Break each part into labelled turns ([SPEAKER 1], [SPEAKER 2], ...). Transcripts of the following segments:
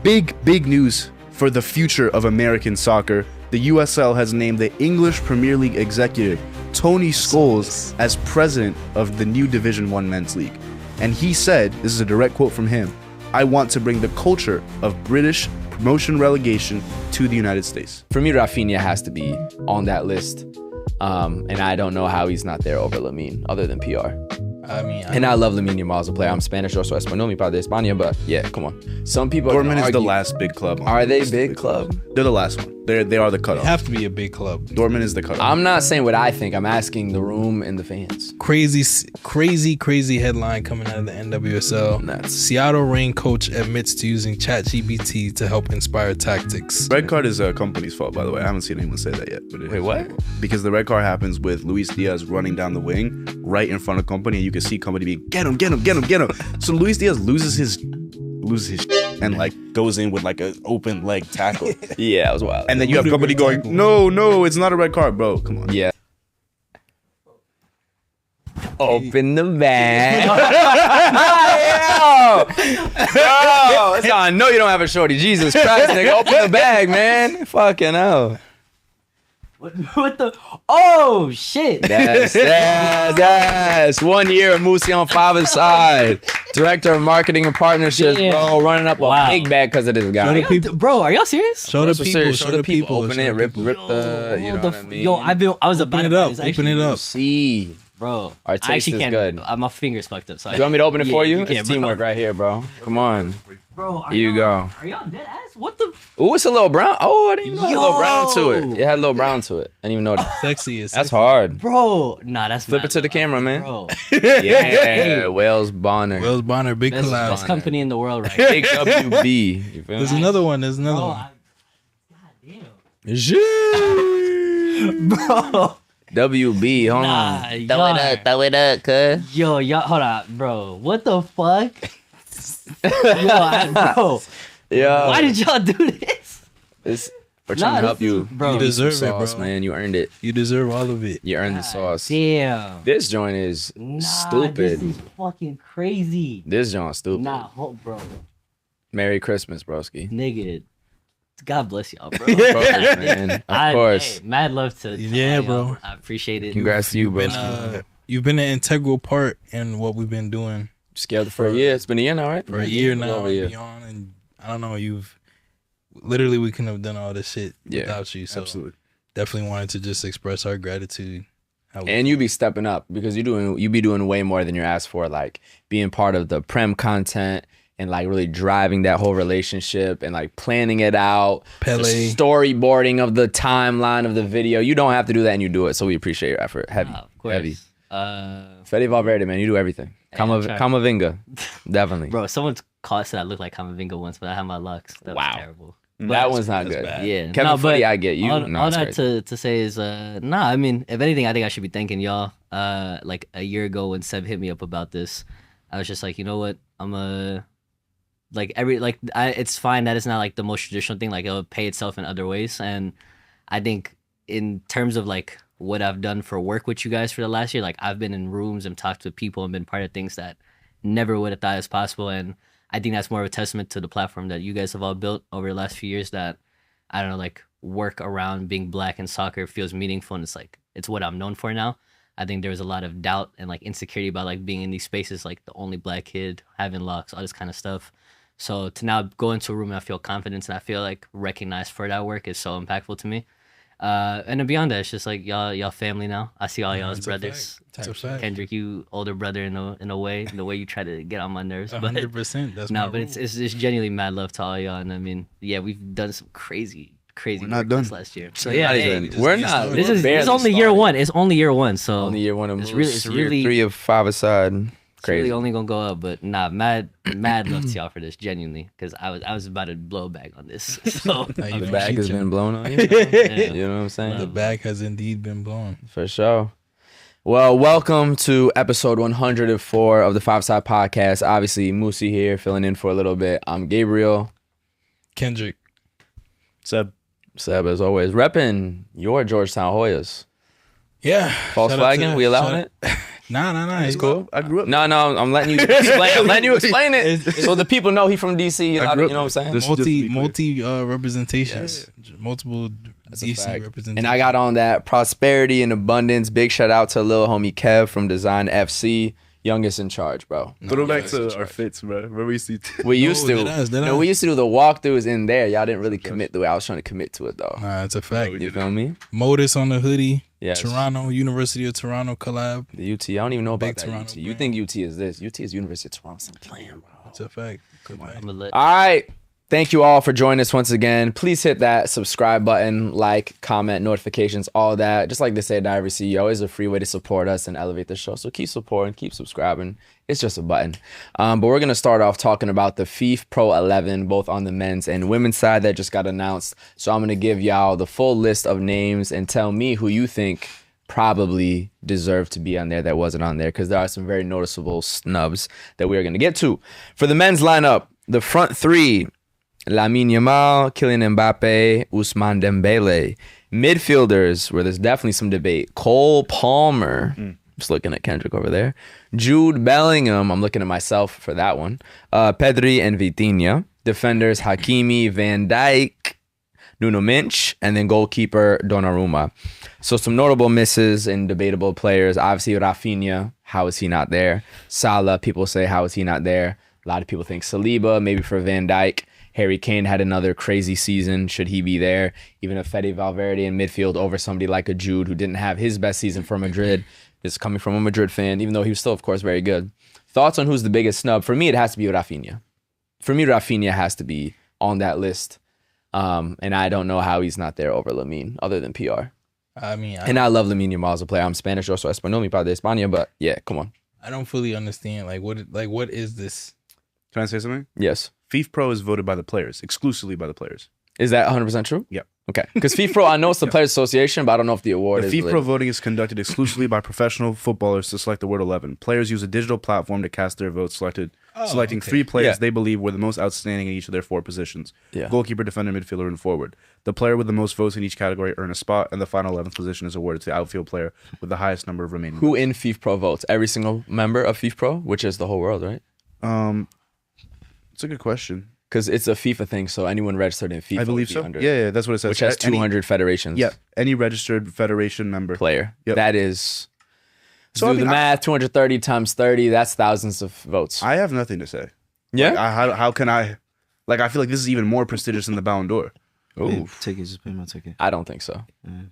[SPEAKER 1] big news for the future of American soccer. The USL has named the English Premier League executive, Tony Scholes, as president of the new Division 1 Men's League. And he said, this is a direct quote from him, "I want to bring the culture of British promotion relegation to the United States."
[SPEAKER 2] For me, Raphinha has to be on that list. And I don't know how he's not there over Lamine, other than PR. I love Lamine Yamal as a player. I'm Spanish, also español, mi padre de España, but yeah, come on. Some people
[SPEAKER 1] Dortmund is the last big club.
[SPEAKER 2] Are they big club?
[SPEAKER 1] They're the last one. They are the cutoff.
[SPEAKER 3] They have to be a big club.
[SPEAKER 1] Dortmund is the cutoff.
[SPEAKER 2] I'm not saying what I think. I'm asking the room and the fans.
[SPEAKER 3] Crazy headline coming out of the NWSL.
[SPEAKER 2] Nuts.
[SPEAKER 3] Seattle Reign coach admits to using ChatGPT to help inspire tactics.
[SPEAKER 1] Red card is a company's fault, by the way. I haven't seen anyone say that yet. But
[SPEAKER 2] Wait, what?
[SPEAKER 1] Because the red card happens with Luis Diaz running down the wing right in front of Company, and you can see Company being, get him. So Luis Diaz loses his and like goes in with like an open leg tackle.
[SPEAKER 2] Yeah, it was wild.
[SPEAKER 1] And then you have Company going, no, it's not a red card, bro. Come on.
[SPEAKER 2] Yeah. Open the bag. Yo, I know you don't have a shorty. Jesus Christ, nigga. Open the bag, man. Fucking hell.
[SPEAKER 4] What the? Oh, shit.
[SPEAKER 2] Yes. 1 year of Musie on father's side. Director of Marketing and Partnerships, bro. Running up a big bag because of this guy.
[SPEAKER 4] Bro, are y'all serious?
[SPEAKER 3] Show the people.
[SPEAKER 2] Open it, rip the, you know what I mean?
[SPEAKER 4] Yo, I was about to
[SPEAKER 3] Open it up.
[SPEAKER 2] See.
[SPEAKER 4] Bro,
[SPEAKER 2] Our taste
[SPEAKER 4] I actually
[SPEAKER 2] is
[SPEAKER 4] can't.
[SPEAKER 2] good.
[SPEAKER 4] My fingers fucked up. So
[SPEAKER 2] You want me to open it for you?
[SPEAKER 4] Yeah,
[SPEAKER 2] It's teamwork right here, bro. Come on.
[SPEAKER 4] Bro,
[SPEAKER 2] Here you go.
[SPEAKER 4] Are y'all dead ass? What the?
[SPEAKER 2] Ooh, it's a little brown. Oh, I didn't even know it had a little brown to it. It had a little brown to it. I didn't even know that.
[SPEAKER 3] Sexy is
[SPEAKER 2] That's hard.
[SPEAKER 4] Bro, nah, that's
[SPEAKER 2] Flip
[SPEAKER 4] mad
[SPEAKER 2] it to the
[SPEAKER 4] low.
[SPEAKER 2] camera, man.
[SPEAKER 4] Bro,
[SPEAKER 2] Yeah, Wales Bonner.
[SPEAKER 3] Wells Bonner, big
[SPEAKER 4] best
[SPEAKER 3] collab.
[SPEAKER 4] company in the world right now.
[SPEAKER 2] Big WB. You feel
[SPEAKER 3] There's
[SPEAKER 2] me?
[SPEAKER 3] another one. God damn.
[SPEAKER 4] Bro,
[SPEAKER 2] WB, hold
[SPEAKER 4] nah,
[SPEAKER 2] on. Throw it up, cuz.
[SPEAKER 4] yo, hold on, bro. What the fuck? Bro,
[SPEAKER 2] Yeah.
[SPEAKER 4] why did y'all do this?
[SPEAKER 2] We're trying to help
[SPEAKER 4] this is-
[SPEAKER 2] you.
[SPEAKER 4] bro.
[SPEAKER 3] You deserve it,
[SPEAKER 2] sauce,
[SPEAKER 3] bro.
[SPEAKER 2] man. You earned it.
[SPEAKER 3] You deserve all of it.
[SPEAKER 2] You earned the sauce.
[SPEAKER 4] Damn.
[SPEAKER 2] This joint is
[SPEAKER 4] Nah,
[SPEAKER 2] stupid.
[SPEAKER 4] This is fucking crazy.
[SPEAKER 2] This joint's stupid.
[SPEAKER 4] Nah, bro,
[SPEAKER 2] Merry Christmas, broski.
[SPEAKER 4] nigga. God bless y'all, bro.
[SPEAKER 2] Of course, man. Of course.
[SPEAKER 4] Hey, mad love to
[SPEAKER 3] Yeah,
[SPEAKER 4] all
[SPEAKER 3] bro.
[SPEAKER 4] y'all. I appreciate it.
[SPEAKER 2] Congrats to you, bro.
[SPEAKER 3] You've been an integral part in what we've been doing
[SPEAKER 2] Scared for a year. It's been a year now, right?
[SPEAKER 3] for a year now
[SPEAKER 2] Over a
[SPEAKER 3] and
[SPEAKER 2] year.
[SPEAKER 3] beyond. And I don't know, we couldn't have done all this shit without you. So
[SPEAKER 1] Absolutely.
[SPEAKER 3] definitely wanted to just express our gratitude.
[SPEAKER 2] And you be stepping up because you be doing way more than you're asked for, like being part of the Prem content and like really driving that whole relationship and like planning it out.
[SPEAKER 3] Pele.
[SPEAKER 2] The storyboarding of the timeline of the video. You don't have to do that and you do it. So we appreciate your effort. Heavy.
[SPEAKER 4] Of course.
[SPEAKER 2] Heavy. Fede Valverde, man, you do everything. Kamavinga. Definitely.
[SPEAKER 4] Bro, someone said I look like Kamavinga once, but I have my locks. That was terrible.
[SPEAKER 2] That one's not good.
[SPEAKER 3] bad.
[SPEAKER 4] Yeah.
[SPEAKER 2] Kevin Footy, I get you.
[SPEAKER 4] All,
[SPEAKER 2] No,
[SPEAKER 4] all
[SPEAKER 2] it's
[SPEAKER 4] that to say is, I mean, if anything, I think I should be thanking y'all. Like a year ago when Seb hit me up about this, I was just like, you know what? It's fine that it's not like the most traditional thing. Like it'll pay itself in other ways. And I think in terms of like what I've done for work with you guys for the last year, like I've been in rooms and talked to people and been part of things that never would have thought was possible. And I think that's more of a testament to the platform that you guys have all built over the last few years, that I don't know, like work around being black in soccer feels meaningful, and it's like it's what I'm known for now. I think there was a lot of doubt and like insecurity about like being in these spaces, like the only black kid, having locks, all this kind of stuff. So to now go into a room and I feel confidence and I feel like recognized for that work is so impactful to me. And then beyond that, it's just like y'all family now. I see all y'all's brothers.
[SPEAKER 3] That's a fact.
[SPEAKER 4] Kendrick, you older brother in a way, the way you try to get on my nerves. But
[SPEAKER 3] 100%. That's
[SPEAKER 4] no,
[SPEAKER 3] my
[SPEAKER 4] but
[SPEAKER 3] rule.
[SPEAKER 4] it's genuinely mad love to all y'all. And I mean, yeah, we've done some crazy
[SPEAKER 1] We're not
[SPEAKER 4] work
[SPEAKER 1] done.
[SPEAKER 4] this last year. So yeah,
[SPEAKER 2] We're not.
[SPEAKER 4] this
[SPEAKER 2] we're
[SPEAKER 4] is
[SPEAKER 2] barely
[SPEAKER 4] it's only
[SPEAKER 2] started.
[SPEAKER 4] year one. It's only year one. So
[SPEAKER 2] Only year one of
[SPEAKER 4] It's
[SPEAKER 2] Moose.
[SPEAKER 4] really-
[SPEAKER 2] Year 3 of 5 aside.
[SPEAKER 4] it's really
[SPEAKER 2] Crazy.
[SPEAKER 4] only gonna go up. But nah, mad love to y'all for this, genuinely, because I was about to blow back on this. So
[SPEAKER 3] Now you
[SPEAKER 2] The
[SPEAKER 3] been
[SPEAKER 2] bag has
[SPEAKER 3] cheating.
[SPEAKER 2] been blown on you.
[SPEAKER 4] yeah.
[SPEAKER 2] You know what I'm saying?
[SPEAKER 3] The bag has indeed been blown.
[SPEAKER 2] For sure. Well, welcome to episode 104 of the Five Side Podcast. Obviously, Musie here, filling in for a little bit. I'm Gabriel.
[SPEAKER 3] Kendrick.
[SPEAKER 1] Seb.
[SPEAKER 2] Seb, as always, repping your Georgetown Hoyas.
[SPEAKER 3] Yeah.
[SPEAKER 2] False
[SPEAKER 3] Shout out
[SPEAKER 2] flagging,
[SPEAKER 3] to-
[SPEAKER 2] we allowing
[SPEAKER 3] shout-
[SPEAKER 2] it?
[SPEAKER 3] Nah.
[SPEAKER 1] It's cool. I grew up.
[SPEAKER 2] No, I'm letting you explain. I'm letting you explain it, so the people know he from DC. You know what I'm saying?
[SPEAKER 3] Multi representations, multiple DC representations.
[SPEAKER 2] And I got on that prosperity and abundance. Big shout out to little homie Kev from Design FC. Youngest in charge, bro.
[SPEAKER 1] Throw back to our fits, bro. Remember we used to
[SPEAKER 2] we used to do the walkthroughs in there. Y'all didn't really commit the way I was trying to commit to it though.
[SPEAKER 3] Nah, it's a fact.
[SPEAKER 2] You feel me?
[SPEAKER 3] Modus on the hoodie.
[SPEAKER 2] Yes.
[SPEAKER 3] Toronto, University of Toronto collab.
[SPEAKER 2] The UT. I don't even know about that
[SPEAKER 3] Toronto
[SPEAKER 2] UT. You think UT is this? UT is University of Toronto. I'm playing, bro.
[SPEAKER 3] It's a fact.
[SPEAKER 2] All right. Thank you all for joining us once again. Please hit that subscribe button, like, comment, notifications, all that. Just like they say at every CEO, is a free way to support us and elevate the show. So keep supporting, keep subscribing. It's just a button. But we're going to start off talking about the Fifpro 11, both on the men's and women's side that just got announced. So I'm going to give y'all the full list of names and tell me who you think probably deserve to be on there that wasn't on there, because there are some very noticeable snubs that we are going to get to. For the men's lineup, the front three, Lamine Yamal, Kylian Mbappe, Ousmane Dembele. Midfielders, where there's definitely some debate, Cole Palmer. Just looking at Kendrick over there. Jude Bellingham. I'm looking at myself for that one. Pedri and Vitinha. Defenders, Hakimi, Van Dijk, Nuno Mendes, and then goalkeeper Donnarumma. So some notable misses and debatable players. Obviously, Raphinha. How is he not there? Salah, people say, how is he not there? A lot of people think Saliba, maybe for Van Dijk. Harry Kane had another crazy season. Should he be there? Even a Fede Valverde in midfield over somebody like a Jude who didn't have his best season for Madrid. This is coming from a Madrid fan, even though he was still, of course, very good. Thoughts on who's the biggest snub? For me, it has to be Raphinha. For me, Raphinha has to be on that list. And I don't know how he's not there over Lamine, other than PR. And I love Lamine Yamal as a player. I'm Spanish, also Español, mi padre de España, but yeah, come on.
[SPEAKER 3] I don't fully understand. What is this?
[SPEAKER 1] Can I say something?
[SPEAKER 2] Yes.
[SPEAKER 1] Fifpro is voted by the players, exclusively by the players.
[SPEAKER 2] Is that 100% true?
[SPEAKER 1] Yep.
[SPEAKER 2] Okay. Because Fifpro, I know it's the Players Association, but I don't know if the award
[SPEAKER 1] The
[SPEAKER 2] is
[SPEAKER 1] Fifpro
[SPEAKER 2] related.
[SPEAKER 1] voting is conducted exclusively by professional footballers to select the Word 11. Players use a digital platform to cast their votes, selecting 3 players they believe were the most outstanding in each of their 4 positions.
[SPEAKER 2] Yeah.
[SPEAKER 1] Goalkeeper, defender, midfielder, and forward. The player with the most votes in each category earn a spot, and the final 11th position is awarded to the outfield player with the highest number of remaining
[SPEAKER 2] Who in Fifpro votes? Every single member of Fifpro, which is the whole world, right?
[SPEAKER 1] It's a good question.
[SPEAKER 2] Because it's a FIFA thing, so anyone registered in FIFA
[SPEAKER 1] I believe so. Yeah, that's what it says.
[SPEAKER 2] Which has 200 federations.
[SPEAKER 1] Yeah, any registered federation member.
[SPEAKER 2] Player.
[SPEAKER 1] Yep.
[SPEAKER 2] That is...
[SPEAKER 1] So
[SPEAKER 2] do the math, 230 times 30, that's thousands of votes.
[SPEAKER 1] I have nothing to say.
[SPEAKER 2] Yeah?
[SPEAKER 1] Like, how can I... Like, I feel like this is even more prestigious than the Ballon d'Or.
[SPEAKER 2] Ooh.
[SPEAKER 5] Ticket, just pay my ticket.
[SPEAKER 2] I don't think so.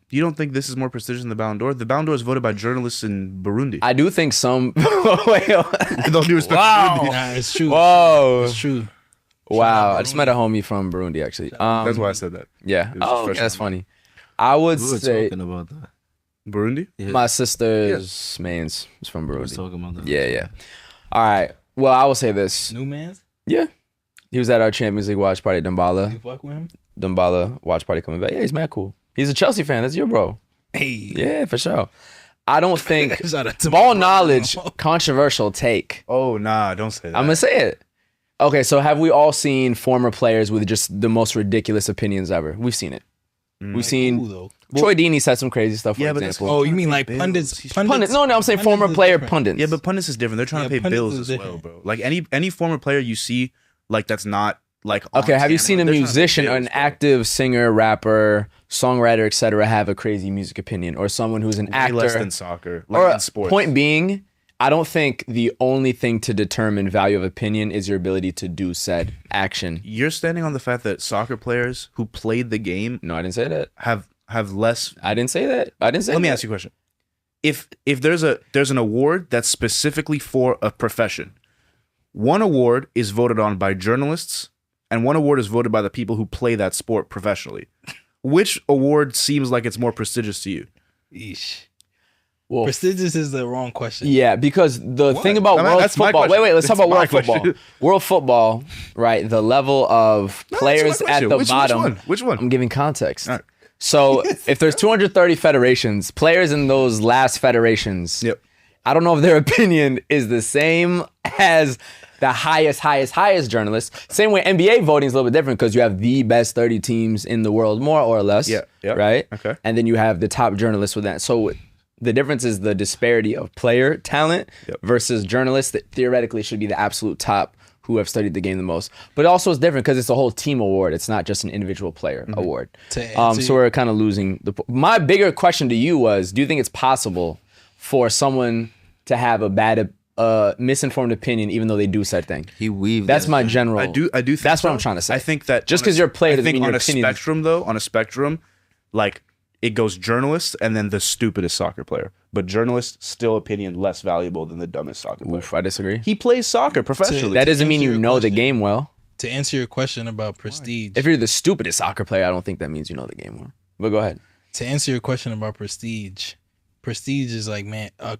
[SPEAKER 1] You don't think this is more prestigious than the Ballon d'Or? The Ballon d'Or is voted by journalists in Burundi.
[SPEAKER 2] I do think some...
[SPEAKER 1] With all due respect to
[SPEAKER 2] Wow.
[SPEAKER 1] Burundi.
[SPEAKER 3] Nah, it's true.
[SPEAKER 2] Whoa.
[SPEAKER 3] It's true.
[SPEAKER 2] Wow. I just met a homie from Burundi, actually.
[SPEAKER 1] That's why I said that.
[SPEAKER 2] Yeah.
[SPEAKER 1] was
[SPEAKER 2] Oh,
[SPEAKER 1] fresh
[SPEAKER 2] that's
[SPEAKER 1] on me.
[SPEAKER 2] funny. I would
[SPEAKER 5] We were
[SPEAKER 2] say...
[SPEAKER 5] talking about that.
[SPEAKER 1] Burundi?
[SPEAKER 5] Yeah.
[SPEAKER 2] My sister's man's is from
[SPEAKER 5] We were
[SPEAKER 2] Burundi.
[SPEAKER 5] talking about that.
[SPEAKER 2] Yeah. All right. Well, I will say this.
[SPEAKER 3] New man's?
[SPEAKER 2] Yeah. He was at our Champions League watch party, Dembala.
[SPEAKER 3] You fuck with him?
[SPEAKER 2] Dembala watch party coming back. Yeah, he's mad cool. He's a Chelsea fan. That's your bro.
[SPEAKER 3] Hey.
[SPEAKER 2] Yeah, for sure. I don't think
[SPEAKER 3] Shout out to
[SPEAKER 2] ball
[SPEAKER 3] my
[SPEAKER 2] knowledge,
[SPEAKER 3] bro.
[SPEAKER 2] controversial take.
[SPEAKER 1] Oh, nah, don't say that.
[SPEAKER 2] I'm going to say it. Okay, so have we all seen former players with just the most ridiculous opinions ever? We've seen it. We've seen
[SPEAKER 3] Cool, though.
[SPEAKER 2] Troy Deeney said some crazy stuff, for
[SPEAKER 1] Yeah, but that's-
[SPEAKER 2] example.
[SPEAKER 3] Oh, you mean like
[SPEAKER 1] Bills.
[SPEAKER 3] pundits?
[SPEAKER 2] Pundits. No, I'm saying
[SPEAKER 3] Pundits
[SPEAKER 2] former
[SPEAKER 3] is
[SPEAKER 2] player
[SPEAKER 3] different.
[SPEAKER 2] pundits.
[SPEAKER 1] Yeah, but pundits is different. They're trying to
[SPEAKER 3] Yeah,
[SPEAKER 1] pay
[SPEAKER 3] pundits
[SPEAKER 1] bills
[SPEAKER 3] is
[SPEAKER 1] as well,
[SPEAKER 3] different.
[SPEAKER 1] bro. Like any former player you see, like that's not like. on
[SPEAKER 2] Okay, have you
[SPEAKER 1] camera,
[SPEAKER 2] seen a
[SPEAKER 1] they're trying to pay
[SPEAKER 2] musician,
[SPEAKER 1] bills,
[SPEAKER 2] an
[SPEAKER 1] bro.
[SPEAKER 2] active singer, rapper, songwriter, etc., have a crazy music opinion, or someone who's an
[SPEAKER 1] Way
[SPEAKER 2] actor?
[SPEAKER 1] less than soccer, like
[SPEAKER 2] Or
[SPEAKER 1] in sports.
[SPEAKER 2] point being, I don't think the only thing to determine value of opinion is your ability to do said action.
[SPEAKER 1] You're standing on the fact that soccer players who played the game
[SPEAKER 2] No, I didn't say that.
[SPEAKER 1] have less.
[SPEAKER 2] I didn't say that. I didn't say
[SPEAKER 1] Let me
[SPEAKER 2] that.
[SPEAKER 1] ask you a question. If there's an award that's specifically for a profession, one award is voted on by journalists, and one award is voted by the people who play that sport professionally. Which award seems like it's more prestigious to you?
[SPEAKER 3] Yeesh.
[SPEAKER 2] Well,
[SPEAKER 3] Prestigious is the wrong question.
[SPEAKER 2] yeah, because the thing about
[SPEAKER 1] I mean,
[SPEAKER 2] world
[SPEAKER 1] that's my
[SPEAKER 2] football.
[SPEAKER 1] question.
[SPEAKER 2] Wait, let's talk
[SPEAKER 1] That's
[SPEAKER 2] about world
[SPEAKER 1] my
[SPEAKER 2] football.
[SPEAKER 1] question.
[SPEAKER 2] World football, right? The level of players
[SPEAKER 1] That's my
[SPEAKER 2] at
[SPEAKER 1] question.
[SPEAKER 2] the bottom.
[SPEAKER 1] Which one?
[SPEAKER 2] I'm giving context.
[SPEAKER 1] All right.
[SPEAKER 2] So if there's 230 federations, players in those last federations,
[SPEAKER 1] Yep.
[SPEAKER 2] I don't know if their opinion is the same as the highest journalists. Same way NBA voting is a little bit different because you have the best 30 teams in the world, more or less.
[SPEAKER 1] Yeah, yeah.
[SPEAKER 2] Right?
[SPEAKER 1] Okay.
[SPEAKER 2] And then you have the top journalists with that. So The difference is the disparity of player talent versus journalists that theoretically should be the absolute top who have studied the game the most. But also it's different because it's a whole team award. It's not just an individual player award. So we're kind of losing my bigger question to you was, do you think it's possible for someone to have a bad misinformed opinion even though they do said thing? That's my general.
[SPEAKER 1] I do think
[SPEAKER 2] that's what I'm trying to say.
[SPEAKER 1] I think that
[SPEAKER 2] just because you're a player doesn't mean
[SPEAKER 1] on
[SPEAKER 2] your
[SPEAKER 1] a
[SPEAKER 2] opinion.
[SPEAKER 1] on a spectrum, like it goes journalist and then the stupidest soccer player. But journalist, still opinion less valuable than the dumbest soccer player.
[SPEAKER 2] Oof, I disagree.
[SPEAKER 1] He plays soccer professionally.
[SPEAKER 2] That doesn't mean you know the game well.
[SPEAKER 3] To answer your question about prestige.
[SPEAKER 2] If you're the stupidest soccer player, I don't think that means you know the game well. But go ahead.
[SPEAKER 3] To answer your question about prestige is like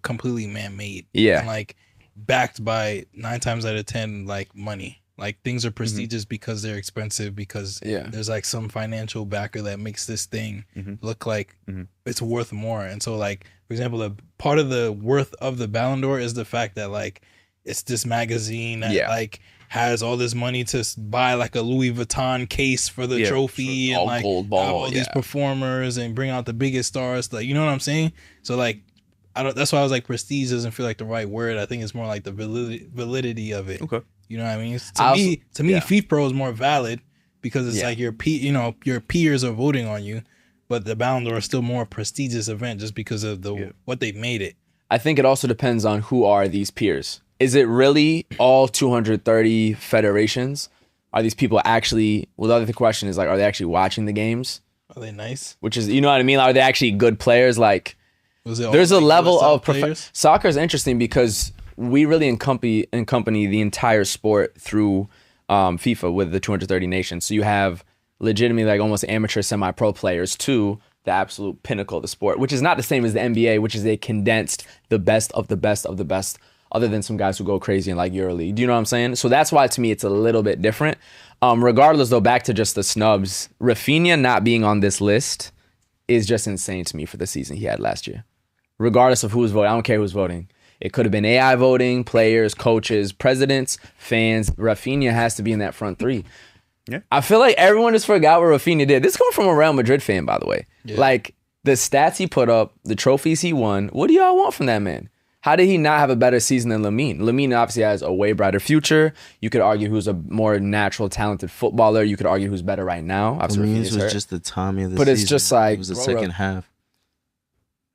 [SPEAKER 3] completely man-made.
[SPEAKER 2] Yeah.
[SPEAKER 3] And like backed by 9 times out of 10 like money. Like things are prestigious because they're expensive, because there's like some financial backer that makes this thing look like it's worth more. And so like, for example, a part of the worth of the Ballon d'Or is the fact that like it's this magazine that like has all this money to buy like a Louis Vuitton case for the trophy and
[SPEAKER 2] all
[SPEAKER 3] like
[SPEAKER 2] gold ball,
[SPEAKER 3] have all these performers and bring out the biggest stars. Like, you know what I'm saying? So like, that's why I was like, prestige doesn't feel like the right word. I think it's more like the validity of it.
[SPEAKER 1] Okay.
[SPEAKER 3] You know what I mean? To me, Fifpro is more valid because it's like your peers are voting on you, but the Ballon d'Or is still more prestigious event just because of what they've made it.
[SPEAKER 2] I think it also depends on who are these peers. Is it really all 230 federations? Are these people actually? Well, the other question is like, are they actually watching the games?
[SPEAKER 3] Are they nice?
[SPEAKER 2] Which is, you know what I mean? Are they actually good players? Like, there's a level of soccer is interesting because we really accompany the entire sport through FIFA with the 230 nations. So you have legitimately like almost amateur semi-pro players to the absolute pinnacle of the sport, which is not the same as the NBA, which is they condensed the best of the best of the best, other than some guys who go crazy in like EuroLeague. Do you know what I'm saying? So that's why to me it's a little bit different. Regardless though, back to just the snubs, Raphinha not being on this list is just insane to me for the season he had last year. Regardless of who's voting, I don't care who's voting. It could have been AI voting, players, coaches, presidents, fans. Raphinha has to be in that front three.
[SPEAKER 1] Yeah.
[SPEAKER 2] I feel like everyone just forgot what Raphinha did. This comes from a Real Madrid fan, by the way. Yeah. Like, the stats he put up, the trophies he won, what do y'all want from that man? How did he not have a better season than Lamine? Lamine obviously has a way brighter future. You could argue who's a more natural, talented footballer. You could argue who's better right now.
[SPEAKER 5] Lamine's was just the timing of the
[SPEAKER 2] season. But it's
[SPEAKER 5] season.
[SPEAKER 2] just like...
[SPEAKER 5] It was the second half.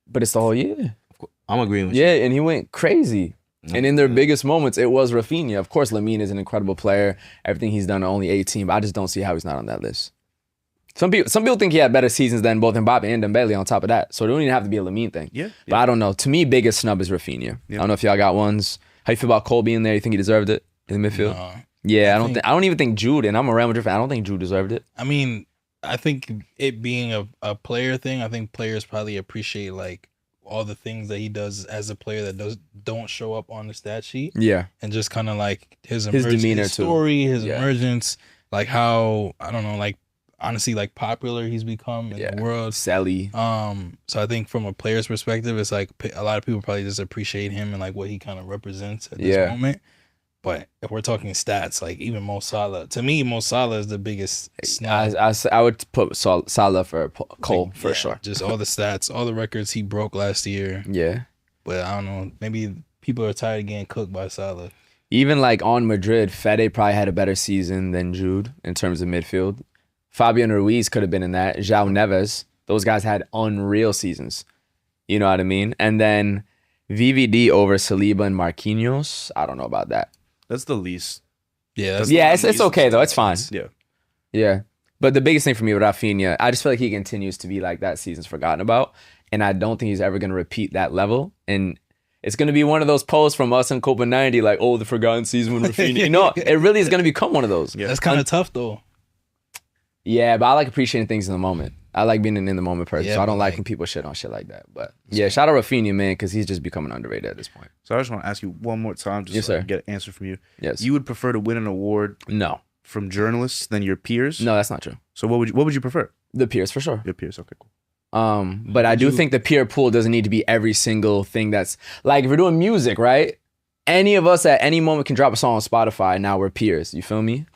[SPEAKER 2] But it's the whole year.
[SPEAKER 5] I'm agreeing with you.
[SPEAKER 2] Yeah, and he went crazy. And in their biggest moments, it was Raphinha. Of course, Lamine is an incredible player. Everything he's done, only 18, but I just don't see how he's not on that list. Some people think he had better seasons than both Mbappe and Dembele on top of that. So it don't even have to be a Lamine thing.
[SPEAKER 1] Yeah.
[SPEAKER 2] But I don't know. To me, biggest snub is Raphinha. Yeah. I don't know if y'all got ones. How you feel about Cole being there? You think he deserved it in the midfield?
[SPEAKER 3] No,
[SPEAKER 2] yeah, I don't even think Jude, and I'm a Real Madrid fan, I don't think Jude deserved it.
[SPEAKER 3] I mean, I think it being a player thing, I think players probably appreciate like all the things that he does as a player that don't show up on the stat sheet.
[SPEAKER 2] Yeah.
[SPEAKER 3] And just kind of like his
[SPEAKER 2] demeanor
[SPEAKER 3] his
[SPEAKER 2] too.
[SPEAKER 3] Story, his emergence, like how, I don't know, like honestly like popular he's become in the world.
[SPEAKER 2] Sally.
[SPEAKER 3] So I think from a player's perspective, it's like a lot of people probably just appreciate him and like what he kind of represents at this moment. But if we're talking stats, like even Mo Salah, to me, Mo Salah is the biggest snub.
[SPEAKER 2] I would put Salah for Cole for sure.
[SPEAKER 3] Just all the stats, all the records he broke last year.
[SPEAKER 2] Yeah.
[SPEAKER 3] But I don't know, maybe people are tired of getting cooked by Salah.
[SPEAKER 2] Even like on Madrid, Fede probably had a better season than Jude in terms of midfield. Fabian Ruiz could have been in that. João Neves, those guys had unreal seasons. You know what I mean? And then VVD over Saliba and Marquinhos, I don't know about that.
[SPEAKER 1] That's the least.
[SPEAKER 3] Yeah.
[SPEAKER 2] It's okay though. It's fine.
[SPEAKER 1] Yeah.
[SPEAKER 2] Yeah. But the biggest thing for me with Raphinha, I just feel like he continues to be like that season's forgotten about. And I don't think he's ever going to repeat that level. And it's going to be one of those posts from us in Copa 90, like, oh, the forgotten season with Raphinha. You know, it really is going to become one of those.
[SPEAKER 3] Yeah. That's kind of tough though.
[SPEAKER 2] Yeah, but I like appreciating things in the moment. I like being an in the moment person. So I don't like when people shit on shit like that. But yeah, shout out Raphinha, man, because he's just becoming underrated at this point.
[SPEAKER 1] So I just want to ask you one more time, just so I can get an answer from you.
[SPEAKER 2] Yes.
[SPEAKER 1] You would prefer to win an award from journalists than your peers?
[SPEAKER 2] No, that's not true.
[SPEAKER 1] So what would you prefer?
[SPEAKER 2] The peers, for sure.
[SPEAKER 1] Your peers, okay, cool.
[SPEAKER 2] But I do think the peer pool doesn't need to be every single thing that's like if we're doing music, right? Any of us at any moment can drop a song on Spotify. Now we're peers. You feel me?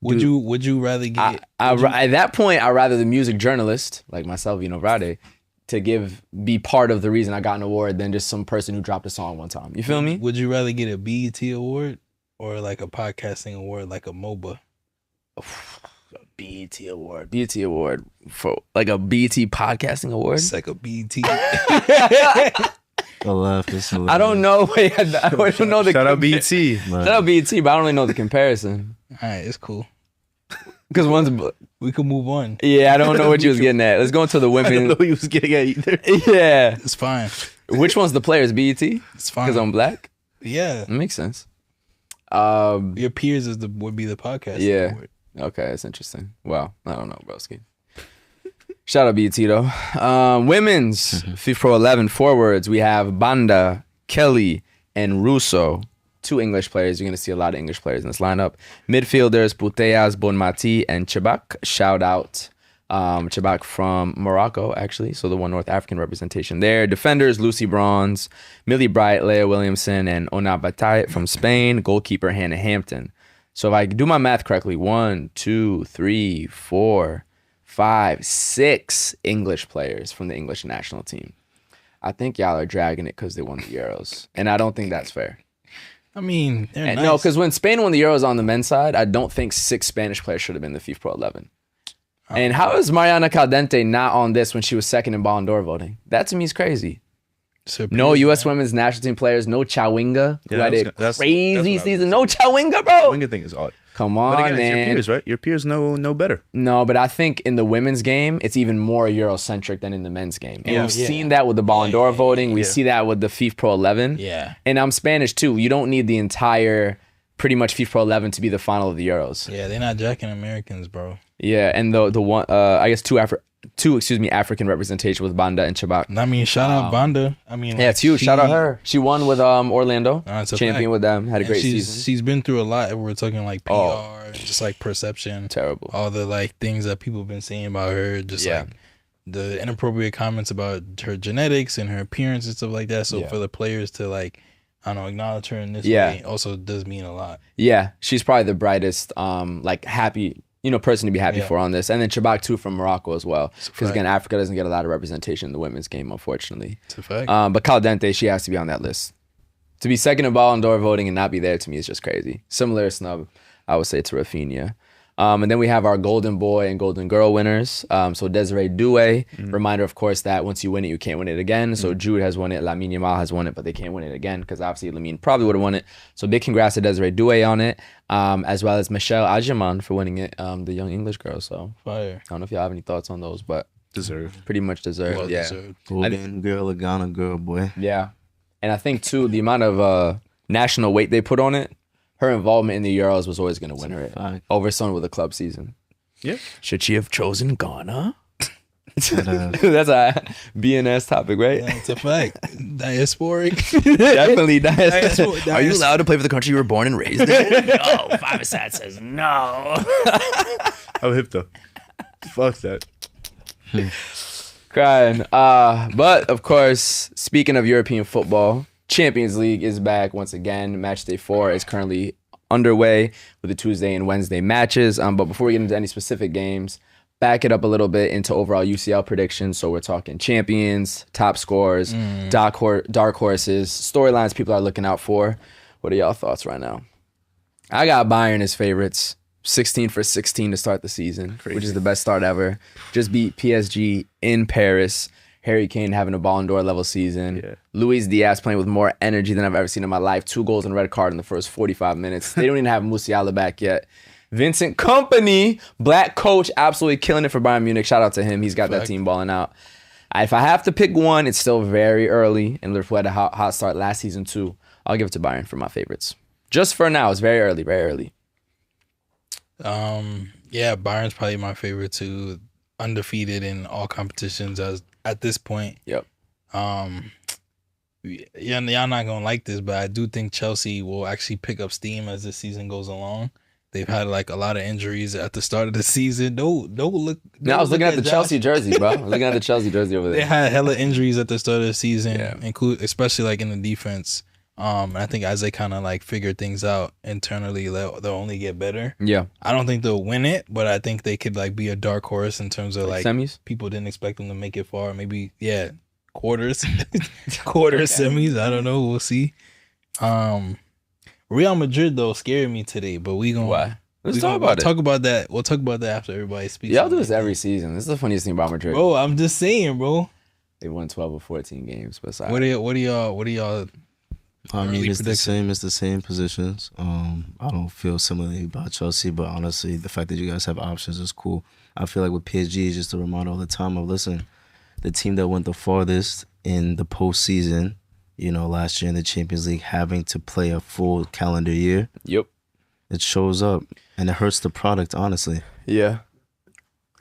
[SPEAKER 3] Would you rather get?
[SPEAKER 2] At that point, I'd rather the music journalist like myself, Rade, be part of the reason I got an award than just some person who dropped a song one time. You feel me?
[SPEAKER 3] Would you rather get a BET award or like a podcasting award, like a MOBA?
[SPEAKER 2] BET award. BET award for like a BET podcasting award.
[SPEAKER 3] It's like a BET.
[SPEAKER 2] I don't know. Wait, I don't know the.
[SPEAKER 1] Shout out BT.
[SPEAKER 2] Shout out BT, but I don't really know the comparison.
[SPEAKER 3] All right, it's cool.
[SPEAKER 2] Because one's.
[SPEAKER 3] We could move on.
[SPEAKER 2] Yeah, I don't know what you was getting at. Let's go into the women.
[SPEAKER 1] I don't know what you was getting at either.
[SPEAKER 2] Yeah,
[SPEAKER 3] It's fine.
[SPEAKER 2] which one's the players? BET.
[SPEAKER 3] It's fine.
[SPEAKER 2] Because I'm black.
[SPEAKER 3] Yeah.
[SPEAKER 2] That makes sense.
[SPEAKER 3] Your peers would be the podcast.
[SPEAKER 2] Yeah.
[SPEAKER 3] award.
[SPEAKER 2] Okay, that's interesting. Well, I don't know, broski. Shout out BT though. Women's Fifpro 11 forwards. We have Banda, Kelly, and Russo. 2 English players. You're going to see a lot of English players in this lineup. Midfielders, Putellas, Bonmati, and Chebak. Shout out Chebak from Morocco, actually. So the one North African representation there. Defenders, Lucy Bronze, Millie Bright, Leah Williamson, and Ona Batay from Spain. Goalkeeper, Hannah Hampton. So if I do my math correctly, 1, 2, 3, 4, 5, 6 English players from the English national team. I think y'all are dragging it because they won the Euros. And I don't think that's fair.
[SPEAKER 3] I mean, they're nice.
[SPEAKER 2] No, because when Spain won the Euros on the men's side, I don't think 6 Spanish players should have been the Fifpro 11. And how is Mariana Caldente not on this when she was second in Ballon d'Or voting? That to me is crazy. No U.S. women's national team players. No Chawinga, who had a crazy season. No Chawinga, bro.
[SPEAKER 1] Chawinga thing is odd.
[SPEAKER 2] Come on,
[SPEAKER 1] but again,
[SPEAKER 2] man.
[SPEAKER 1] It's your peers, right? Your peers know better.
[SPEAKER 2] No, but I think in the women's game, it's even more Eurocentric than in the men's game. And we've seen that with the Ballon d'Or voting. We see that with the Fifpro 11.
[SPEAKER 3] Yeah.
[SPEAKER 2] And I'm Spanish too. You don't need the entire, pretty much Fifpro 11 to be the final of the Euros.
[SPEAKER 3] Yeah, they're not jacking Americans, bro.
[SPEAKER 2] Yeah, and the one, I guess two African representation with Banda and Chebak.
[SPEAKER 3] I mean, shout out Banda. I mean,
[SPEAKER 2] yeah, it's huge. Shout out her. She won with Orlando,
[SPEAKER 3] it's a
[SPEAKER 2] champion
[SPEAKER 3] fact.
[SPEAKER 2] with them. Had a great season.
[SPEAKER 3] She's been through a lot. We're talking like PR, and just like perception.
[SPEAKER 2] Terrible.
[SPEAKER 3] All the like things that people have been saying about her. Just like the inappropriate comments about her genetics and her appearance and stuff like that. So for the players to like, I don't know, acknowledge her in this way also does mean a lot. Yeah,
[SPEAKER 2] she's probably the brightest, like happy, person to be happy for on this. And then Chebak too from Morocco as well. Because again, Africa doesn't get a lot of representation in the women's game, unfortunately.
[SPEAKER 3] It's a fact.
[SPEAKER 2] But Caldente, she has to be on that list. To be second in Ballon d'Or voting and not be there to me is just crazy. Similar snub, I would say, to Raphinha. And then we have our Golden Boy and Golden Girl winners. So Desiree Doué, reminder, of course, that once you win it, you can't win it again. So Jude has won it, Lamine Yamal has won it, but they can't win it again because obviously Lamine probably would have won it. So big congrats to Desiree Doué on it, as well as Michelle Ajiman for winning it, the young English girl. So
[SPEAKER 3] fire.
[SPEAKER 2] I don't know if y'all have any thoughts on those, but
[SPEAKER 1] Deserved.
[SPEAKER 2] Pretty much deserved.
[SPEAKER 3] Well deserved.
[SPEAKER 5] Golden girl, a Ghana girl, boy.
[SPEAKER 2] Yeah. And I think, too, the amount of national weight they put on it, her involvement in the Euros was always going to win her it over someone with a club season.
[SPEAKER 1] Yeah.
[SPEAKER 2] Should she have chosen Ghana? That's a BNS topic, right?
[SPEAKER 3] Yeah, it's a fact. Diasporic.
[SPEAKER 2] Definitely diasporic. Are you allowed to play for the country you were born and raised in?
[SPEAKER 4] No, Five-A-Sat says no.
[SPEAKER 1] How hip though. Fuck that.
[SPEAKER 2] Crying. But of course, speaking of European football, Champions League is back once again. Match day 4 is currently underway with the Tuesday and Wednesday matches. But before we get into any specific games, back it up a little bit into overall UCL predictions. So we're talking champions, top scorers, dark horses, storylines people are looking out for. What are y'all thoughts right now? I got Bayern as favorites. 16 for 16 to start the season, which is the best start ever. Just beat PSG in Paris. Harry Kane having a Ballon d'Or level season. Yeah. Luis Diaz playing with more energy than I've ever seen in my life. 2 goals and a red card in the first 45 minutes. They don't even have Musie back yet. Vincent Kompany, black coach, absolutely killing it for Bayern Munich. Shout out to him. He's got that team balling out. If I have to pick one, it's still very early. And Liverpool had a hot start last season too. I'll give it to Bayern for my favorites. Just for now, it's very early, very early.
[SPEAKER 3] Yeah, Bayern's probably my favorite too. Undefeated in all competitions as at this point.
[SPEAKER 2] Yep.
[SPEAKER 3] Yeah, y'all not gonna like this, but I do think Chelsea will actually pick up steam as the season goes along. They've had like a lot of injuries at the start of the season. I
[SPEAKER 2] was looking at the Chelsea jersey, bro. I'm looking at the Chelsea jersey over there.
[SPEAKER 3] They had hella injuries at the start of the season, especially like in the defense. And I think as they kind of like figure things out internally, they'll only get better.
[SPEAKER 2] Yeah.
[SPEAKER 3] I don't think they'll win it, but I think they could like be a dark horse in terms of like
[SPEAKER 2] semis.
[SPEAKER 3] People didn't expect them to make it far. Maybe quarters, quarters, semis. I don't know. We'll see. Real Madrid though scared me today, but we gonna
[SPEAKER 2] why? Let's talk about it.
[SPEAKER 3] Talk about that. We'll talk about that after everybody speaks.
[SPEAKER 2] Y'all do this every season. This is the funniest thing about Madrid.
[SPEAKER 3] Bro, I'm just saying, bro.
[SPEAKER 2] They won 12 or 14 games. But
[SPEAKER 3] what do y'all?
[SPEAKER 5] I mean, it's the same. It's the same positions. I don't feel similarly about Chelsea, but honestly, the fact that you guys have options is cool. I feel like with PSG, it's just a reminder all the time of, listen, the team that went the farthest in the postseason, last year in the Champions League, having to play a full calendar year.
[SPEAKER 2] Yep.
[SPEAKER 5] It shows up, and it hurts the product, honestly.
[SPEAKER 2] Yeah.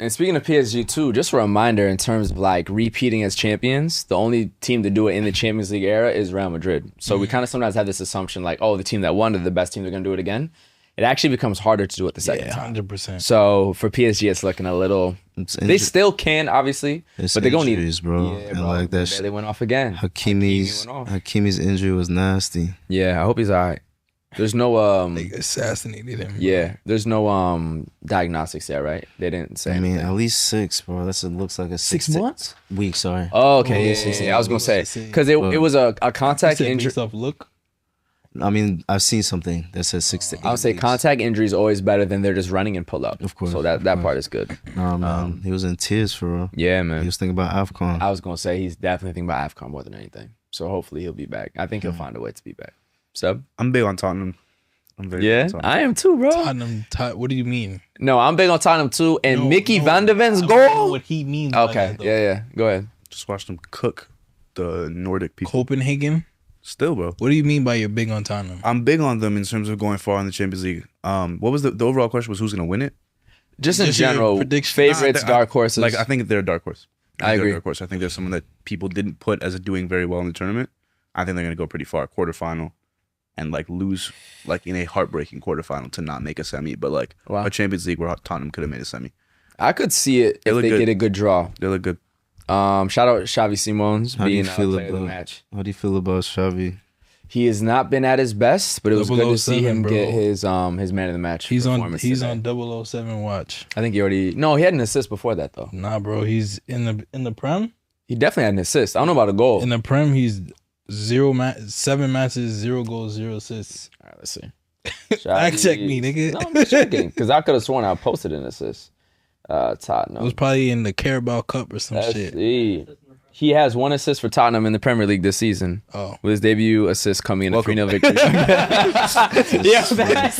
[SPEAKER 2] And speaking of PSG too, just a reminder in terms of like repeating as champions, the only team to do it in the Champions League era is Real Madrid. So we kind of sometimes have this assumption like, oh, the team that won is the best team, they're going to do it again. It actually becomes harder to do it the second time.
[SPEAKER 3] 100%.
[SPEAKER 2] So for PSG, it's looking a little... They still can, obviously, but they're going to need...
[SPEAKER 5] bro.
[SPEAKER 2] Yeah,
[SPEAKER 5] and
[SPEAKER 2] bro.
[SPEAKER 5] like that
[SPEAKER 2] They went off again.
[SPEAKER 5] Hakimi's injury was nasty.
[SPEAKER 2] Yeah, I hope he's all right. There's no
[SPEAKER 3] they assassinated him.
[SPEAKER 2] Yeah, there's no diagnostics there, right? They didn't say.
[SPEAKER 5] I mean, at least 6, bro. It looks like a
[SPEAKER 2] 6 months.
[SPEAKER 5] Weeks, sorry.
[SPEAKER 2] Oh, okay. Yeah. I was gonna say because it was a contact injury.
[SPEAKER 3] Look.
[SPEAKER 5] I mean, I've seen something that says 6 to 8
[SPEAKER 2] I would say
[SPEAKER 5] weeks.
[SPEAKER 2] Contact injury is always better than they're just running and pull up.
[SPEAKER 5] Of course.
[SPEAKER 2] So that part is good.
[SPEAKER 5] No, man. He was in tears for real.
[SPEAKER 2] Yeah,
[SPEAKER 5] He
[SPEAKER 2] man.
[SPEAKER 5] was thinking about AFCON.
[SPEAKER 2] I was gonna say he's definitely thinking about AFCON more than anything. So hopefully he'll be back. I think he'll find a way to be back. Sub?
[SPEAKER 1] I'm big on Tottenham. I'm very big on Tottenham.
[SPEAKER 2] I am too, bro.
[SPEAKER 3] Tottenham. What do you mean?
[SPEAKER 2] No, I'm big on Tottenham too. And Mickey Van de Ven's
[SPEAKER 3] I don't know
[SPEAKER 2] goal.
[SPEAKER 3] what he means. by
[SPEAKER 2] Okay,
[SPEAKER 3] that, though.
[SPEAKER 2] yeah. Go ahead.
[SPEAKER 1] Just watch them cook the Nordic people.
[SPEAKER 3] Copenhagen.
[SPEAKER 1] Still, bro.
[SPEAKER 3] What do you mean by you're big on Tottenham?
[SPEAKER 1] I'm big on them in terms of going far in the Champions League. What was the overall question was who's going to win it?
[SPEAKER 2] Just in
[SPEAKER 3] Just your
[SPEAKER 2] general,
[SPEAKER 3] prediction.
[SPEAKER 2] favorites, dark horses.
[SPEAKER 1] Like, I think they're a dark horse.
[SPEAKER 2] I agree.
[SPEAKER 1] They're a dark horse. I think there's someone that people didn't put as doing very well in the tournament. I think they're going to go pretty far, quarterfinal, and like lose like in a heartbreaking quarterfinal to not make a semi. But like a Champions League where Tottenham could have made a semi.
[SPEAKER 2] I could see it if they get a good draw.
[SPEAKER 1] They look good.
[SPEAKER 2] Shout out Xavi Simons being player of the match.
[SPEAKER 5] How do you feel about Xavi?
[SPEAKER 2] He has not been at his best, but it was good to see
[SPEAKER 3] 007,
[SPEAKER 2] him
[SPEAKER 3] bro.
[SPEAKER 2] get his man of the match.
[SPEAKER 3] He's on
[SPEAKER 2] today.
[SPEAKER 3] 007 watch.
[SPEAKER 2] I think he had an assist before that though.
[SPEAKER 3] Nah, bro, he's in the Prem.
[SPEAKER 2] He definitely had an assist. I don't know about a goal.
[SPEAKER 3] In the Prem, he's 7 matches, 0 goals, 0 assists.
[SPEAKER 2] All right, let's see.
[SPEAKER 3] Fact check me, nigga.
[SPEAKER 2] No, I'm just checking because I could have sworn I posted an assist. Tottenham.
[SPEAKER 3] It was probably in the Carabao Cup or some
[SPEAKER 2] Let's
[SPEAKER 3] shit.
[SPEAKER 2] see. He has 1 assist for Tottenham in the Premier League this season.
[SPEAKER 3] Oh.
[SPEAKER 2] With his debut assist coming in a 3-0 victory. Yeah, that's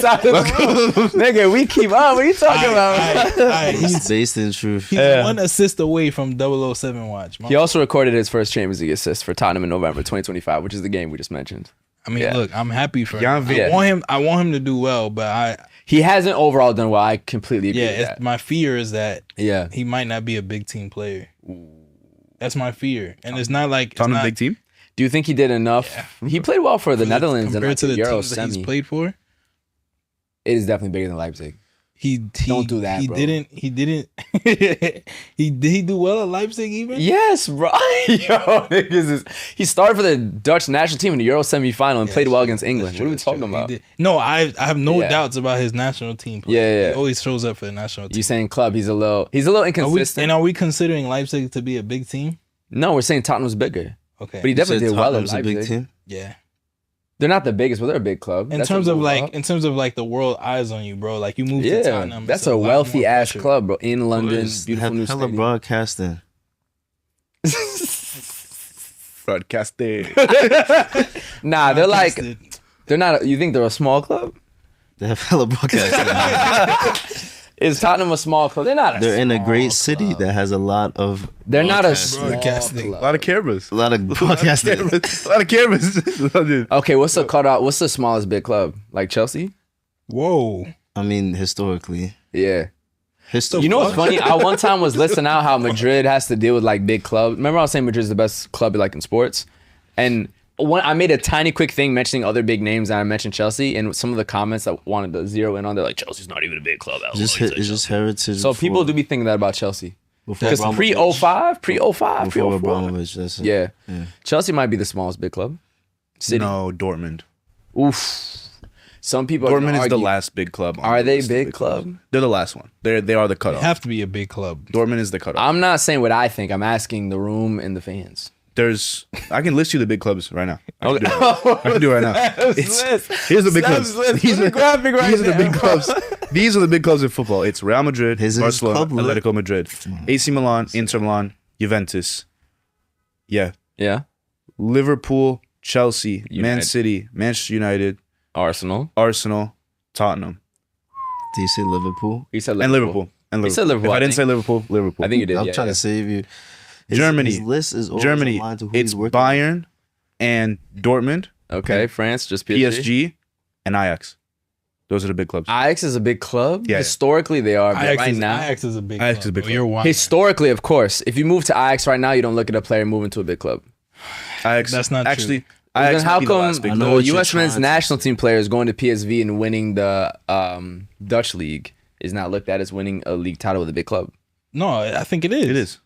[SPEAKER 2] nigga, we keep up. What are you talking about?
[SPEAKER 3] He's
[SPEAKER 5] Based in truth.
[SPEAKER 3] 1 assist away from 007 watch.
[SPEAKER 2] He also recorded his first Champions League assist for Tottenham in November 2025, which is the game we just mentioned.
[SPEAKER 3] I mean, look, I'm happy for him.
[SPEAKER 1] Yeah.
[SPEAKER 3] I want him to do well, but
[SPEAKER 2] he hasn't overall done well. I completely agree with that.
[SPEAKER 3] my fear is that
[SPEAKER 2] Yeah.
[SPEAKER 3] he might not be a big team player. That's my fear. And it's not like
[SPEAKER 1] Tottenham big team?
[SPEAKER 2] Do you think he did enough?
[SPEAKER 3] Yeah.
[SPEAKER 2] He played well for the Netherlands in
[SPEAKER 3] compared
[SPEAKER 2] like
[SPEAKER 3] to
[SPEAKER 2] the
[SPEAKER 3] the
[SPEAKER 2] Euro
[SPEAKER 3] teams that
[SPEAKER 2] semi.
[SPEAKER 3] he's played for.
[SPEAKER 2] It is definitely bigger than Leipzig.
[SPEAKER 3] He
[SPEAKER 2] Don't do that,
[SPEAKER 3] He
[SPEAKER 2] bro.
[SPEAKER 3] didn't. Did he do well at Leipzig even?
[SPEAKER 2] Yes, bro. He started for the Dutch national team in the Euro semifinal and played well against England. What are we talking about?
[SPEAKER 3] No, I have no doubts about his national team play.
[SPEAKER 2] Yeah.
[SPEAKER 3] He always shows up for the national team.
[SPEAKER 2] You saying club? He's a little inconsistent.
[SPEAKER 3] Are we considering Leipzig to be a big team?
[SPEAKER 2] No, we're saying Tottenham's bigger.
[SPEAKER 3] Okay.
[SPEAKER 2] But he definitely did well at
[SPEAKER 5] Tottenham's a
[SPEAKER 2] Leipzig.
[SPEAKER 5] big team.
[SPEAKER 3] Yeah.
[SPEAKER 2] They're not the biggest, but they're a big club.
[SPEAKER 3] In terms of like the world eyes on you, bro. Like you move to
[SPEAKER 2] yeah,
[SPEAKER 3] Tottenham.
[SPEAKER 2] that's
[SPEAKER 3] it's
[SPEAKER 2] a
[SPEAKER 3] lot
[SPEAKER 2] wealthy
[SPEAKER 3] more
[SPEAKER 2] ass
[SPEAKER 3] pressure.
[SPEAKER 2] club, bro. In London,
[SPEAKER 5] They
[SPEAKER 2] beautiful
[SPEAKER 5] have
[SPEAKER 2] new
[SPEAKER 5] hella
[SPEAKER 2] stadium.
[SPEAKER 5] broadcasting.
[SPEAKER 1] Broadcasting.
[SPEAKER 2] Nah, they're not. You think they're a small club?
[SPEAKER 5] They have hella broadcasting.
[SPEAKER 2] Is Tottenham a small club? They're not.
[SPEAKER 5] They're in a great city that has a lot of.
[SPEAKER 2] They're not a
[SPEAKER 3] broadcasting.
[SPEAKER 2] small
[SPEAKER 1] A
[SPEAKER 2] club.
[SPEAKER 1] lot of cameras.
[SPEAKER 5] A lot of broadcasting.
[SPEAKER 1] A lot of cameras.
[SPEAKER 2] Okay, what's the cutout? What's the smallest big club? Like Chelsea?
[SPEAKER 3] Whoa.
[SPEAKER 5] I mean, historically.
[SPEAKER 2] Yeah.
[SPEAKER 5] History.
[SPEAKER 2] You know what's funny? I one time was listing out how Madrid has to deal with like big clubs. Remember I was saying Madrid's the best club like in sports? And when I made a tiny quick thing mentioning other big names and I mentioned Chelsea and some of the comments that wanted to zero in on, they're like, Chelsea's not even a big club.
[SPEAKER 5] It's just heritage.
[SPEAKER 2] So people do be thinking that about Chelsea.
[SPEAKER 5] Before
[SPEAKER 2] Because pre-05,
[SPEAKER 5] Before
[SPEAKER 2] pre-04.
[SPEAKER 5] Abramovich, that's it.
[SPEAKER 2] Yeah. Chelsea might be the smallest big club. City.
[SPEAKER 1] No, Dortmund.
[SPEAKER 2] Oof. Some people
[SPEAKER 1] Dortmund is
[SPEAKER 2] argue,
[SPEAKER 1] the last big club.
[SPEAKER 2] Are they big club?
[SPEAKER 1] Clubs. They're the last one. They are the
[SPEAKER 3] They
[SPEAKER 1] cutoff.
[SPEAKER 3] have to be a big club.
[SPEAKER 1] Dortmund is the cutoff.
[SPEAKER 2] I'm not saying what I think. I'm asking the room and the fans.
[SPEAKER 1] I can list you the big clubs right now. I can do it right now. Here's the big clubs. These are the big clubs. These are the big clubs in football. It's Real Madrid, Barcelona, Atletico Madrid, AC Milan, Inter Milan, Juventus. Yeah.
[SPEAKER 2] Yeah.
[SPEAKER 1] Liverpool, Chelsea,
[SPEAKER 2] United.
[SPEAKER 1] Man City, Manchester United,
[SPEAKER 2] Arsenal,
[SPEAKER 1] Tottenham.
[SPEAKER 5] Do you say Liverpool?
[SPEAKER 2] He said
[SPEAKER 1] And Liverpool.
[SPEAKER 2] He said Liverpool.
[SPEAKER 1] If I didn't say Liverpool, Liverpool.
[SPEAKER 2] I think you did.
[SPEAKER 5] I'm trying to save you.
[SPEAKER 1] Germany.
[SPEAKER 5] His list is always
[SPEAKER 1] Germany.
[SPEAKER 5] aligned to who
[SPEAKER 1] It's
[SPEAKER 5] he's working with.
[SPEAKER 1] Bayern and Dortmund,
[SPEAKER 2] Okay, France, just
[SPEAKER 1] PSG, and Ajax. Those are the big clubs.
[SPEAKER 2] Ajax is a big club.
[SPEAKER 1] Yeah.
[SPEAKER 2] Historically, they are. But
[SPEAKER 3] Ajax is a big
[SPEAKER 1] Ajax
[SPEAKER 3] club.
[SPEAKER 1] is a big club.
[SPEAKER 3] You're wild.
[SPEAKER 2] Historically, of course. If you move to Ajax right now, you don't look at a player moving to a big club.
[SPEAKER 1] Ajax.
[SPEAKER 3] That's not
[SPEAKER 1] actually.
[SPEAKER 3] true.
[SPEAKER 1] Ajax
[SPEAKER 2] Then how
[SPEAKER 1] might be the
[SPEAKER 2] come
[SPEAKER 1] last big
[SPEAKER 5] I know
[SPEAKER 2] the
[SPEAKER 5] what you're
[SPEAKER 2] U.S. men's
[SPEAKER 5] trying to
[SPEAKER 2] national team player is going to PSV and winning the Dutch league is not looked at as winning a league title with a big club?
[SPEAKER 3] No, I think it is.
[SPEAKER 1] It is.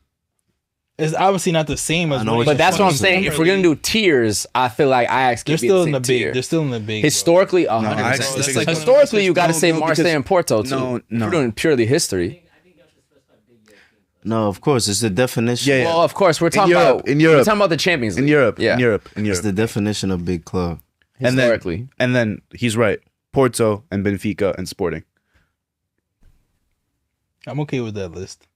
[SPEAKER 3] It's obviously not the same as.
[SPEAKER 5] I know
[SPEAKER 3] winning
[SPEAKER 5] what
[SPEAKER 2] But that's what I'm
[SPEAKER 3] fucking
[SPEAKER 2] saying. If
[SPEAKER 3] Premier
[SPEAKER 2] we're gonna
[SPEAKER 3] League.
[SPEAKER 2] do tiers, I feel like Ajax
[SPEAKER 3] They're
[SPEAKER 2] can be
[SPEAKER 3] still
[SPEAKER 2] the
[SPEAKER 3] in the
[SPEAKER 2] same
[SPEAKER 3] big.
[SPEAKER 2] tier.
[SPEAKER 3] They're still in the big.
[SPEAKER 2] Historically,
[SPEAKER 1] No,
[SPEAKER 2] 100%.
[SPEAKER 1] Ajax is
[SPEAKER 3] like-
[SPEAKER 2] Historically, you got to say
[SPEAKER 1] no,
[SPEAKER 2] Marseille
[SPEAKER 1] because-
[SPEAKER 2] and Porto too.
[SPEAKER 1] No.
[SPEAKER 2] We're doing purely history.
[SPEAKER 5] No, of course, it's the definition.
[SPEAKER 1] Yeah, yeah.
[SPEAKER 2] Well, of course, we're talking
[SPEAKER 1] Europe,
[SPEAKER 2] about
[SPEAKER 1] in Europe.
[SPEAKER 2] We're talking about the Champions League
[SPEAKER 1] In Europe.
[SPEAKER 2] Yeah,
[SPEAKER 1] In
[SPEAKER 5] It's the
[SPEAKER 1] Europe.
[SPEAKER 5] definition of big club.
[SPEAKER 1] And then-
[SPEAKER 2] historically.
[SPEAKER 1] And then he's right. Porto and Benfica and Sporting.
[SPEAKER 3] I'm okay with that list.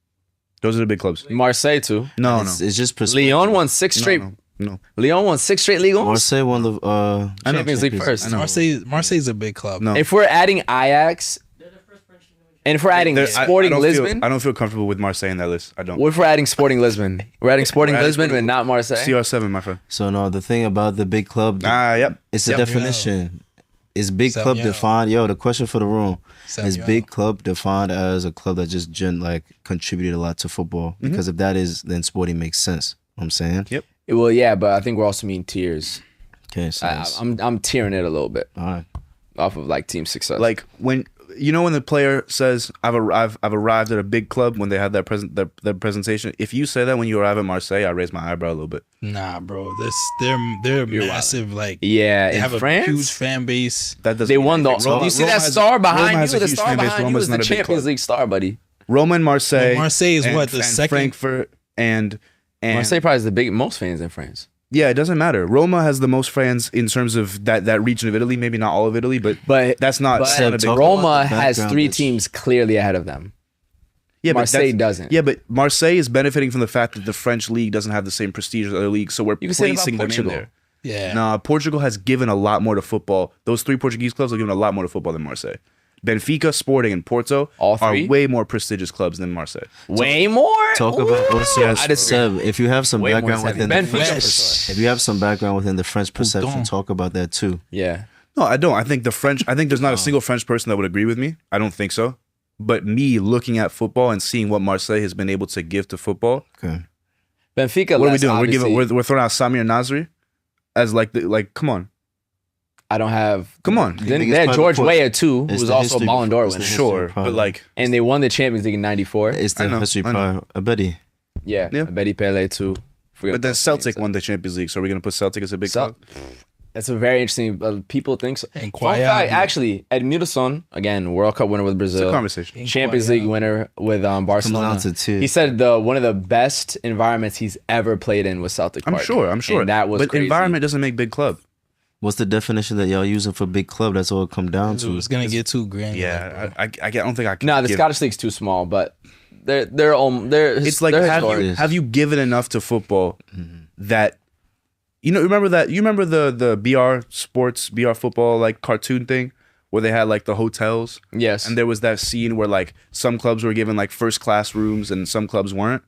[SPEAKER 1] Those are the big clubs.
[SPEAKER 2] Marseille too.
[SPEAKER 1] No,
[SPEAKER 5] It's just perspective.
[SPEAKER 2] Lyon won 6 straight.
[SPEAKER 1] No.
[SPEAKER 2] Lyon won 6 straight league wins.
[SPEAKER 5] Marseille won the
[SPEAKER 1] I know.
[SPEAKER 2] Champions League first.
[SPEAKER 1] I know.
[SPEAKER 3] Marseille's a big club.
[SPEAKER 1] No.
[SPEAKER 2] If we're adding Ajax, and if we're adding Sporting
[SPEAKER 1] I don't
[SPEAKER 2] Lisbon,
[SPEAKER 1] I don't feel comfortable with Marseille in that list. I don't.
[SPEAKER 2] what if we're adding Sporting Lisbon? We're adding Sporting
[SPEAKER 1] We're adding
[SPEAKER 2] Lisbon,
[SPEAKER 1] Sporting-
[SPEAKER 2] but not Marseille.
[SPEAKER 1] CR7, my friend.
[SPEAKER 5] So no, the thing about the big club,
[SPEAKER 1] Yep.
[SPEAKER 5] it's the
[SPEAKER 1] Yep.
[SPEAKER 5] definition. Is big club
[SPEAKER 3] Samuel.
[SPEAKER 5] defined? Yo, the question for the room is
[SPEAKER 3] Samuel.
[SPEAKER 5] big club defined as a club that just contributed a lot to football?
[SPEAKER 1] Mm-hmm.
[SPEAKER 5] Because if that is, then sporting makes sense. You know what I'm saying.
[SPEAKER 1] Yep.
[SPEAKER 2] Well, yeah, but I think we're also meaning tiers.
[SPEAKER 5] Okay, so
[SPEAKER 2] I'm tiering it a little bit
[SPEAKER 5] all right.
[SPEAKER 2] off of like team success.
[SPEAKER 1] Like when the player says I've arrived at a big club when they have that presentation. If you say that when you arrive at Marseille, I raise my eyebrow a little bit.
[SPEAKER 3] Nah, bro. They're massive. Like
[SPEAKER 2] yeah,
[SPEAKER 3] they
[SPEAKER 2] in
[SPEAKER 3] have
[SPEAKER 2] France,
[SPEAKER 3] a huge fan base.
[SPEAKER 1] That doesn't
[SPEAKER 2] they
[SPEAKER 1] mean
[SPEAKER 2] won the.
[SPEAKER 1] anything.
[SPEAKER 2] Do you see
[SPEAKER 1] Roma
[SPEAKER 2] that
[SPEAKER 1] has-
[SPEAKER 2] star
[SPEAKER 1] Roma
[SPEAKER 2] behind
[SPEAKER 1] has
[SPEAKER 2] you?
[SPEAKER 1] a
[SPEAKER 2] The
[SPEAKER 1] huge
[SPEAKER 2] star
[SPEAKER 1] fan base.
[SPEAKER 2] behind you
[SPEAKER 1] Roma's
[SPEAKER 2] is the
[SPEAKER 1] not a big
[SPEAKER 2] Champions
[SPEAKER 1] club.
[SPEAKER 2] League star, buddy.
[SPEAKER 1] Roma and Marseille.
[SPEAKER 3] Well, Marseille is what, the second?
[SPEAKER 1] Frankfurt and
[SPEAKER 2] Marseille probably has the most fans in France.
[SPEAKER 1] yeah, it doesn't matter. Roma has the most fans in terms of that region of Italy. Maybe not all of Italy, but that's not.
[SPEAKER 2] But
[SPEAKER 1] not a big club.
[SPEAKER 2] Roma
[SPEAKER 5] about the
[SPEAKER 2] has
[SPEAKER 5] background
[SPEAKER 2] 3
[SPEAKER 5] that's-
[SPEAKER 2] teams clearly ahead of them.
[SPEAKER 1] Yeah, but
[SPEAKER 2] Marseille
[SPEAKER 1] that's-
[SPEAKER 2] doesn't.
[SPEAKER 1] Yeah, but Marseille is benefiting from the fact that the French league doesn't have the same prestige as other leagues, so we're
[SPEAKER 2] You can say that about
[SPEAKER 1] placing them in
[SPEAKER 2] Portugal.
[SPEAKER 1] there.
[SPEAKER 3] Yeah.
[SPEAKER 1] Nah, Portugal has given a lot more to football. Those 3 Portuguese clubs have given a lot more to football than Marseille. Benfica, Sporting, and Porto
[SPEAKER 2] All
[SPEAKER 1] are
[SPEAKER 2] 3?
[SPEAKER 1] way more prestigious clubs than Marseille.
[SPEAKER 2] Way more.
[SPEAKER 5] Talk about also
[SPEAKER 2] I disagree.
[SPEAKER 5] Seb, if you have some
[SPEAKER 2] Way more
[SPEAKER 5] background
[SPEAKER 2] savvy.
[SPEAKER 5] within the
[SPEAKER 2] Benfica
[SPEAKER 5] French,
[SPEAKER 2] for sure.
[SPEAKER 5] if you have some background within the French perception,
[SPEAKER 3] Pourtant.
[SPEAKER 5] talk about that too.
[SPEAKER 2] Yeah.
[SPEAKER 1] No, I don't. I think there's not a single French person that would agree with me. I don't think so. But me looking at football and seeing what Marseille has been able to give to football,
[SPEAKER 5] Okay.
[SPEAKER 2] Benfica.
[SPEAKER 1] what are we
[SPEAKER 2] less,
[SPEAKER 1] doing?
[SPEAKER 2] obviously.
[SPEAKER 1] We're throwing out Samir Nasri as come on.
[SPEAKER 2] I don't have.
[SPEAKER 1] Come on.
[SPEAKER 2] Then
[SPEAKER 5] think
[SPEAKER 2] they
[SPEAKER 5] it's
[SPEAKER 2] had George
[SPEAKER 5] part of
[SPEAKER 2] Weah too, who
[SPEAKER 5] It's
[SPEAKER 2] was
[SPEAKER 5] the
[SPEAKER 2] also a
[SPEAKER 5] history-
[SPEAKER 2] Ballon d'Or
[SPEAKER 5] it's the
[SPEAKER 2] winner.
[SPEAKER 5] history
[SPEAKER 1] Sure,
[SPEAKER 5] part
[SPEAKER 1] but
[SPEAKER 5] of it.
[SPEAKER 1] like
[SPEAKER 2] And they won the Champions League in '94.
[SPEAKER 5] It's the
[SPEAKER 1] I know,
[SPEAKER 5] history
[SPEAKER 1] I know.
[SPEAKER 5] part. I bet he.
[SPEAKER 2] Yeah,
[SPEAKER 1] Yeah.
[SPEAKER 2] Betty Pele too. Forget
[SPEAKER 1] but then
[SPEAKER 2] those
[SPEAKER 1] Celtic
[SPEAKER 2] names.
[SPEAKER 1] won the Champions League, so are we gonna put Celtic as a big
[SPEAKER 2] Cel-
[SPEAKER 1] club?
[SPEAKER 2] That's a very interesting. People think so.
[SPEAKER 3] And
[SPEAKER 2] Fun
[SPEAKER 3] Quayabi.
[SPEAKER 2] fact, actually, Edmilson, again, World Cup winner with
[SPEAKER 1] It's
[SPEAKER 2] Brazil.
[SPEAKER 1] a conversation.
[SPEAKER 2] Champions League winner with Barcelona.
[SPEAKER 5] down to 2.
[SPEAKER 2] He said one of the best environments he's ever played in was Celtic
[SPEAKER 1] I'm
[SPEAKER 2] Park.
[SPEAKER 1] sure.
[SPEAKER 2] And that was
[SPEAKER 1] but
[SPEAKER 2] crazy.
[SPEAKER 1] environment doesn't make big club.
[SPEAKER 5] What's the definition that y'all using for big club? That's all it come down to.
[SPEAKER 3] It's gonna get too granular.
[SPEAKER 1] Yeah, I don't think I can.
[SPEAKER 2] No, the
[SPEAKER 1] give-
[SPEAKER 2] Scottish League's too small, but they're
[SPEAKER 1] It's like
[SPEAKER 2] they're
[SPEAKER 1] have
[SPEAKER 2] historic.
[SPEAKER 1] you given enough to football that remember the BR football like cartoon thing where they had like the hotels
[SPEAKER 2] Yes.
[SPEAKER 1] and there was that scene where like some clubs were given like first class rooms and some clubs weren't.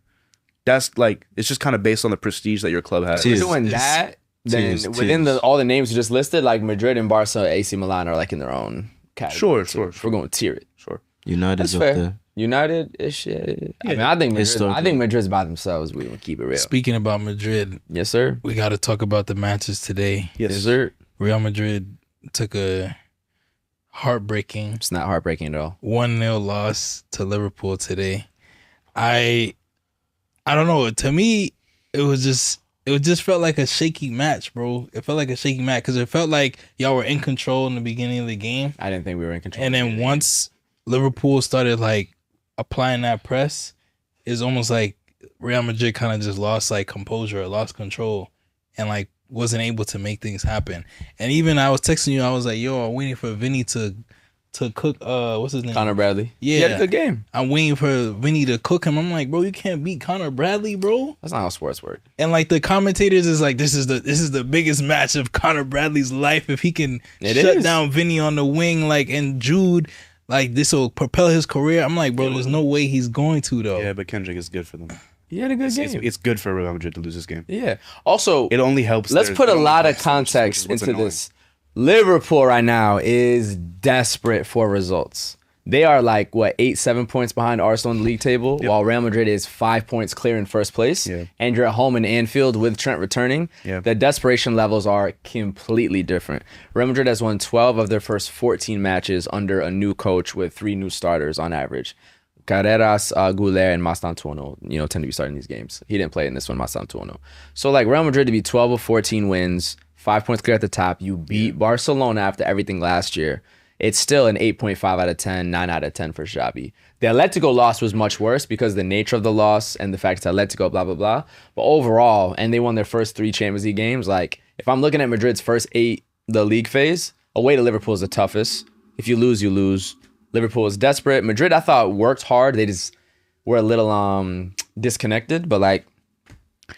[SPEAKER 1] That's like it's just kind of based on the prestige that your club has.
[SPEAKER 2] If
[SPEAKER 5] Cheers.
[SPEAKER 2] we're doing that, then
[SPEAKER 5] Cheers,
[SPEAKER 2] within
[SPEAKER 5] cheers.
[SPEAKER 2] all the names you just listed, like Madrid and Barca, AC Milan are like in their own category.
[SPEAKER 1] Sure.
[SPEAKER 2] We're going to tier it.
[SPEAKER 1] Sure.
[SPEAKER 5] United's
[SPEAKER 2] That's
[SPEAKER 5] up
[SPEAKER 2] fair.
[SPEAKER 5] there.
[SPEAKER 2] United is shit. I mean, I think
[SPEAKER 5] Historically.
[SPEAKER 2] Madrid's by themselves. We gonna keep it real.
[SPEAKER 3] Speaking about Madrid,
[SPEAKER 2] Yes, sir.
[SPEAKER 3] we got to talk about the matches today.
[SPEAKER 1] Yes.
[SPEAKER 2] Yes, sir.
[SPEAKER 3] Real Madrid took a heartbreaking
[SPEAKER 2] It's not heartbreaking at all.
[SPEAKER 3] 1-0 loss to Liverpool today. I don't know. To me, it it just felt like a shaky match, bro. It felt like a shaky match because it felt like y'all were in control in the beginning of the game.
[SPEAKER 2] I didn't think we were in control.
[SPEAKER 3] And then once Liverpool started like applying that press, it's almost like Real Madrid kind of just lost like composure, lost control, and like wasn't able to make things happen. And even I was texting you, I was like, yo, I'm waiting for Vinny to cook what's his name?
[SPEAKER 2] Connor Bradley.
[SPEAKER 3] Yeah.
[SPEAKER 2] He had a good game.
[SPEAKER 3] I'm waiting for Vinny to cook him. I'm like, bro, you can't beat Connor Bradley, bro.
[SPEAKER 2] That's not how sports work.
[SPEAKER 3] And like the commentators is like, this is the biggest match of Connor Bradley's life. If he can shut down Vinny on the wing, like, and Jude, like, this will propel his career. I'm like, bro, there's no way he's going to, though.
[SPEAKER 1] Yeah, but Kendrick is good for them.
[SPEAKER 2] He had a good game.
[SPEAKER 1] It's good for Real Madrid to lose this game.
[SPEAKER 2] Yeah. Also,
[SPEAKER 1] it only helps.
[SPEAKER 2] Let's put a lot of context into this. Liverpool right now is desperate for results. They are like, 8-7 points behind Arsenal in the league table, while Real Madrid is 5 points clear in first place. Yeah. And you're at home in Anfield with Trent returning. Yeah. The desperation levels are completely different. Real Madrid has won 12 of their first 14 matches under a new coach with 3 new starters on average. Carreras, Goulet, and Mastantuono, tend to be starting these games. He didn't play in this one, Mastantuono. So, like, Real Madrid to be 12 of 14 wins, 5 points clear at the top. You beat Barcelona after everything last year. It's still an 8.5 out of 10, 9 out of 10 for Xabi. The Atletico loss was much worse because of the nature of the loss and the fact it's Atletico, blah, blah, blah. But overall, and they won their first 3 Champions League games, like, if I'm looking at Madrid's first 8, the league phase, away to Liverpool is the toughest. If you lose, you lose. Liverpool is desperate. Madrid, I thought, worked hard. They just were a little disconnected, but like,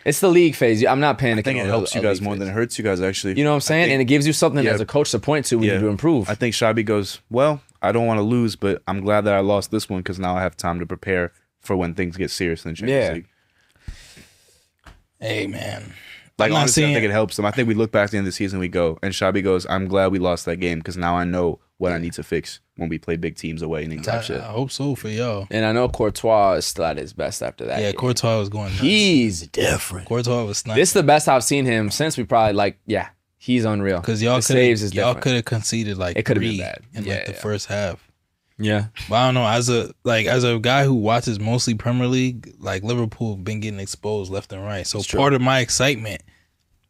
[SPEAKER 2] it's the league phase. I'm not panicking.
[SPEAKER 1] I think it helps you guys more than it hurts you guys, actually.
[SPEAKER 2] You know what I'm saying? And it gives you something as a coach to point to when you need to improve.
[SPEAKER 1] I think Xabi goes, well, I don't want to lose, but I'm glad that I lost this one because now I have time to prepare for when things get serious in the Champions League.
[SPEAKER 3] Hey, man.
[SPEAKER 1] Like, honestly, I think it helps them. I think we look back at the end of the season, we go, and Xabi goes, I'm glad we lost that game because now I know what I need to fix when we play big teams away and type shit.
[SPEAKER 3] I hope so for y'all.
[SPEAKER 2] And I know Courtois is still at his best after that.
[SPEAKER 3] Yeah, Courtois was going nuts.
[SPEAKER 2] He's different.
[SPEAKER 3] Courtois was sniping.
[SPEAKER 2] This is the best I've seen him since we probably, he's unreal.
[SPEAKER 3] Because y'all could have conceded like
[SPEAKER 2] it could have been bad
[SPEAKER 3] in the first half.
[SPEAKER 2] Yeah.
[SPEAKER 3] But I don't know, as a guy who watches mostly Premier League, like Liverpool been getting exposed left and right. So part of my excitement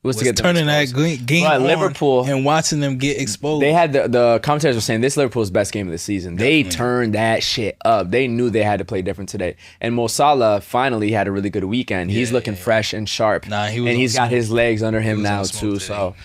[SPEAKER 3] was to get turning that game on
[SPEAKER 2] Liverpool
[SPEAKER 3] and watching them get exposed.
[SPEAKER 2] They had the commentators were saying this Liverpool's best game of the season. Definitely. They turned that shit up. They knew they had to play different today. And Mo Salah finally had a really good weekend. He's looking fresh and sharp. He's got his legs under him now too. So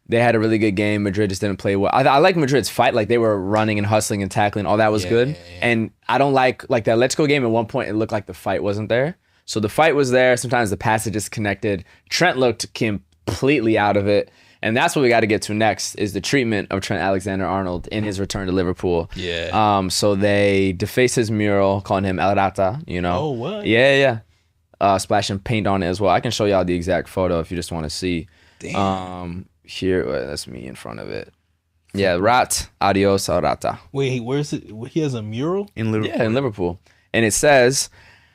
[SPEAKER 2] they had a really good game. Madrid just didn't play well. I like Madrid's fight. Like, they were running and hustling and tackling. All that was good. Yeah. And I don't like the Atletico game. At one point, it looked like the fight wasn't there. So the fight was there. Sometimes the passages connected. Trent looked completely out of it. And that's what we got to get to next is the treatment of Trent Alexander-Arnold in his return to Liverpool.
[SPEAKER 3] Yeah.
[SPEAKER 2] So they defaced his mural, calling him El Rata,
[SPEAKER 3] Oh, what?
[SPEAKER 2] Yeah. Splashing paint on it as well. I can show y'all the exact photo if you just want to see.
[SPEAKER 3] Damn.
[SPEAKER 2] Here, that's me in front of it. Yeah, Rat, adios, El Rata.
[SPEAKER 3] Wait, where's it? He has a mural?
[SPEAKER 1] In Liverpool.
[SPEAKER 2] Yeah, in Liverpool. And it says,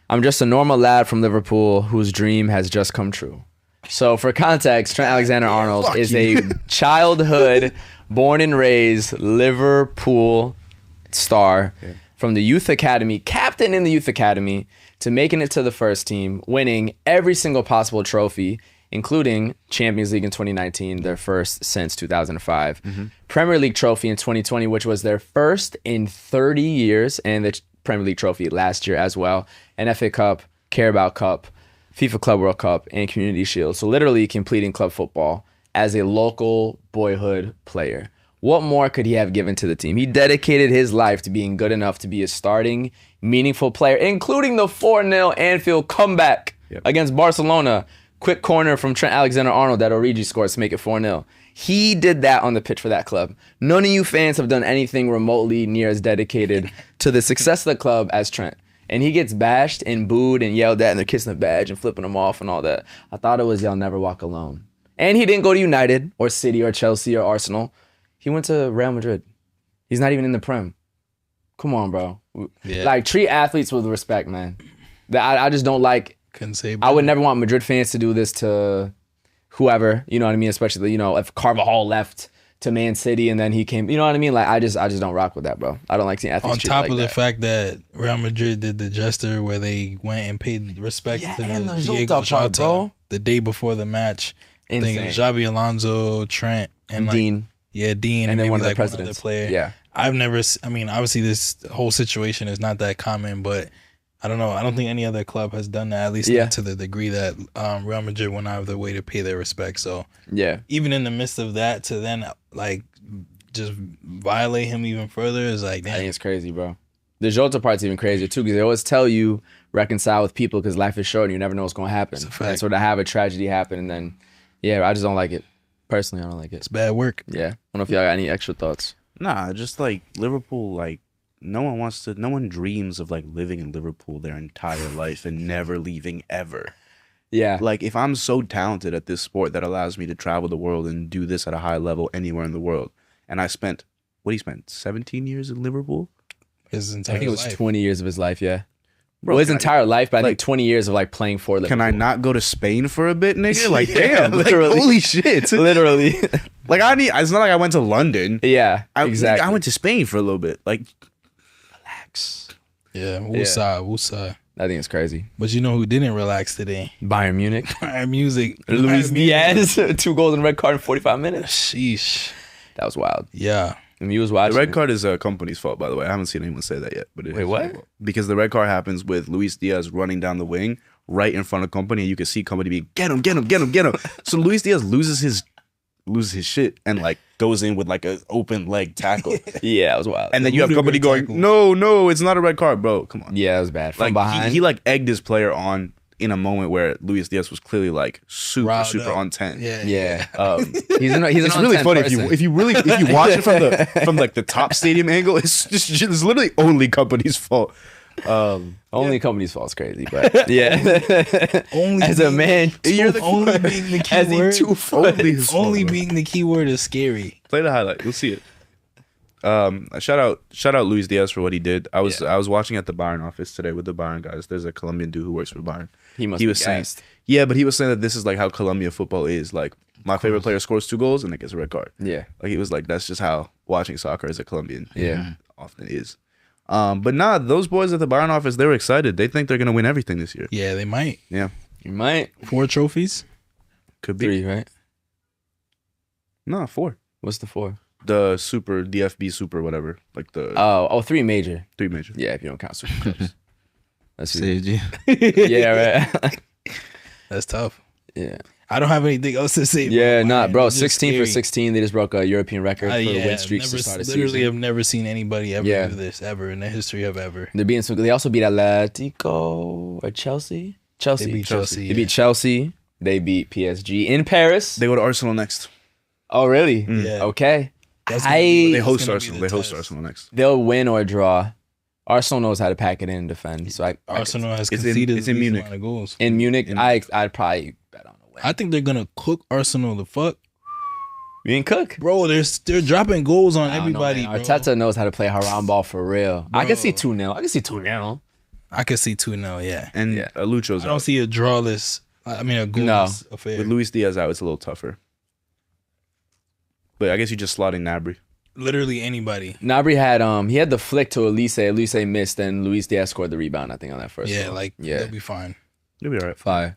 [SPEAKER 2] I'm just a normal lad from Liverpool whose dream has just come true. So for context, Trent Alexander-Arnold is a childhood, born and raised Liverpool star from the youth academy, captain in the youth academy, to making it to the first team, winning every single possible trophy, including Champions League in 2019, their first since 2005. Premier League trophy in 2020, which was their first in 30 years, and the Premier League trophy last year as well. An FA Cup, Carabao Cup, FIFA Club World Cup, and Community Shield. So literally completing club football as a local boyhood player. What more could he have given to the team? He dedicated his life to being good enough to be a starting, meaningful player, including the 4-0 Anfield comeback against Barcelona. Quick corner from Trent Alexander-Arnold that Origi scores to make it 4-0. He did that on the pitch for that club. None of you fans have done anything remotely near as dedicated to the success of the club as Trent. And he gets bashed and booed and yelled at, and they're kissing the badge and flipping him off and all that. I thought it was Y'all Never Walk Alone. And he didn't go to United or City or Chelsea or Arsenal. He went to Real Madrid. He's not even in the Prem. Come on, bro. Yeah. Like, treat athletes with respect, man. I just don't like... I would never want Madrid fans to do this to whoever, you know what I mean? Especially, if Carvajal left to Man City and then he came, you know what I mean? Like, I just don't rock with that, bro. I don't like seeing athletes treated
[SPEAKER 3] on top of the fact that Real Madrid did the gesture where they went and paid respect to
[SPEAKER 2] and
[SPEAKER 3] Diego Jota,
[SPEAKER 2] bro.
[SPEAKER 3] the day before the match. I think it was Xabi Alonso, Trent, and
[SPEAKER 2] Dean.
[SPEAKER 3] Yeah, Dean,
[SPEAKER 2] and then
[SPEAKER 3] maybe
[SPEAKER 2] one of the
[SPEAKER 3] like
[SPEAKER 2] presidents.
[SPEAKER 3] One other player.
[SPEAKER 2] Yeah.
[SPEAKER 3] I've never. I mean, obviously, this whole situation is not that common, but I don't know. I don't think any other club has done that, at least not to the degree that Real Madrid went out of their way to pay their respect. So even in the midst of that, to then like just violate him even further is like, damn.
[SPEAKER 2] I think it's crazy, bro. The Jota part's even crazier too, because they always tell you reconcile with people because life is short and you never know what's going to happen. And so to have a tragedy happen and then, I just don't like it. Personally, I don't like it.
[SPEAKER 3] It's bad work.
[SPEAKER 2] Yeah. I don't know if y'all got any extra thoughts.
[SPEAKER 1] Nah, just like Liverpool, like no one dreams of like living in Liverpool their entire life and never leaving ever.
[SPEAKER 2] Yeah.
[SPEAKER 1] Like if I'm so talented at this sport that allows me to travel the world and do this at a high level anywhere in the world, and I spent, 17 years in Liverpool?
[SPEAKER 3] His entire life.
[SPEAKER 2] I think it was 20 years of his life, yeah.
[SPEAKER 1] Bro,
[SPEAKER 2] well, his entire life, but I
[SPEAKER 1] like,
[SPEAKER 2] think 20 years of like playing for Liverpool.
[SPEAKER 1] Can I not go to Spain for a bit, nigga? Like, damn,
[SPEAKER 2] literally.
[SPEAKER 1] Like, holy shit.
[SPEAKER 2] Literally.
[SPEAKER 1] Like, it's not like I went to London.
[SPEAKER 2] Yeah, exactly.
[SPEAKER 1] I went to Spain for a little bit. Like, relax.
[SPEAKER 3] Yeah, woosah.
[SPEAKER 2] I think it's crazy.
[SPEAKER 3] But you know who didn't relax today?
[SPEAKER 2] Bayern Munich.
[SPEAKER 3] Bayern Munich.
[SPEAKER 2] Luis Diaz, 2 goals and a red card in 45 minutes.
[SPEAKER 3] Sheesh.
[SPEAKER 2] That was wild.
[SPEAKER 3] Yeah.
[SPEAKER 2] I mean, you was watching.
[SPEAKER 1] The red card is a company's fault, by the way. I haven't seen anyone say that yet. But
[SPEAKER 2] wait, what?
[SPEAKER 1] Because the red card happens with Luis Diaz running down the wing right in front of company, and you can see company being get him. So Luis Diaz loses his shit and like goes in with like an open leg tackle.
[SPEAKER 2] Yeah, it was wild.
[SPEAKER 1] And then you have company going, no, it's not a red card, bro. Come on.
[SPEAKER 2] Yeah, it was bad. From
[SPEAKER 1] Like
[SPEAKER 2] behind,
[SPEAKER 1] he like egged his player on in a moment where Luis Diaz was clearly like super
[SPEAKER 3] Riled up.
[SPEAKER 1] on 10.
[SPEAKER 2] Yeah.
[SPEAKER 1] He's
[SPEAKER 2] an
[SPEAKER 1] it's really funny if you watch it from like the top stadium angle. It's literally only company's fault.
[SPEAKER 2] Only company's fault is crazy, but yeah.
[SPEAKER 3] Only
[SPEAKER 2] as a man,
[SPEAKER 3] you're only being the key word. Only being the key word is scary.
[SPEAKER 1] Play the highlight, you'll see it. Shout out Luis Diaz for what he did. I was watching at the Bayern office today with the Bayern guys. There's a Colombian dude who works for Bayern. He was saying, but he was saying that this is like how Colombia football is. Like my favorite player scores 2 goals and it gets a red card.
[SPEAKER 2] Yeah,
[SPEAKER 1] like he was like that's just how watching soccer as a Colombian often is. But nah, those boys at the Bayern office, they were excited. They think they're gonna win everything this year.
[SPEAKER 3] Yeah, they might.
[SPEAKER 1] Yeah,
[SPEAKER 2] you might.
[SPEAKER 3] 4 trophies?
[SPEAKER 1] Could be
[SPEAKER 2] 3, right?
[SPEAKER 1] No, 4.
[SPEAKER 2] What's the 4?
[SPEAKER 1] The Super DFB Super whatever, like the
[SPEAKER 2] 3 major.
[SPEAKER 1] 3 major.
[SPEAKER 2] Yeah, if you don't count Super Cups. That's
[SPEAKER 5] CG.
[SPEAKER 2] Yeah, right.
[SPEAKER 3] That's tough.
[SPEAKER 2] Yeah.
[SPEAKER 3] I don't have anything else to say.
[SPEAKER 2] Yeah, bro. 16 for 16. They just broke a European record for win streaks to start a season.
[SPEAKER 3] Literally, I've never seen anybody ever do this ever in the history of ever.
[SPEAKER 2] They're beating some. They also beat Atletico or Chelsea.
[SPEAKER 3] They beat Chelsea.
[SPEAKER 2] They beat Chelsea. They beat PSG in Paris.
[SPEAKER 1] They go to Arsenal next.
[SPEAKER 2] Oh, really?
[SPEAKER 3] Yeah.
[SPEAKER 2] Okay.
[SPEAKER 1] They host Arsenal. They host Arsenal next.
[SPEAKER 2] They'll win or draw. Arsenal knows how to pack it in and defend. So
[SPEAKER 3] Arsenal has conceded
[SPEAKER 1] it's in Munich.
[SPEAKER 3] amount of goals.
[SPEAKER 2] In Munich, I'd probably bet on a win.
[SPEAKER 3] I think they're gonna cook Arsenal the fuck.
[SPEAKER 2] You ain't cook,
[SPEAKER 3] bro. They're dropping goals on everybody.
[SPEAKER 2] Bro. Arteta knows how to play haram ball for real. Bro. I can see 2-0. I can see 2-0.
[SPEAKER 3] I can see 2-0. Yeah,
[SPEAKER 1] and Lucho's.
[SPEAKER 3] I don't see a drawless. I mean a goalless affair.
[SPEAKER 1] With Luis Diaz out, it's a little tougher. But I guess you just slotting Gnabry.
[SPEAKER 3] Literally anybody.
[SPEAKER 2] Gnabry had he had the flick to Elise. Elise missed, and Luis Diaz scored the rebound. I think on that first.
[SPEAKER 3] Yeah,
[SPEAKER 2] one.
[SPEAKER 3] they'll be fine.
[SPEAKER 1] They'll be all right.
[SPEAKER 2] Fine.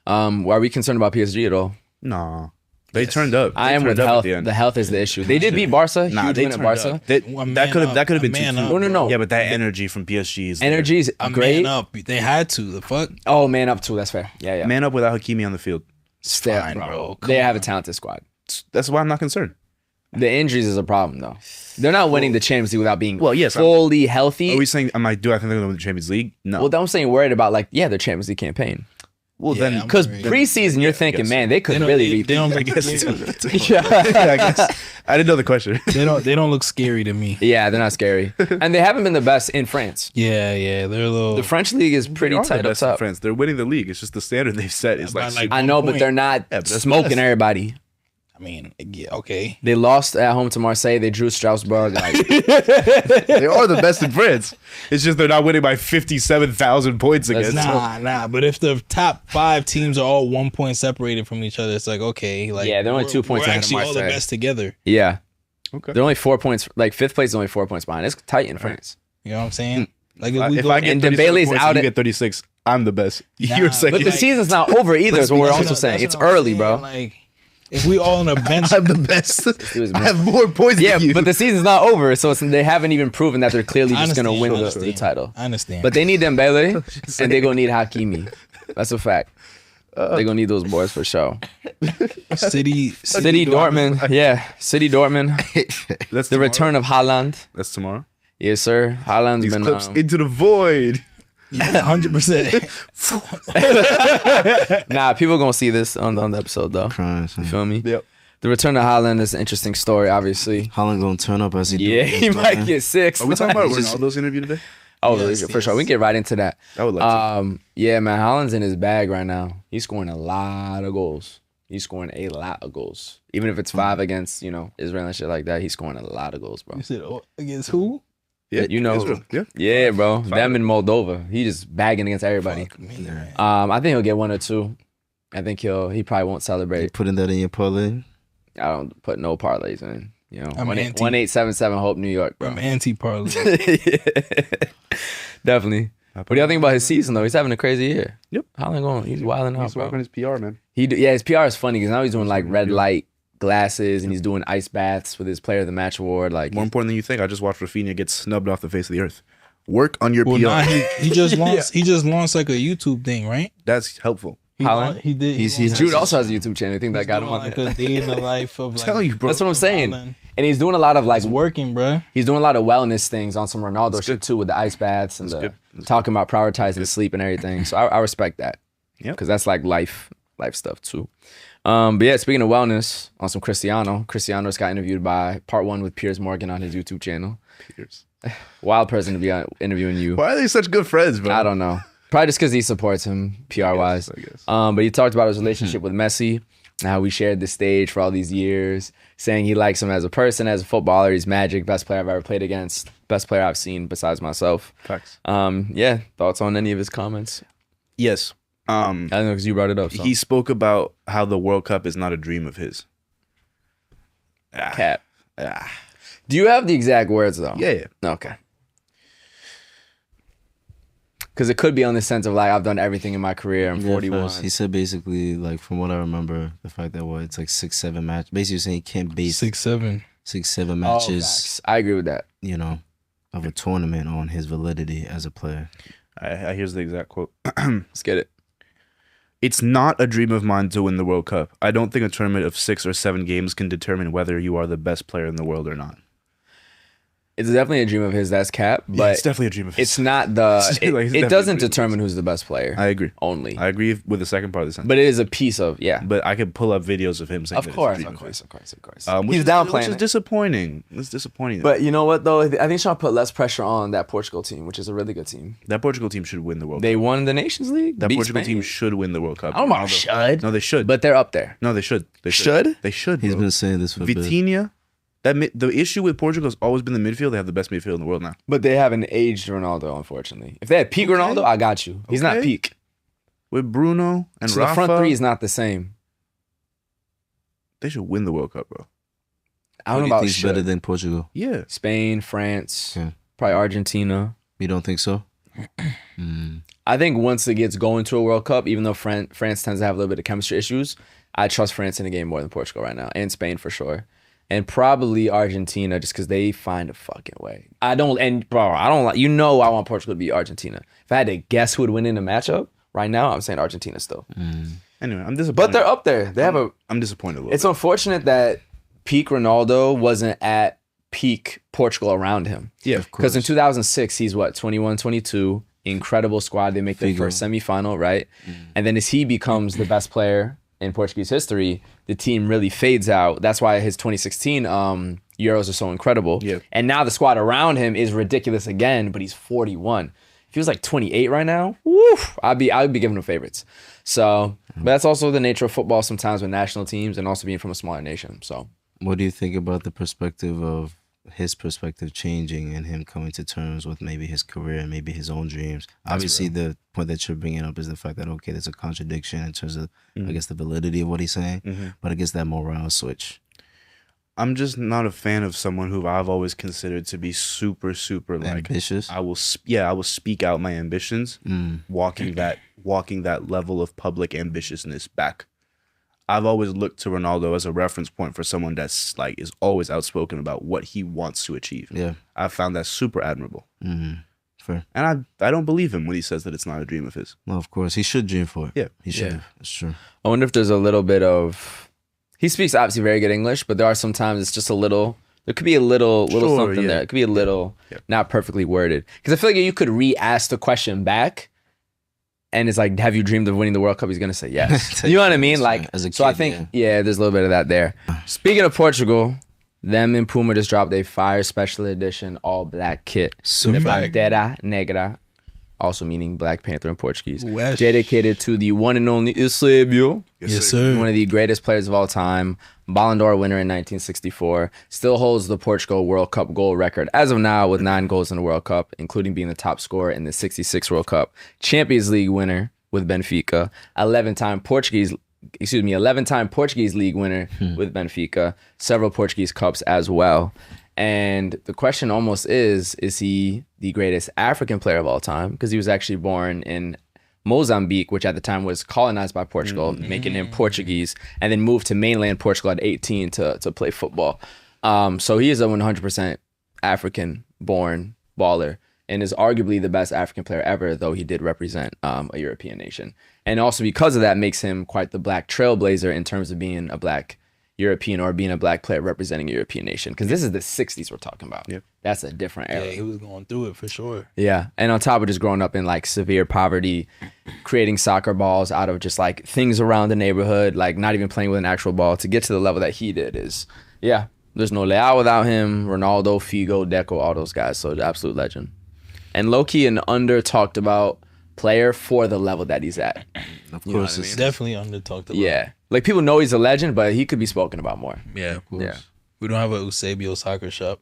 [SPEAKER 2] Are we concerned about PSG at all?
[SPEAKER 1] Nah. They turned up.
[SPEAKER 2] I am with health. The health is the issue. They did beat Barca. Huge win at Barca.
[SPEAKER 1] That could have been 2-2.
[SPEAKER 2] No.
[SPEAKER 1] Yeah, but that energy from PSG is
[SPEAKER 2] energy is great.
[SPEAKER 3] Man up. They had to. The fuck.
[SPEAKER 2] Oh, man up too. That's fair. Yeah.
[SPEAKER 1] Man up without Hakimi on the field.
[SPEAKER 2] Fine, bro. They have a talented squad.
[SPEAKER 1] That's why I'm not concerned.
[SPEAKER 2] The injuries is a problem though. They're not winning the Champions League without being fully healthy.
[SPEAKER 1] Are we saying? Do I think they're going to win the Champions League? No.
[SPEAKER 2] Well, I'm saying worried about their Champions League campaign.
[SPEAKER 1] Well, then
[SPEAKER 2] because preseason you're thinking, man, they could really.
[SPEAKER 3] They don't.
[SPEAKER 1] I guess. I didn't know the question.
[SPEAKER 3] They don't look scary to me.
[SPEAKER 2] Yeah, they're not scary, and they haven't been the best in France.
[SPEAKER 3] Yeah, they're a little.
[SPEAKER 2] The French league is pretty tight up top.
[SPEAKER 1] France, they're winning the league. It's just the standard they've set is like
[SPEAKER 2] I know, but they're not smoking everybody.
[SPEAKER 3] I mean, okay.
[SPEAKER 2] They lost at home to Marseille. They drew Strasbourg.
[SPEAKER 1] They are the best in France. It's just they're not winning by 57,000 points against.
[SPEAKER 3] Nah. But if the top 5 teams are all 1 point separated from each other, it's like okay, like
[SPEAKER 2] they're only 2 points.
[SPEAKER 3] We're actually all the best together.
[SPEAKER 2] Yeah.
[SPEAKER 1] Okay.
[SPEAKER 2] They're only 4 points. Like 5th place is only 4 points behind. It's tight in France.
[SPEAKER 3] You know what I'm saying? Like
[SPEAKER 1] if I get
[SPEAKER 2] and Dembele's out,
[SPEAKER 1] you get 36. I'm the best.
[SPEAKER 3] Nah,
[SPEAKER 1] You're second.
[SPEAKER 2] But the season's not over either, is what we're also saying. It's early, bro.
[SPEAKER 3] Like, if we all on a bench,
[SPEAKER 1] I'm the best. I have more points
[SPEAKER 2] Yeah,
[SPEAKER 1] than you.
[SPEAKER 2] but the season's not over, so they haven't even proven that they're clearly just going to win the title.
[SPEAKER 3] I understand.
[SPEAKER 2] But they need Dembele, and they're going to need Hakimi. That's a fact. They're going to need those boys for sure.
[SPEAKER 3] City
[SPEAKER 2] Dortmund. Yeah, City Dortmund.
[SPEAKER 1] That's
[SPEAKER 2] The
[SPEAKER 1] tomorrow?
[SPEAKER 2] return of Haaland.
[SPEAKER 1] That's tomorrow.
[SPEAKER 2] Yes, sir. Haaland's
[SPEAKER 1] These
[SPEAKER 2] been...
[SPEAKER 1] clips into the void.
[SPEAKER 3] Yeah, 100%.
[SPEAKER 2] Nah, people going to see this on the episode, though.
[SPEAKER 5] Crying,
[SPEAKER 2] You feel me?
[SPEAKER 1] Yep.
[SPEAKER 2] The return of Haaland is an interesting story, obviously.
[SPEAKER 5] Haaland gonna turn up as he do.
[SPEAKER 2] Yeah, he might get 6.
[SPEAKER 1] Are we talking about Ronaldo's interview today?
[SPEAKER 2] Oh,
[SPEAKER 3] Yes,
[SPEAKER 2] for sure. We can get right into that.
[SPEAKER 1] I would like to.
[SPEAKER 2] Yeah, man, Haaland's in his bag right now. He's scoring a lot of goals. He's scoring a lot of goals. Even if it's 5 against, Israel and shit like that, he's scoring a lot of goals, bro.
[SPEAKER 3] You said against who?
[SPEAKER 1] Yeah,
[SPEAKER 2] You know.
[SPEAKER 1] Israel. Yeah.
[SPEAKER 2] Yeah, bro. Them in Moldova. He just bagging against everybody.
[SPEAKER 3] Fuck me, man.
[SPEAKER 2] I think he'll get 1 or 2. I think he probably won't
[SPEAKER 5] You
[SPEAKER 2] celebrate.
[SPEAKER 5] putting that in your parlay?
[SPEAKER 2] I don't put no parlays in.
[SPEAKER 3] I'm
[SPEAKER 2] 1877 Hope, New York, bro.
[SPEAKER 3] I'm anti-parlay.
[SPEAKER 2] Definitely. What do y'all think about his season though? He's having a crazy year.
[SPEAKER 1] Yep.
[SPEAKER 2] He's wilding out,
[SPEAKER 1] He's
[SPEAKER 2] bro.
[SPEAKER 1] working his PR, man.
[SPEAKER 2] His PR is funny because now he's doing like red light glasses and he's doing ice baths with his Player of the Match award. Like
[SPEAKER 1] More important than you think. I just watched Raphinha get snubbed off the face of the earth. Work on your
[SPEAKER 3] Well,
[SPEAKER 1] PR.
[SPEAKER 3] nah, he just launched. He just launched like a YouTube thing, right?
[SPEAKER 1] That's helpful.
[SPEAKER 2] Haaland?
[SPEAKER 3] He did.
[SPEAKER 5] He's-
[SPEAKER 2] Jude also has a YouTube channel. I think that got him on
[SPEAKER 3] like
[SPEAKER 2] there.
[SPEAKER 3] a day in the life of like.
[SPEAKER 1] Tell you, bro.
[SPEAKER 2] That's what I'm saying.
[SPEAKER 3] Haaland.
[SPEAKER 2] And he's doing a lot of like
[SPEAKER 3] It's working, bro.
[SPEAKER 2] he's doing a lot of wellness things on some Ronaldo shit too with the ice baths and
[SPEAKER 1] good.
[SPEAKER 2] talking about prioritizing sleep and everything. So I respect that.
[SPEAKER 1] Yep.
[SPEAKER 2] Because that's like life stuff too. But yeah, speaking of wellness, on some Cristiano just got interviewed by Part 1 with Piers Morgan on his YouTube channel.
[SPEAKER 1] Peters.
[SPEAKER 2] Wild person to be interviewing you.
[SPEAKER 1] Why are they such good friends, bro?
[SPEAKER 2] I don't know. Probably just because he supports him PR wise.
[SPEAKER 1] I guess.
[SPEAKER 2] But he talked about his relationship with Messi and how we shared the stage for all these years, saying he likes him as a person, as a footballer. He's magic, best player I've ever played against, best player I've seen besides myself.
[SPEAKER 1] Facts.
[SPEAKER 2] Yeah, thoughts on any of his comments?
[SPEAKER 1] Yes.
[SPEAKER 2] I don't know because you brought it up. So.
[SPEAKER 1] He spoke about how the World Cup is not a dream of his.
[SPEAKER 2] Cap. Do you have the exact words though?
[SPEAKER 1] Yeah.
[SPEAKER 2] Okay. Because it could be on the sense of like I've done everything in my career. I'm 41.
[SPEAKER 5] He said basically, like from what I remember, the fact that it's like 6-7 matches. Basically saying he can't base
[SPEAKER 3] 6-7.
[SPEAKER 5] 6-7
[SPEAKER 2] Oh,
[SPEAKER 5] matches,
[SPEAKER 2] facts. I agree with that.
[SPEAKER 5] of a tournament on his validity as a player.
[SPEAKER 1] Here's the exact quote.
[SPEAKER 2] Let's get it.
[SPEAKER 1] It's not a dream of mine to win the World Cup. I don't think a tournament of 6 or 7 games can determine whether you are the best player in the world or not.
[SPEAKER 2] It's definitely a dream of his. That's Cap, but
[SPEAKER 1] Yeah, it's definitely a dream of his.
[SPEAKER 2] it's not the.
[SPEAKER 1] It's
[SPEAKER 2] It,
[SPEAKER 1] like, it's
[SPEAKER 2] it
[SPEAKER 1] definitely
[SPEAKER 2] doesn't
[SPEAKER 1] a dream of
[SPEAKER 2] determine who's the best player.
[SPEAKER 1] I agree.
[SPEAKER 2] Only,
[SPEAKER 1] I agree with the second part of the sentence.
[SPEAKER 2] but it is a piece of
[SPEAKER 1] But I could pull up videos of him saying
[SPEAKER 2] Of
[SPEAKER 1] that
[SPEAKER 2] course,
[SPEAKER 1] it's a
[SPEAKER 2] of
[SPEAKER 1] dream
[SPEAKER 2] course,
[SPEAKER 1] his.
[SPEAKER 2] of course, of course.
[SPEAKER 1] Which
[SPEAKER 2] He's
[SPEAKER 1] is,
[SPEAKER 2] downplaying
[SPEAKER 1] which is
[SPEAKER 2] it.
[SPEAKER 1] disappointing. It's disappointing.
[SPEAKER 2] But you know what though? I think he's trying to put less pressure on that Portugal team, which is a really good team.
[SPEAKER 1] that Portugal team should win the World
[SPEAKER 2] They
[SPEAKER 1] Cup.
[SPEAKER 2] won the Nations League.
[SPEAKER 1] That
[SPEAKER 2] beat
[SPEAKER 1] Portugal
[SPEAKER 2] Spain.
[SPEAKER 1] team should win the World Cup.
[SPEAKER 2] I don't know. Should,
[SPEAKER 1] No, they should.
[SPEAKER 2] but they're up there.
[SPEAKER 1] No, they should. They
[SPEAKER 2] Should?
[SPEAKER 1] They should.
[SPEAKER 5] He's
[SPEAKER 1] bro.
[SPEAKER 5] been saying this for a bit.
[SPEAKER 1] Vitinha. The issue with Portugal has always been the midfield. They have the best midfield in the world now.
[SPEAKER 2] But they haven't aged Ronaldo, unfortunately. If they had peak Ronaldo, I got you. He's not
[SPEAKER 1] Okay.
[SPEAKER 2] peak.
[SPEAKER 1] With Bruno and
[SPEAKER 2] So
[SPEAKER 1] Rafa,
[SPEAKER 2] the front three is not the same.
[SPEAKER 1] they should win the World Cup, bro.
[SPEAKER 2] I don't know
[SPEAKER 5] Who do you
[SPEAKER 2] about
[SPEAKER 5] think's better
[SPEAKER 2] should.
[SPEAKER 5] than Portugal?
[SPEAKER 1] Yeah.
[SPEAKER 2] Spain, France,
[SPEAKER 5] Yeah.
[SPEAKER 2] probably Argentina.
[SPEAKER 5] You don't think so?
[SPEAKER 2] I think once it gets going to a World Cup, even though France tends to have a little bit of chemistry issues, I trust France in the game more than Portugal right now, and Spain for sure. And probably Argentina, just because they find a fucking way. I don't like, I want Portugal to beat Argentina. If I had to guess who would win in a matchup right now, I'm saying Argentina still.
[SPEAKER 1] Anyway, I'm disappointed.
[SPEAKER 2] But they're up there. They have
[SPEAKER 1] I'm disappointed a little
[SPEAKER 2] It's
[SPEAKER 1] bit.
[SPEAKER 2] unfortunate that peak Ronaldo wasn't at peak Portugal around him.
[SPEAKER 1] Yeah,
[SPEAKER 2] Because in 2006, he's what, 21, 22, incredible squad. They make their
[SPEAKER 5] Figo.
[SPEAKER 2] first semifinal, right? And then as he becomes the best player in Portuguese history, the team really fades out. That's why his 2016 Euros are so incredible.
[SPEAKER 1] Yeah.
[SPEAKER 2] And now the squad around him is ridiculous again, but he's 41. If he was like 28 right now, woof, I'd be giving him favorites. So, but that's also the nature of football sometimes with national teams and also being from a smaller nation. So,
[SPEAKER 5] What do you think about the perspective of his perspective changing and him coming to terms with maybe his career and maybe his own dreams? Obviously, the point that you're bringing up is the fact that, okay, there's a contradiction in terms of, I guess, the validity of what he's saying, but I guess that morale switch.
[SPEAKER 1] I'm just not a fan of someone who I've always considered to be super, super like
[SPEAKER 5] ambitious.
[SPEAKER 1] I will speak out my ambitions, walking that level of public ambitiousness back. I've always looked to Ronaldo as a reference point for someone that's like is always outspoken about what he wants to achieve.
[SPEAKER 5] Yeah,
[SPEAKER 1] I found that super admirable.
[SPEAKER 5] Fair.
[SPEAKER 1] And I don't believe him when he says that it's not a dream of his.
[SPEAKER 5] Well, of course, he should dream for it.
[SPEAKER 1] Yeah,
[SPEAKER 5] he should. That's true.
[SPEAKER 2] I wonder if there's a little bit of. He speaks obviously very good English, but there are sometimes it's just a little. There could be a little something there. It could be a little not perfectly worded. Because I feel like you could re-ask the question back, and it's like, "Have you dreamed of winning the World Cup?" He's gonna say yes. You know what I mean? Like,
[SPEAKER 5] as a kid,
[SPEAKER 2] so I think there's a little bit of that there. Speaking of Portugal, them and Puma just dropped a fire special edition all black kit.
[SPEAKER 5] So
[SPEAKER 2] Bandeira Negra, also meaning Black Panther in Portuguese.
[SPEAKER 3] Wesh.
[SPEAKER 2] Dedicated to the one and only Eusebio.
[SPEAKER 3] Yes, sir.
[SPEAKER 2] One of the greatest players of all time. Ballon d'Or winner in 1964. Still holds the Portugal World Cup goal record as of now with 9 goals in the World Cup, including being the top scorer in the 66 World Cup. Champions League winner with Benfica. 11-time Portuguese League winner with Benfica. Several Portuguese Cups as well. And the question almost is he the greatest African player of all time? Because he was actually born in Mozambique, which at the time was colonized by Portugal, making him Portuguese, and then moved to mainland Portugal at 18 to play football. So he is a 100% African-born baller and is arguably the best African player ever, though he did represent a European nation. And also because of that makes him quite the black trailblazer in terms of being a black European or being a black player representing a European nation. Because this is the 60s we're talking about. Yep. That's a different era.
[SPEAKER 3] Yeah, he was going through it for sure.
[SPEAKER 2] Yeah. And on top of just growing up in like severe poverty, creating soccer balls out of just like things around the neighborhood, like not even playing with an actual ball to get to the level that he did is, there's no Leao without him, Ronaldo, Figo, Deco, all those guys. So the absolute legend. And low-key an under-talked about player for the level that he's at.
[SPEAKER 5] Of course,
[SPEAKER 3] it's definitely under talked about.
[SPEAKER 2] Yeah. Like people know he's a legend, but he could be spoken about more.
[SPEAKER 3] Yeah, of course.
[SPEAKER 2] Yeah.
[SPEAKER 3] We don't have a Eusebio soccer shop.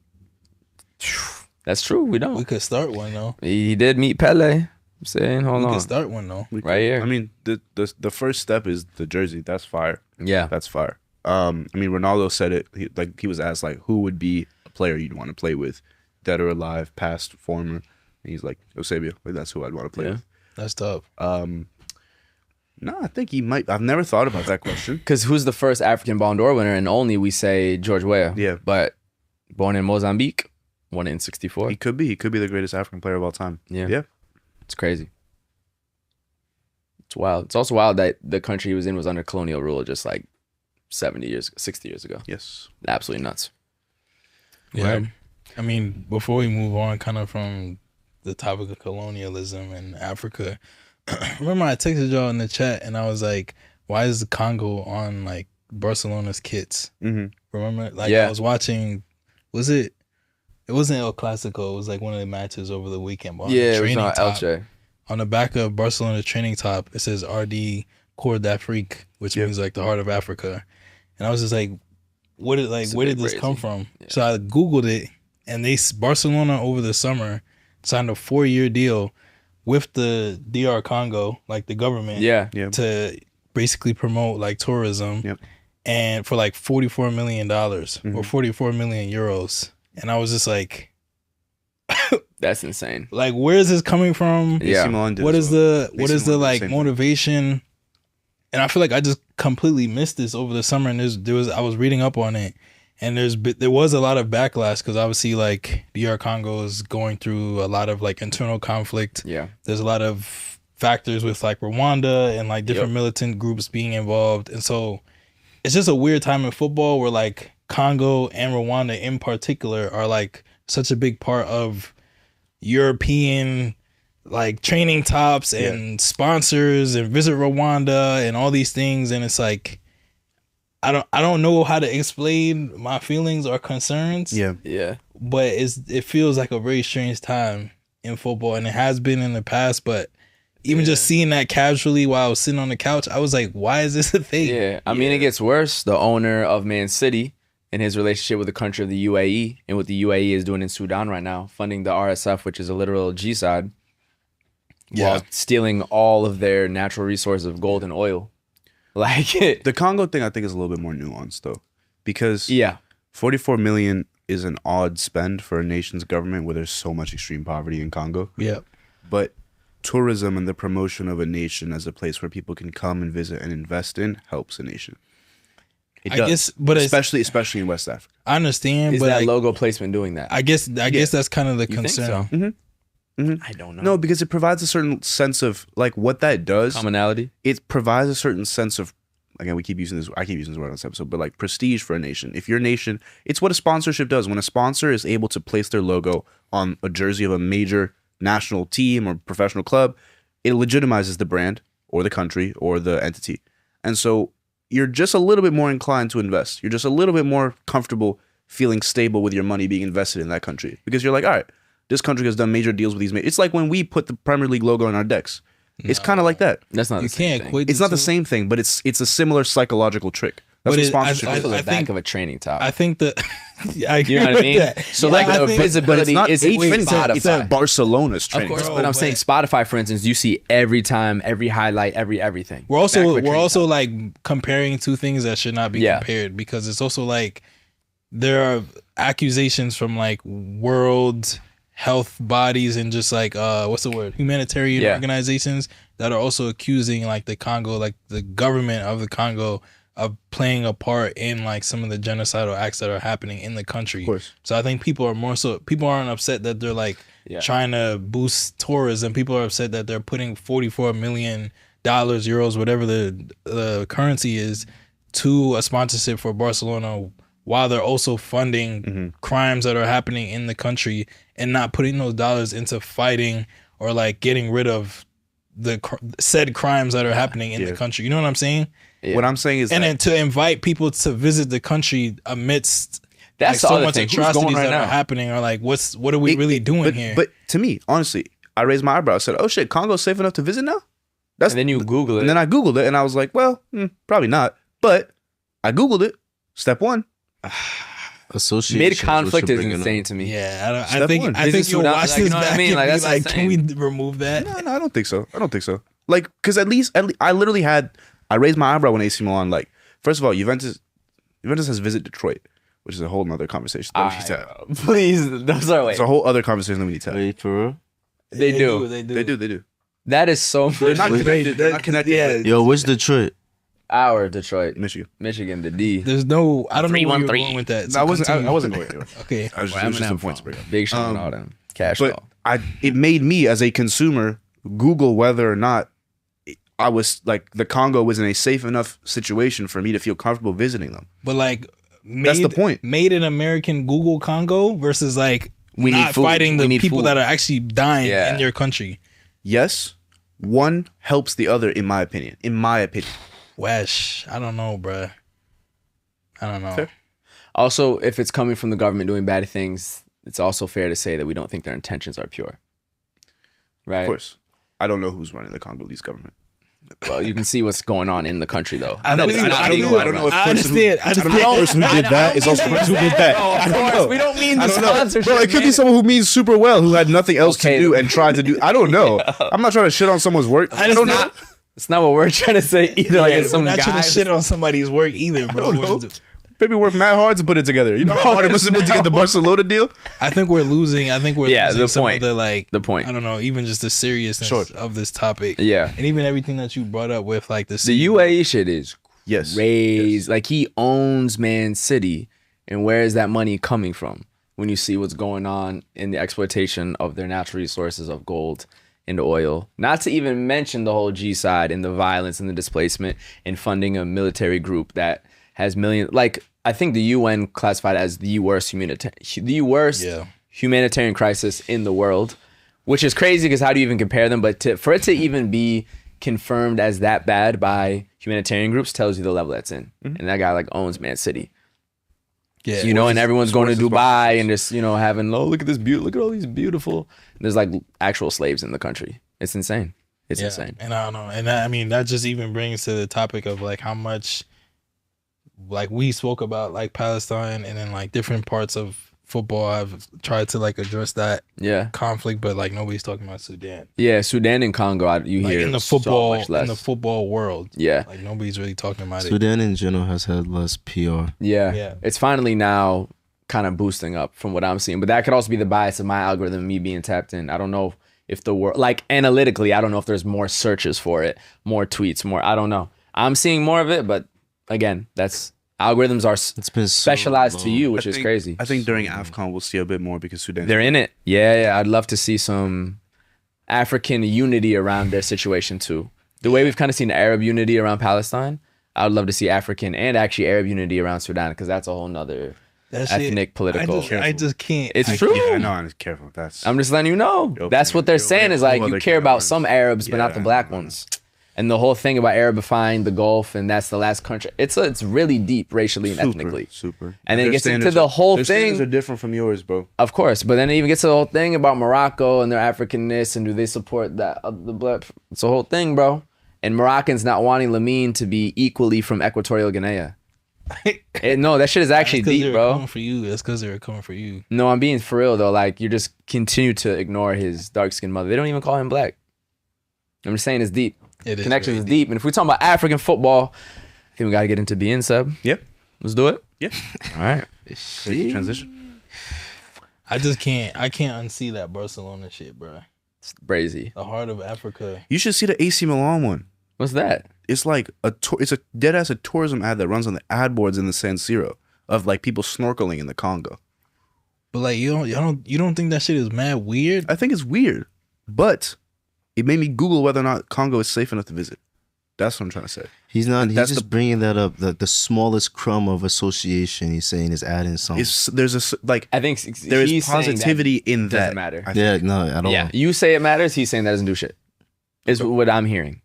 [SPEAKER 2] That's true. We don't.
[SPEAKER 3] We could start one though.
[SPEAKER 2] He did meet Pele. I'm saying, hold on.
[SPEAKER 3] We could start one though.
[SPEAKER 2] Right here.
[SPEAKER 1] I mean, the first step is the jersey. That's fire.
[SPEAKER 2] Yeah.
[SPEAKER 1] That's fire. I mean, Ronaldo said it. He was asked like, who would be a player you'd want to play with, dead or alive, past, former. And he's like, Eusebio. Like that's who I'd want to play with.
[SPEAKER 3] That's tough.
[SPEAKER 1] No, I think he might. I've never thought about that question.
[SPEAKER 2] Because who's the first African Ballon d'Or winner? And only we say George Weah.
[SPEAKER 1] Yeah.
[SPEAKER 2] But born in Mozambique, won in 64.
[SPEAKER 1] He could be. He could be the greatest African player of all time.
[SPEAKER 2] Yeah.
[SPEAKER 1] Yeah.
[SPEAKER 2] It's crazy. It's wild. It's also wild that the country he was in was under colonial rule just like 60 years ago.
[SPEAKER 1] Yes.
[SPEAKER 2] Absolutely nuts.
[SPEAKER 3] Yeah.
[SPEAKER 2] Right.
[SPEAKER 3] I mean, before we move on kind of from the topic of colonialism in Africa, remember I texted y'all in the chat and I was like, why is the Congo on like Barcelona's kits? Remember? Like I was watching, it wasn't El Clasico, it was like one of the matches over the weekend. But on the
[SPEAKER 2] It was
[SPEAKER 3] training
[SPEAKER 2] not
[SPEAKER 3] top,
[SPEAKER 2] Elche.
[SPEAKER 3] on the back of Barcelona's training top, it says RD Cor d'Afrique, which means like the heart of Africa. And I was just like, where did this come from? Yeah. So I Googled it, and Barcelona over the summer signed a 4-year deal with the DR Congo, like the government, to basically promote like tourism, and for like $44 million or 44 million euros. And I was just like,
[SPEAKER 2] that's insane.
[SPEAKER 3] Like, where is this coming from?
[SPEAKER 2] Yeah.
[SPEAKER 3] What is the like motivation? And I feel like I just completely missed this over the summer. And I was reading up on it, and there was a lot of backlash because obviously like DR Congo is going through a lot of like internal conflict.
[SPEAKER 2] Yeah,
[SPEAKER 3] there's a lot of factors with like Rwanda and like different militant groups being involved, and so it's just a weird time in football where like Congo and Rwanda in particular are like such a big part of European like training tops and sponsors and Visit Rwanda and all these things, and it's like I don't know how to explain my feelings or concerns.
[SPEAKER 2] Yeah.
[SPEAKER 3] But it feels like a very strange time in football, and it has been in the past. But even just seeing that casually while I was sitting on the couch, I was like, "Why is this a thing?"
[SPEAKER 2] Yeah, I mean, it gets worse. The owner of Man City and his relationship with the country of the UAE, and what the UAE is doing in Sudan right now, funding the RSF, which is a literal G-side. While stealing all of their natural resources of gold and oil. Like
[SPEAKER 1] the Congo thing I think is a little bit more nuanced though. Because $44 million is an odd spend for a nation's government where there's so much extreme poverty in Congo.
[SPEAKER 3] Yeah.
[SPEAKER 1] But tourism and the promotion of a nation as a place where people can come and visit and invest in helps a nation. It does.
[SPEAKER 3] I guess, but
[SPEAKER 1] especially in West Africa.
[SPEAKER 3] I understand.
[SPEAKER 2] Is
[SPEAKER 3] but
[SPEAKER 2] that logo placement doing that?
[SPEAKER 3] I guess that's kind of the concern.
[SPEAKER 2] Think so?
[SPEAKER 1] Mm-hmm.
[SPEAKER 2] I don't know.
[SPEAKER 1] No, because it provides a certain sense of like what that does.
[SPEAKER 2] Commonality.
[SPEAKER 1] It provides a certain sense of, again, I keep using this word on this episode, but like prestige for a nation. If your nation, it's what a sponsorship does. When a sponsor is able to place their logo on a jersey of a major national team or professional club, it legitimizes the brand or the country or the entity. And so you're just a little bit more inclined to invest. You're just a little bit more comfortable feeling stable with your money being invested in that country because you're like, all right, this country has done major deals with these. It's like when we put the Premier League logo on our decks. It's kind of like that.
[SPEAKER 2] That's not the same thing.
[SPEAKER 1] It's not the same thing, but it's a similar psychological trick. That's what sponsorship is.
[SPEAKER 2] I think of a training top.
[SPEAKER 3] I think that I agree
[SPEAKER 2] you know what I mean.
[SPEAKER 3] That.
[SPEAKER 2] So like the visibility is Spotify.
[SPEAKER 1] It's a Barcelona's training.
[SPEAKER 2] Of course, but I'm saying Spotify, for instance, you see every time, every highlight, everything.
[SPEAKER 3] We're also like comparing two things that should not be compared because it's also like there are accusations from like world health bodies and just like what's the word, humanitarian organizations that are also accusing like the Congo, like the government of the Congo, of playing a part in like some of the genocidal acts that are happening in the country. Of course. So I think people aren't upset that they're like trying to boost tourism. People are upset that they're putting $44 million, euros, whatever the currency is, to a sponsorship for Barcelona, while they're also funding crimes that are happening in the country and not putting those dollars into fighting or like getting rid of the said crimes that are happening in the country. You know what I'm saying?
[SPEAKER 1] Yeah. What I'm saying is,
[SPEAKER 3] and then to invite people to visit the country amidst
[SPEAKER 2] that's
[SPEAKER 3] like,
[SPEAKER 2] so
[SPEAKER 3] much atrocities that are happening, or like what are we really doing here?
[SPEAKER 1] But to me, honestly, I raised my eyebrow. I said, "Oh shit, Congo's safe enough to visit now?"
[SPEAKER 2] And then you Google it.
[SPEAKER 1] And then I Googled it, and I was like, "Well, probably not." But I Googled it. Step one.
[SPEAKER 5] Association.
[SPEAKER 2] Mid conflict is insane to me.
[SPEAKER 3] Yeah, I think you'll watch this back. You know what I mean? Like, can we remove that?
[SPEAKER 1] No, I don't think so. Like, because at least I literally I raised my eyebrow when AC Milan. Like, first of all, Juventus has visit Detroit, which is a whole nother conversation.
[SPEAKER 2] Please, no, sorry,
[SPEAKER 1] it's a whole other conversation that we need to have.
[SPEAKER 5] Wait, for real?
[SPEAKER 2] They do.
[SPEAKER 1] They do.
[SPEAKER 2] That is so.
[SPEAKER 1] They're not connected.
[SPEAKER 3] Yeah.
[SPEAKER 5] Yo, which Detroit?
[SPEAKER 2] Our Detroit,
[SPEAKER 1] Michigan,
[SPEAKER 2] the D.
[SPEAKER 3] There's no. I don't know where you're going with that.
[SPEAKER 1] So I wasn't going anywhere.
[SPEAKER 3] Okay,
[SPEAKER 1] I was just some points.
[SPEAKER 2] Big shot on all them cash.
[SPEAKER 1] But it made me as a consumer Google whether or not I was like the Congo was in a safe enough situation for me to feel comfortable visiting them.
[SPEAKER 3] But like,
[SPEAKER 1] that's the point.
[SPEAKER 3] Made in American Google Congo versus like not fighting the people that are actually dying in your country.
[SPEAKER 1] Yes, one helps the other, in my opinion.
[SPEAKER 3] Wesh, I don't know, bruh. I don't know.
[SPEAKER 1] Fair.
[SPEAKER 2] Also, if it's coming from the government doing bad things, it's also fair to say that we don't think their intentions are pure. Right?
[SPEAKER 1] Of course. I don't know who's running the Congolese government.
[SPEAKER 2] Well, you can see what's going on in the country, though.
[SPEAKER 1] I don't know if the person who did that is also the person who did that. I don't know.
[SPEAKER 2] We don't mean the sponsorship.
[SPEAKER 1] Bro, it could be someone who means super well, who had nothing else to do and tried to do. I don't know. I'm not trying to shit on someone's work. I don't know.
[SPEAKER 2] It's not what we're trying to say either. Like it's some
[SPEAKER 3] not
[SPEAKER 2] guys.
[SPEAKER 3] trying to shit on somebody's work either, bro.
[SPEAKER 1] Maybe work mad hard to put it together. You know how hard it must have been to get the Barcelona deal?
[SPEAKER 3] I think we're losing
[SPEAKER 2] the
[SPEAKER 3] some
[SPEAKER 2] point.
[SPEAKER 3] of the
[SPEAKER 2] point.
[SPEAKER 3] I don't know, even just the seriousness of this topic.
[SPEAKER 2] Yeah.
[SPEAKER 3] And even everything that you brought up with like the
[SPEAKER 2] UAE shit is crazy.
[SPEAKER 1] Yes.
[SPEAKER 2] Like he owns Man City. And where is that money coming from when you see what's going on in the exploitation of their natural resources of gold and oil? Not to even mention the whole G side and the violence and the displacement and funding a military group that has millions. Like, I think the UN classified as the worst humanitarian crisis in the world, which is crazy because how do you even compare them? But for it to even be confirmed as that bad by humanitarian groups tells you the level that's in. And that guy like owns Man City. Yeah, so, and everyone's going to Dubai and just having look at this look at all these beautiful. There's like actual slaves in the country. It's insane. It's insane.
[SPEAKER 3] And I don't know. And I mean that just even brings to the topic of like how much. Like we spoke about like Palestine and then like different parts of football have tried to like address that
[SPEAKER 2] Yeah.
[SPEAKER 3] conflict, but like nobody's talking about Sudan.
[SPEAKER 2] Yeah, Sudan and Congo, you
[SPEAKER 3] Like
[SPEAKER 2] hear
[SPEAKER 3] in the
[SPEAKER 2] so
[SPEAKER 3] football
[SPEAKER 2] much less.
[SPEAKER 3] in the football world.
[SPEAKER 2] Yeah.
[SPEAKER 3] Like nobody's really talking about it.
[SPEAKER 5] Sudan in general has had less PR.
[SPEAKER 2] Yeah. It's finally now kind of boosting up from what I'm seeing. But that could also be the bias of my algorithm, me being tapped in. I don't know if the world, like analytically, I don't know if there's more searches for it, more tweets, more, I don't know. I'm seeing more of it, but again, that's algorithms are specialized to you, which is crazy.
[SPEAKER 1] I think during AFCON we'll see a bit more because Sudan.
[SPEAKER 2] They're in it. Yeah, I'd love to see some African unity around their situation too. The way we've kind of seen Arab unity around Palestine, I would love to see African and actually Arab unity around Sudan, because that's a whole nother ethnic political.
[SPEAKER 3] I just can't.
[SPEAKER 2] It's true.
[SPEAKER 1] Yeah, I know. I'm just careful.
[SPEAKER 2] I'm just letting you know. That's what they're saying is like you care about some Arabs, but not the black ones. And the whole thing about Arabifying the Gulf, and that's the last country. It's really deep racially and ethnically.
[SPEAKER 1] Super.
[SPEAKER 2] And then it gets into the whole thing.
[SPEAKER 1] Their standards are different from yours, bro.
[SPEAKER 2] Of course, but then it even gets to the whole thing about Morocco and their Africanness, and do they support that the black? It's a whole thing, bro. And Moroccans not wanting Lamine to be equally from Equatorial Guinea. No, that shit is actually deep, bro.
[SPEAKER 3] Coming for you. That's because they're coming for you.
[SPEAKER 2] No, I'm being for real though. Like you just continue to ignore his dark skinned mother. They don't even call him black. I'm just saying it's deep. Connections is deep. And if we're talking about African football, I think we got to get into being sub.
[SPEAKER 1] Yep.
[SPEAKER 2] Let's do it.
[SPEAKER 1] Yep.
[SPEAKER 2] All right.
[SPEAKER 1] Transition.
[SPEAKER 3] I just can't. I can't unsee that Barcelona shit, bro.
[SPEAKER 2] It's crazy.
[SPEAKER 3] The heart of Africa.
[SPEAKER 1] You should see the AC Milan one.
[SPEAKER 2] What's that?
[SPEAKER 1] It's like it's a dead ass a tourism ad that runs on the ad boards in the San Siro of like people snorkeling in the Congo.
[SPEAKER 3] But like you don't think that shit is mad weird?
[SPEAKER 1] I think it's weird, but it made me Google whether or not Congo is safe enough to visit. That's what I'm trying to say.
[SPEAKER 5] He's just bringing that up. The smallest crumb of association. He's saying is adding something.
[SPEAKER 2] I think
[SPEAKER 1] there is positivity in that.
[SPEAKER 2] Doesn't matter.
[SPEAKER 5] No, at all.
[SPEAKER 2] Yeah, you say it matters. He's saying that doesn't do shit. Is what I'm hearing.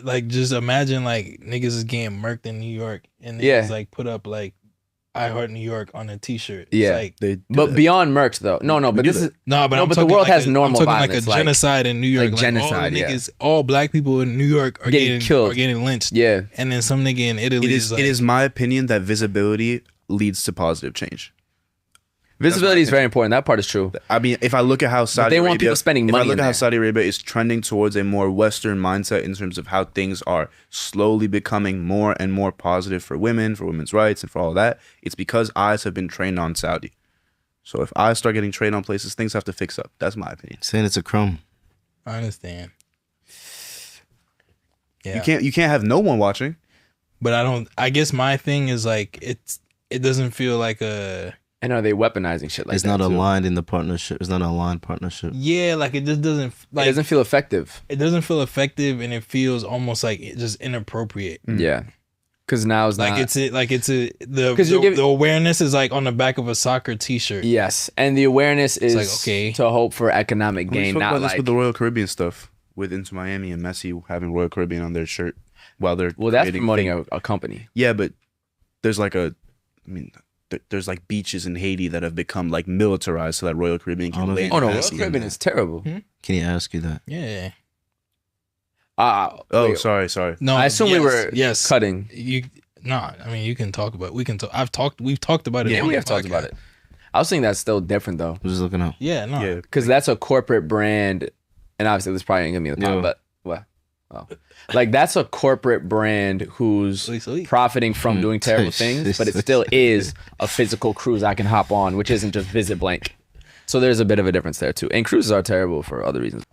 [SPEAKER 3] Like just imagine like niggas is getting murked in New York and niggas like put up like I Heart New York on a T-shirt.
[SPEAKER 2] Yeah,
[SPEAKER 3] like,
[SPEAKER 2] but beyond merch though. No, but this is but the world has normal
[SPEAKER 3] I'm
[SPEAKER 2] violence.
[SPEAKER 3] Like a genocide in New York.
[SPEAKER 2] Like genocide.
[SPEAKER 3] All niggas, all black people in New York are getting killed, are getting lynched.
[SPEAKER 2] Yeah,
[SPEAKER 3] and then some nigga in Italy.
[SPEAKER 1] It is my opinion that visibility leads to positive change.
[SPEAKER 2] Visibility is very important. That part is true.
[SPEAKER 1] I mean, if I look at how Saudi Arabia,
[SPEAKER 2] want people spending money.
[SPEAKER 1] If I look at how Saudi Arabia is trending towards a more Western mindset in terms of how things are slowly becoming more and more positive for women, for women's rights, and for all that, it's because eyes have been trained on Saudi. So if eyes start getting trained on places, things have to fix up. That's my opinion.
[SPEAKER 5] Saying it's a crumb.
[SPEAKER 3] I understand. Yeah.
[SPEAKER 1] You can't have no one watching.
[SPEAKER 3] But I guess my thing is like it doesn't feel like a.
[SPEAKER 2] And are they weaponizing shit like
[SPEAKER 5] it's
[SPEAKER 2] that?
[SPEAKER 5] It's not aligned in the partnership. It's not an aligned partnership.
[SPEAKER 3] Yeah, like it just doesn't. Like,
[SPEAKER 2] it doesn't feel effective.
[SPEAKER 3] It doesn't feel effective, and it feels almost like just inappropriate.
[SPEAKER 2] Yeah, because now it's
[SPEAKER 3] like
[SPEAKER 2] not,
[SPEAKER 3] the awareness is like on the back of a soccer T-shirt.
[SPEAKER 2] Yes, and the awareness is
[SPEAKER 3] like, okay,
[SPEAKER 2] to hope for economic gain.
[SPEAKER 1] We
[SPEAKER 2] not
[SPEAKER 1] about
[SPEAKER 2] like
[SPEAKER 1] this with the Royal Caribbean stuff with Inter Miami and Messi having Royal Caribbean on their shirt while they're
[SPEAKER 2] that's promoting a company.
[SPEAKER 1] Yeah, but there's like there's like beaches in Haiti that have become like militarized so that Royal Caribbean can land.
[SPEAKER 2] Oh no, Royal Caribbean is terrible.
[SPEAKER 5] Can he ask you that?
[SPEAKER 3] Yeah.
[SPEAKER 1] Sorry.
[SPEAKER 3] No,
[SPEAKER 2] I assume we were cutting.
[SPEAKER 3] I mean you can talk about it. We've talked about it.
[SPEAKER 2] Yeah, we have talked about it. I was thinking that's still different though.
[SPEAKER 5] I'm just looking up.
[SPEAKER 3] Yeah, no.
[SPEAKER 1] Yeah.
[SPEAKER 2] Because that's a corporate brand, and obviously this probably ain't gonna be the problem, but like that's a corporate brand who's profiting from doing terrible things, but it still is a physical cruise I can hop on, which isn't just visit blank. So there's a bit of a difference there too. And cruises are terrible for other reasons.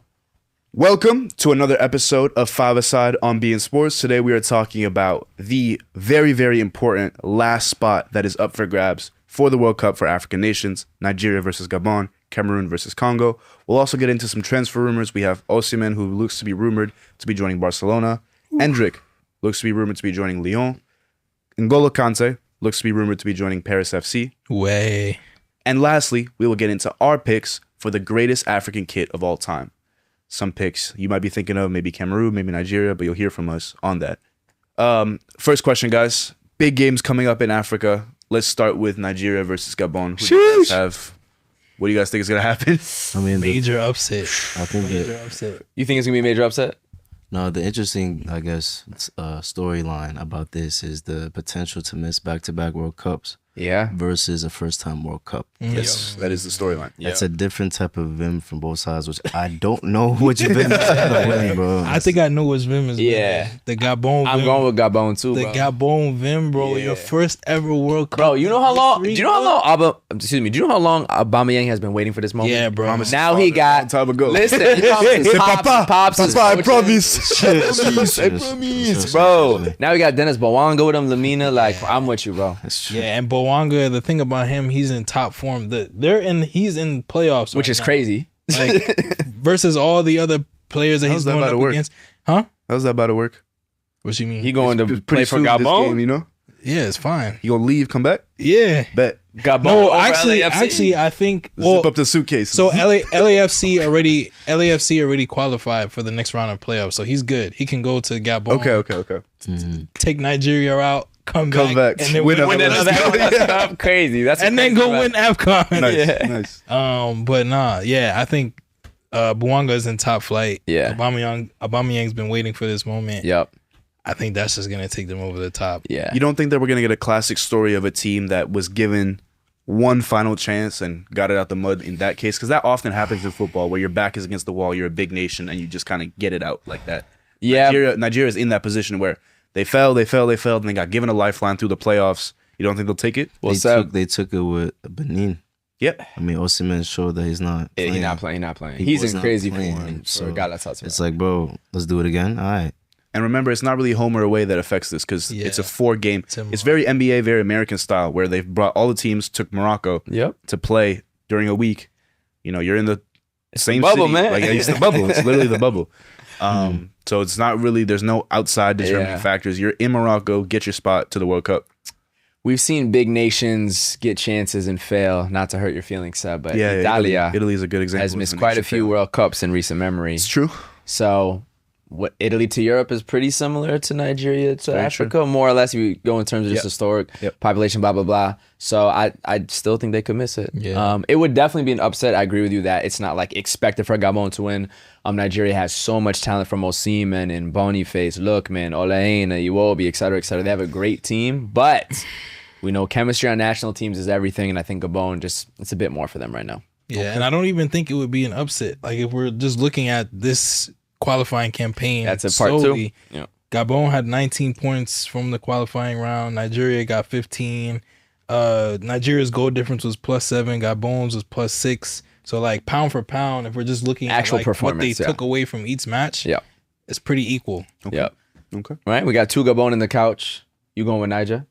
[SPEAKER 1] Welcome to another episode of Five Aside on Being Sports. Today we are talking about the very, very important last spot that is up for grabs for the World Cup for African nations, Nigeria versus Gabon, Cameroon versus Congo. We'll also get into some transfer rumors. We have Osimhen, who looks to be rumored to be joining Barcelona. Endrick looks to be rumored to be joining Lyon. N'Golo Kante looks to be rumored to be joining Paris FC.
[SPEAKER 3] Way.
[SPEAKER 1] And lastly, we will get into our picks for the greatest African kit of all time. Some picks you might be thinking of, maybe Cameroon, maybe Nigeria, but you'll hear from us on that. First question, guys. Big games coming up in Africa. Let's start with Nigeria versus Gabon. Who do you guys have? What do you guys think is going to happen?
[SPEAKER 5] I mean,
[SPEAKER 3] major upset.
[SPEAKER 5] I think
[SPEAKER 3] upset.
[SPEAKER 2] You think it's going to be a major upset?
[SPEAKER 5] No, the interesting, I guess, storyline about this is the potential to miss back-to-back World Cups. versus a first-time World Cup.
[SPEAKER 1] Yes, that is the storyline.
[SPEAKER 5] That's a different type of vim from both sides, which I don't know which vim is gonna win, bro.
[SPEAKER 3] I think I know which vim is.
[SPEAKER 2] Yeah.
[SPEAKER 3] The Gabon.
[SPEAKER 2] I'm
[SPEAKER 3] vim.
[SPEAKER 2] going with Gabon too,
[SPEAKER 3] The
[SPEAKER 2] bro.
[SPEAKER 3] Gabon vim, bro. Your first ever World Cup.
[SPEAKER 2] Bro, you know how long? Do you know how long? Do you know how long Aubameyang has been waiting for this moment?
[SPEAKER 3] Yeah, bro.
[SPEAKER 2] Now he got.
[SPEAKER 1] Long time ago.
[SPEAKER 2] Listen, he promised his pops.
[SPEAKER 1] That's why I promise.
[SPEAKER 2] I promise, bro. Now we got Dennis Bawanga with him, Lamina. Like, I'm with you, bro.
[SPEAKER 3] Yeah, and Bawanga, the thing about him, he's in top form. He's in playoffs,
[SPEAKER 2] Which is crazy.
[SPEAKER 3] Like versus all the other players that he's going up against. Huh?
[SPEAKER 1] How's that about to work?
[SPEAKER 3] What you mean?
[SPEAKER 2] He going to
[SPEAKER 1] It's
[SPEAKER 2] play
[SPEAKER 1] pretty
[SPEAKER 2] for
[SPEAKER 1] soon this
[SPEAKER 2] Gabon?
[SPEAKER 1] game, you know?
[SPEAKER 3] Yeah, it's fine.
[SPEAKER 1] You gonna leave, come back?
[SPEAKER 3] Yeah.
[SPEAKER 1] Bet.
[SPEAKER 2] Gabon.
[SPEAKER 3] No,
[SPEAKER 2] over
[SPEAKER 3] actually,
[SPEAKER 2] LAFC?
[SPEAKER 3] I think.
[SPEAKER 1] Zip up the suitcase.
[SPEAKER 3] So LAFC already qualified for the next round of playoffs, so he's good. He can go to Gabon.
[SPEAKER 1] Okay.
[SPEAKER 3] Take Nigeria out, come back, and then
[SPEAKER 1] Win
[SPEAKER 3] win
[SPEAKER 1] another-
[SPEAKER 3] another.
[SPEAKER 2] That's crazy. That's
[SPEAKER 3] And then go win AFCON.
[SPEAKER 1] Nice.
[SPEAKER 3] But nah, yeah, I think Bouanga is in top flight.
[SPEAKER 2] Yeah.
[SPEAKER 3] Aubameyang's been waiting for this moment.
[SPEAKER 2] Yep.
[SPEAKER 3] I think that's just gonna take them over the top.
[SPEAKER 2] Yeah.
[SPEAKER 1] You don't think that we're gonna get a classic story of a team that was given one final chance and got it out the mud in that case? Because that often happens in football, where your back is against the wall, you're a big nation, and you just kind of get it out like that.
[SPEAKER 2] Yeah.
[SPEAKER 1] Nigeria is in that position where they failed, and they got given a lifeline through the playoffs. You don't think they'll take it?
[SPEAKER 5] They took it with Benin.
[SPEAKER 1] Yep.
[SPEAKER 5] I mean, Osimhen showed that he's not playing.
[SPEAKER 2] He's not playing.
[SPEAKER 5] He
[SPEAKER 2] He's
[SPEAKER 5] was
[SPEAKER 2] in
[SPEAKER 5] not
[SPEAKER 2] crazy
[SPEAKER 5] playing,
[SPEAKER 2] form.
[SPEAKER 5] so
[SPEAKER 2] God, that's awesome.
[SPEAKER 5] It's like, bro, let's do it again. All right.
[SPEAKER 1] And remember, it's not really home or away that affects this, because it's a 4-game. It's very NBA, very American style, where they've brought all the teams to Morocco to play during a week. You know, you're in the same
[SPEAKER 2] bubble,
[SPEAKER 1] city.
[SPEAKER 2] man.
[SPEAKER 1] Like, it's the bubble. It's literally the bubble. So it's not really, there's no outside determining factors. You're in Morocco, get your spot to the World Cup.
[SPEAKER 2] We've seen big nations get chances and fail, not to hurt your feelings, Seb, but Italia
[SPEAKER 1] Italy is a good example.
[SPEAKER 2] has missed quite a few World Cups in recent memory.
[SPEAKER 1] It's true.
[SPEAKER 2] So what Italy to Europe is pretty similar to Nigeria to Africa, more or less, if you go in terms of just historic population, blah, blah, blah. So I still think they could miss it.
[SPEAKER 3] Yeah.
[SPEAKER 2] It would definitely be an upset. I agree with you that it's not like expected for Gabon to win. Nigeria has so much talent from Osimhen and Boniface, Lookman, Olaine, Iwobi, et cetera, et cetera. They have a great team, but we know chemistry on national teams is everything, and I think Gabon it's a bit more for them right now.
[SPEAKER 3] Yeah, and I don't even think it would be an upset. Like, if we're just looking at this qualifying campaign,
[SPEAKER 2] That's a part
[SPEAKER 3] solely,
[SPEAKER 2] 2. Yeah.
[SPEAKER 3] Gabon had 19 points from the qualifying round. Nigeria got 15. Nigeria's goal difference was +7. Gabon's was +6. So, like, pound for pound, if we're just looking
[SPEAKER 2] Actual
[SPEAKER 3] at like, what they
[SPEAKER 2] performance,
[SPEAKER 3] took away from each match, it's pretty equal.
[SPEAKER 2] Yep.
[SPEAKER 1] Okay.
[SPEAKER 2] Right, we got 2 Gabon in the couch. You going with Niger?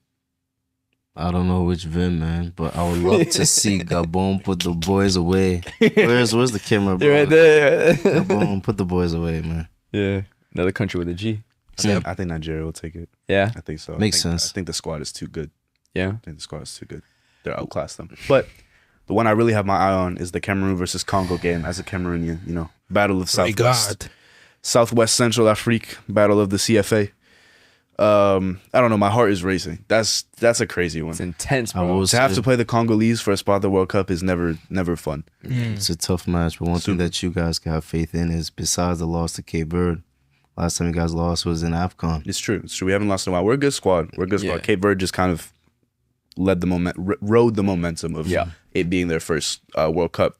[SPEAKER 5] I don't know which Vim, man, but I would love to see Gabon put the boys away. Where's the camera, bro?
[SPEAKER 2] You're right there.
[SPEAKER 5] Gabon, put the boys away, man.
[SPEAKER 2] Yeah. Another country with a G.
[SPEAKER 1] I think Nigeria will take it.
[SPEAKER 2] Yeah.
[SPEAKER 1] I think so.
[SPEAKER 5] Makes sense.
[SPEAKER 1] I think the squad is too good.
[SPEAKER 2] Yeah.
[SPEAKER 1] I think the squad is too good. They're outclassed them. But the one I really have my eye on is the Cameroon versus Congo game. As a Cameroonian, you know, battle of Southwest Central Afrique, battle of the CFA. I don't know. My heart is racing. That's a crazy one.
[SPEAKER 2] It's intense, bro.
[SPEAKER 1] To have to play the Congolese for a spot at the World Cup is never fun.
[SPEAKER 5] It's a tough match, but one thing that you guys can have faith in is, besides the loss to Cape Verde, last time you guys lost was in AFCON.
[SPEAKER 1] It's true. We haven't lost in a while. We're a good squad.
[SPEAKER 2] Yeah.
[SPEAKER 1] Cape Verde just kind of rode the momentum of it being their first World Cup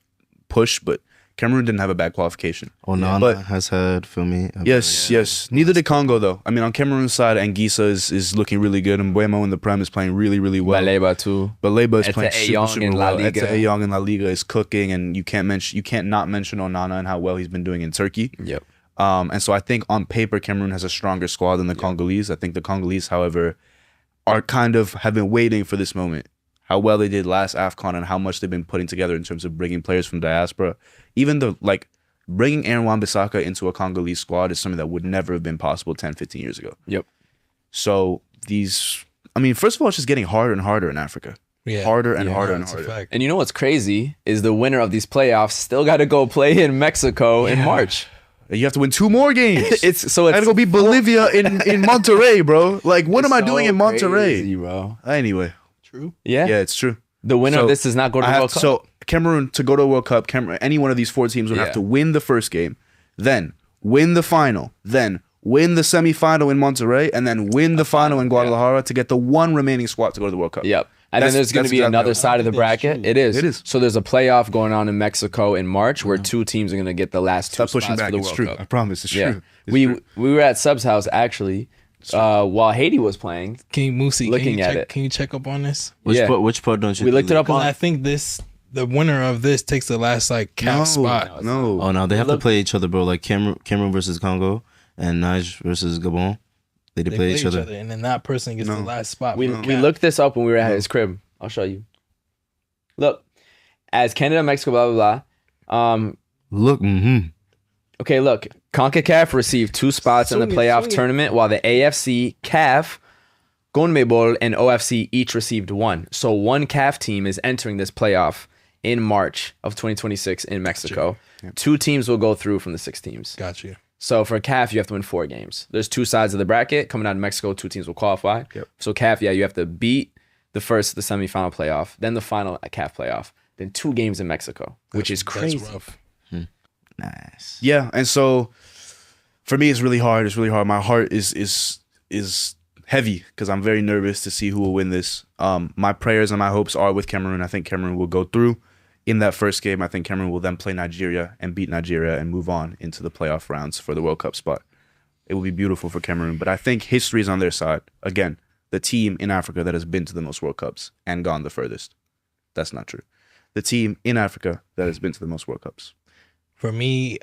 [SPEAKER 1] push, but Cameroon didn't have a bad qualification.
[SPEAKER 5] Onana has had, for me.
[SPEAKER 1] Yes. Neither did Congo, though. I mean, on Cameroon's side, Anguissa is looking really good, and Mbeumo in the Prem is playing really, really well.
[SPEAKER 2] Baleba too.
[SPEAKER 1] Baleba is playing super
[SPEAKER 2] in La
[SPEAKER 1] well.
[SPEAKER 2] Liga.
[SPEAKER 1] Young in La Liga is cooking, and you can't not mention Onana and how well he's been doing in Turkey.
[SPEAKER 2] Yep.
[SPEAKER 1] And so I think on paper, Cameroon has a stronger squad than the Congolese. I think the Congolese, however, have been waiting for this moment. How well they did last AFCON and how much they've been putting together in terms of bringing players from diaspora. Even bringing Aaron Wan-Bissaka into a Congolese squad is something that would never have been possible 10, 15 years ago.
[SPEAKER 2] Yep.
[SPEAKER 1] So first of all, it's just getting harder and harder in Africa.
[SPEAKER 3] Yeah.
[SPEAKER 1] Harder and
[SPEAKER 3] Yeah,
[SPEAKER 1] harder and
[SPEAKER 3] that's a
[SPEAKER 1] harder.
[SPEAKER 3] fact.
[SPEAKER 2] And you know what's crazy is the winner of these playoffs still got to go play in Mexico in March.
[SPEAKER 1] You have to win 2 more games.
[SPEAKER 2] I
[SPEAKER 1] gotta go beat Bolivia in Monterrey, bro. Like, what am I doing in Monterrey?
[SPEAKER 2] Crazy, bro.
[SPEAKER 1] Anyway.
[SPEAKER 3] True.
[SPEAKER 2] Yeah.
[SPEAKER 1] Yeah, it's true.
[SPEAKER 2] The winner of this does not go to the World Cup.
[SPEAKER 1] So Cameroon, to go to a World Cup, any one of these 4 teams would have to win the first game, then win the final, then win the semifinal in Monterrey, and then win the final in Guadalajara to get the one remaining spot to go to the World Cup.
[SPEAKER 2] Yep. And then there's going to be
[SPEAKER 1] exactly
[SPEAKER 2] another
[SPEAKER 1] right.
[SPEAKER 2] side of the bracket. It is.
[SPEAKER 1] It is.
[SPEAKER 2] So there's a playoff going on in Mexico in March where 2 teams are going to get the last 2
[SPEAKER 1] Stop pushing
[SPEAKER 2] spots
[SPEAKER 1] back.
[SPEAKER 2] for the
[SPEAKER 1] It's
[SPEAKER 2] World
[SPEAKER 1] true.
[SPEAKER 2] Cup.
[SPEAKER 1] I promise. It's
[SPEAKER 2] Yeah.
[SPEAKER 1] true. It's
[SPEAKER 2] We
[SPEAKER 1] true.
[SPEAKER 2] were at Sub's house actually while Haiti was playing.
[SPEAKER 3] Can you, Musie,
[SPEAKER 2] Looking at it.
[SPEAKER 3] Can you check up on this?
[SPEAKER 5] Which part don't you?
[SPEAKER 2] We looked it up
[SPEAKER 3] Because
[SPEAKER 2] on.
[SPEAKER 3] I think the winner of this takes the last like CAF spot.
[SPEAKER 1] No.
[SPEAKER 5] Oh no, they have to play each other, bro. Like Cameroon versus Congo and Niger versus Gabon. They play each other.
[SPEAKER 3] and then that person gets the last spot.
[SPEAKER 2] We
[SPEAKER 3] for the
[SPEAKER 2] we
[SPEAKER 3] CAF.
[SPEAKER 2] looked this up when we were at his crib. I'll show you. Look, as Canada, Mexico, blah blah blah.
[SPEAKER 5] Look,
[SPEAKER 2] Okay, look. CONCACAF received 2 spots in the playoff tournament, while the AFC, CAF, CONMEBOL, and OFC each received 1. So 1 CAF team is entering this playoff in March of 2026 in Mexico. 2 teams will go through from the 6 teams.
[SPEAKER 3] Got you.
[SPEAKER 2] So for CAF, you have to win 4 games. There's 2 sides of the bracket. Coming out of Mexico, 2 teams will qualify.
[SPEAKER 1] Yep.
[SPEAKER 2] So CAF, you have to beat the semifinal playoff, then the final CAF playoff, then 2 games in Mexico, which is crazy.
[SPEAKER 3] That's rough.
[SPEAKER 5] nice.
[SPEAKER 1] Yeah, and so for me, it's really hard. It's really hard. My heart is heavy because I'm very nervous to see who will win this. My prayers and my hopes are with Cameroon. I think Cameroon will go through in that first game. I think Cameroon will then play Nigeria and beat Nigeria and move on into the playoff rounds for the World Cup spot. It will be beautiful for Cameroon, but I think history is on their side. Again, the team in Africa that has been to the most World Cups and gone the furthest. That's not true. The team in Africa that has been to the most World Cups.
[SPEAKER 3] For me,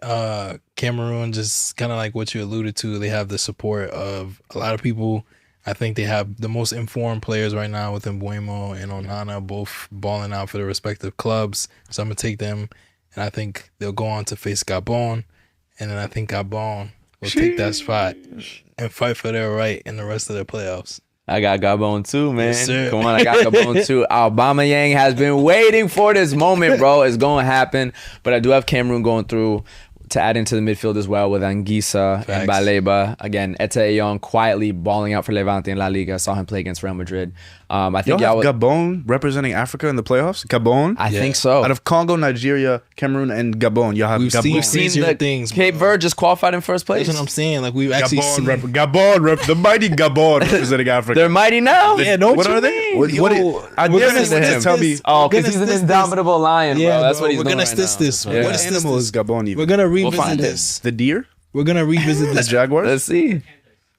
[SPEAKER 3] Cameroon, just kind of like what you alluded to, they have the support of a lot of people. I think they have the most informed players right now with Mbuemo and Onana, both balling out for their respective clubs. So I'm going to take them, and I think they'll go on to face Gabon, and then I think Gabon will take that spot and fight for their right in the rest of their playoffs.
[SPEAKER 2] I got Gabon too, man.
[SPEAKER 3] Yes, sir.
[SPEAKER 2] Come on, I got Gabon too. Aubameyang has been waiting for this moment, bro. It's going to happen. But I do have Cameroon going through to add into the midfield as well with Anguissa and Baleba. Again, Etaillon quietly balling out for Levante in La Liga. I saw him play against Real Madrid. I think
[SPEAKER 1] y'all have Gabon representing Africa in the playoffs? Gabon?
[SPEAKER 2] I think so.
[SPEAKER 1] Out of Congo, Nigeria, Cameroon, and Gabon, y'all have
[SPEAKER 3] We've
[SPEAKER 1] Gabon.
[SPEAKER 3] seen the things.
[SPEAKER 2] Cape Verde just qualified in first place.
[SPEAKER 3] That's what I'm saying. Like we've actually seen.
[SPEAKER 1] The mighty Gabon representing Africa.
[SPEAKER 2] They're mighty now.
[SPEAKER 3] Yeah, don't
[SPEAKER 1] What
[SPEAKER 3] you
[SPEAKER 1] are they?
[SPEAKER 3] mean?
[SPEAKER 1] What
[SPEAKER 3] Yo,
[SPEAKER 1] I
[SPEAKER 3] we're
[SPEAKER 1] dare
[SPEAKER 3] gonna
[SPEAKER 1] listen to him.
[SPEAKER 3] assist
[SPEAKER 1] Tell me.
[SPEAKER 3] this.
[SPEAKER 2] Oh,
[SPEAKER 3] We're
[SPEAKER 2] because
[SPEAKER 3] gonna
[SPEAKER 2] he's an
[SPEAKER 3] assist
[SPEAKER 2] indomitable lion, bro.
[SPEAKER 3] Yeah,
[SPEAKER 2] That's
[SPEAKER 3] bro,
[SPEAKER 2] what he's
[SPEAKER 3] we're
[SPEAKER 2] doing
[SPEAKER 3] gonna
[SPEAKER 2] right
[SPEAKER 3] assist
[SPEAKER 2] now.
[SPEAKER 3] this.
[SPEAKER 2] Yeah.
[SPEAKER 3] We're
[SPEAKER 1] What
[SPEAKER 3] gonna assist
[SPEAKER 1] animal
[SPEAKER 3] this.
[SPEAKER 1] is Gabon even?
[SPEAKER 3] We're gonna
[SPEAKER 2] We'll
[SPEAKER 3] revisit
[SPEAKER 2] find
[SPEAKER 3] this.
[SPEAKER 1] The deer?
[SPEAKER 3] We're gonna revisit
[SPEAKER 1] The
[SPEAKER 3] this.
[SPEAKER 1] jaguars?
[SPEAKER 2] Let's see.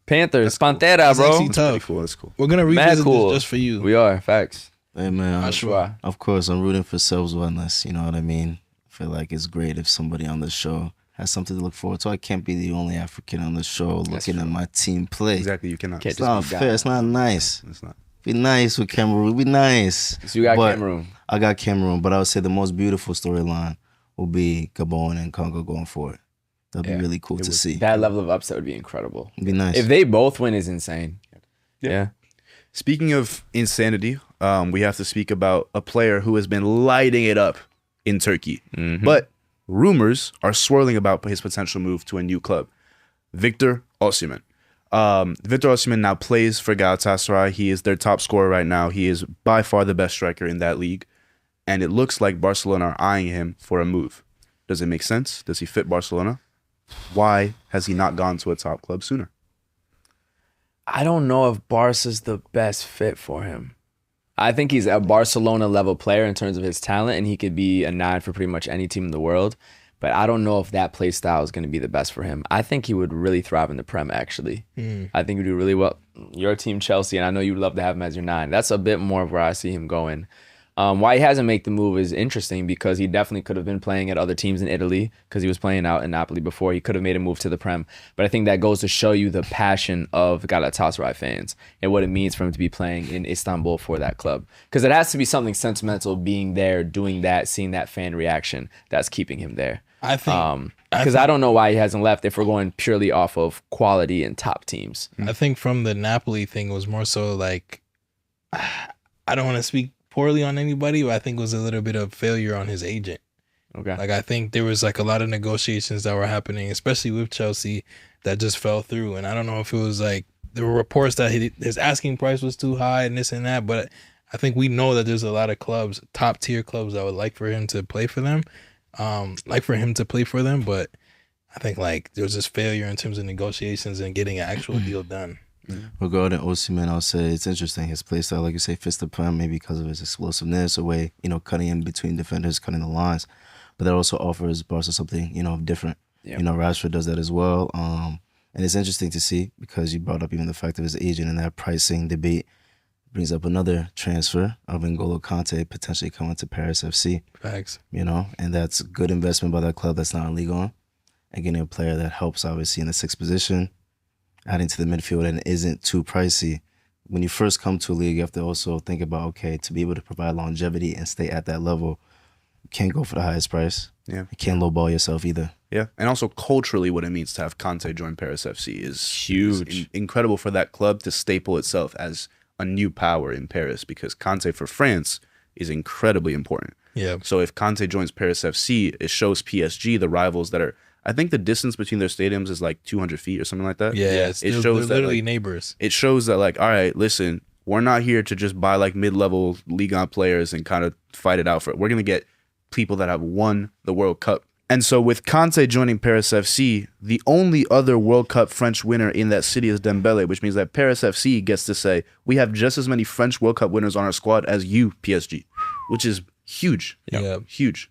[SPEAKER 2] Panthers, Pantera,
[SPEAKER 3] That's
[SPEAKER 2] bro.
[SPEAKER 3] actually
[SPEAKER 1] Pretty
[SPEAKER 3] tough.
[SPEAKER 1] cool. That's cool.
[SPEAKER 3] We're gonna
[SPEAKER 2] Mad
[SPEAKER 3] revisit
[SPEAKER 2] cool.
[SPEAKER 3] this just for you.
[SPEAKER 2] We are, facts.
[SPEAKER 5] Hey man,
[SPEAKER 3] Not sure.
[SPEAKER 5] of course I'm rooting for Selb's wellness. You know what I mean? I feel like it's great if somebody on the show has something to look forward to. I can't be the only African on the show looking at my team play.
[SPEAKER 1] Exactly. You cannot.
[SPEAKER 2] Can't
[SPEAKER 5] It's not fair. It's not nice.
[SPEAKER 1] It's not.
[SPEAKER 5] Be nice with Cameroon. Be nice.
[SPEAKER 2] So you got
[SPEAKER 5] But
[SPEAKER 2] Cameroon.
[SPEAKER 5] I got Cameroon, but I would say the most beautiful storyline will be Gabon and Congo going forward. That'd be really cool to see.
[SPEAKER 2] That level of upset would be incredible.
[SPEAKER 5] It'd be nice.
[SPEAKER 2] If they both win, is insane. Yeah.
[SPEAKER 1] Speaking of insanity, we have to speak about a player who has been lighting it up in Turkey. But rumors are swirling about his potential move to a new club. Victor Osimhen. Victor Osimhen now plays for Galatasaray. He is their top scorer right now. He is by far the best striker in that league. And it looks like Barcelona are eyeing him for a move. Does it make sense? Does he fit Barcelona? Why has he not gone to a top club sooner?
[SPEAKER 2] I don't know if Barca's the best fit for him. I think he's a Barcelona level player in terms of his talent, and he could be a 9 for pretty much any team in the world. But I don't know if that play style is going to be the best for him. I think he would really thrive in the Prem, actually. I think he'd do really well. Your team, Chelsea, and I know you'd love to have him as your 9. That's a bit more of where I see him going. Why he hasn't made the move is interesting because he definitely could have been playing at other teams in Italy because he was playing out in Napoli before. He could have made a move to the Prem. But I think that goes to show you the passion of Galatasaray fans and what it means for him to be playing in Istanbul for that club. Because it has to be something sentimental being there, doing that, seeing that fan reaction that's keeping him there.
[SPEAKER 3] I think
[SPEAKER 2] Because I don't know why he hasn't left if we're going purely off of quality and top teams.
[SPEAKER 3] I think from the Napoli thing, it was more so like, I don't want to speak poorly on anybody, but I think it was a little bit of failure on his agent.
[SPEAKER 2] Okay.
[SPEAKER 3] Like, I think there was like a lot of negotiations that were happening, especially with Chelsea, that just fell through. And I don't know if it was like, there were reports that his asking price was too high and this and that, but I think we know that there's a lot of clubs, top tier clubs, that would like for him to play for them. But I think like there was this failure in terms of negotiations and getting an actual deal done.
[SPEAKER 5] Regarding Osimhen, I'll say it's interesting. His play style, like you say, fits the prem, maybe because of his explosiveness, a way, cutting in between defenders, cutting the lines. But that also offers Barca something, different. Yeah. Rashford does that as well. And it's interesting to see because you brought up even the fact of his agent and that pricing debate brings up another transfer of N'Golo Kante potentially coming to Paris FC.
[SPEAKER 3] Facts.
[SPEAKER 5] And that's a good investment by that club that's not in Ligue 1. And getting a player that helps obviously in the 6th position, adding to the midfield and isn't too pricey. When you first come to a league, you have to also think about, okay, to be able to provide longevity and stay at that level, you can't go for the highest price.
[SPEAKER 1] Yeah.
[SPEAKER 5] You can't lowball yourself either.
[SPEAKER 1] Yeah. And also culturally what it means to have Conte join Paris FC is
[SPEAKER 2] huge.
[SPEAKER 1] Is incredible for that club to staple itself as a new power in Paris, because Conte for France is incredibly important.
[SPEAKER 3] Yeah.
[SPEAKER 1] So if Conte joins Paris FC, it shows PSG, the rivals that are, I think the distance between their stadiums is like 200 feet or something like that.
[SPEAKER 3] Yeah,
[SPEAKER 1] it shows
[SPEAKER 3] they're literally
[SPEAKER 1] that,
[SPEAKER 3] neighbors.
[SPEAKER 1] It shows that like, all right, listen, we're not here to just buy like mid-level Ligue 1 players and kind of fight it out for it. We're going to get people that have won the World Cup. And so with Conte joining Paris FC, the only other World Cup French winner in that city is Dembele, which means that Paris FC gets to say, we have just as many French World Cup winners on our squad as you, PSG, which is huge.
[SPEAKER 3] Yeah.
[SPEAKER 1] Huge.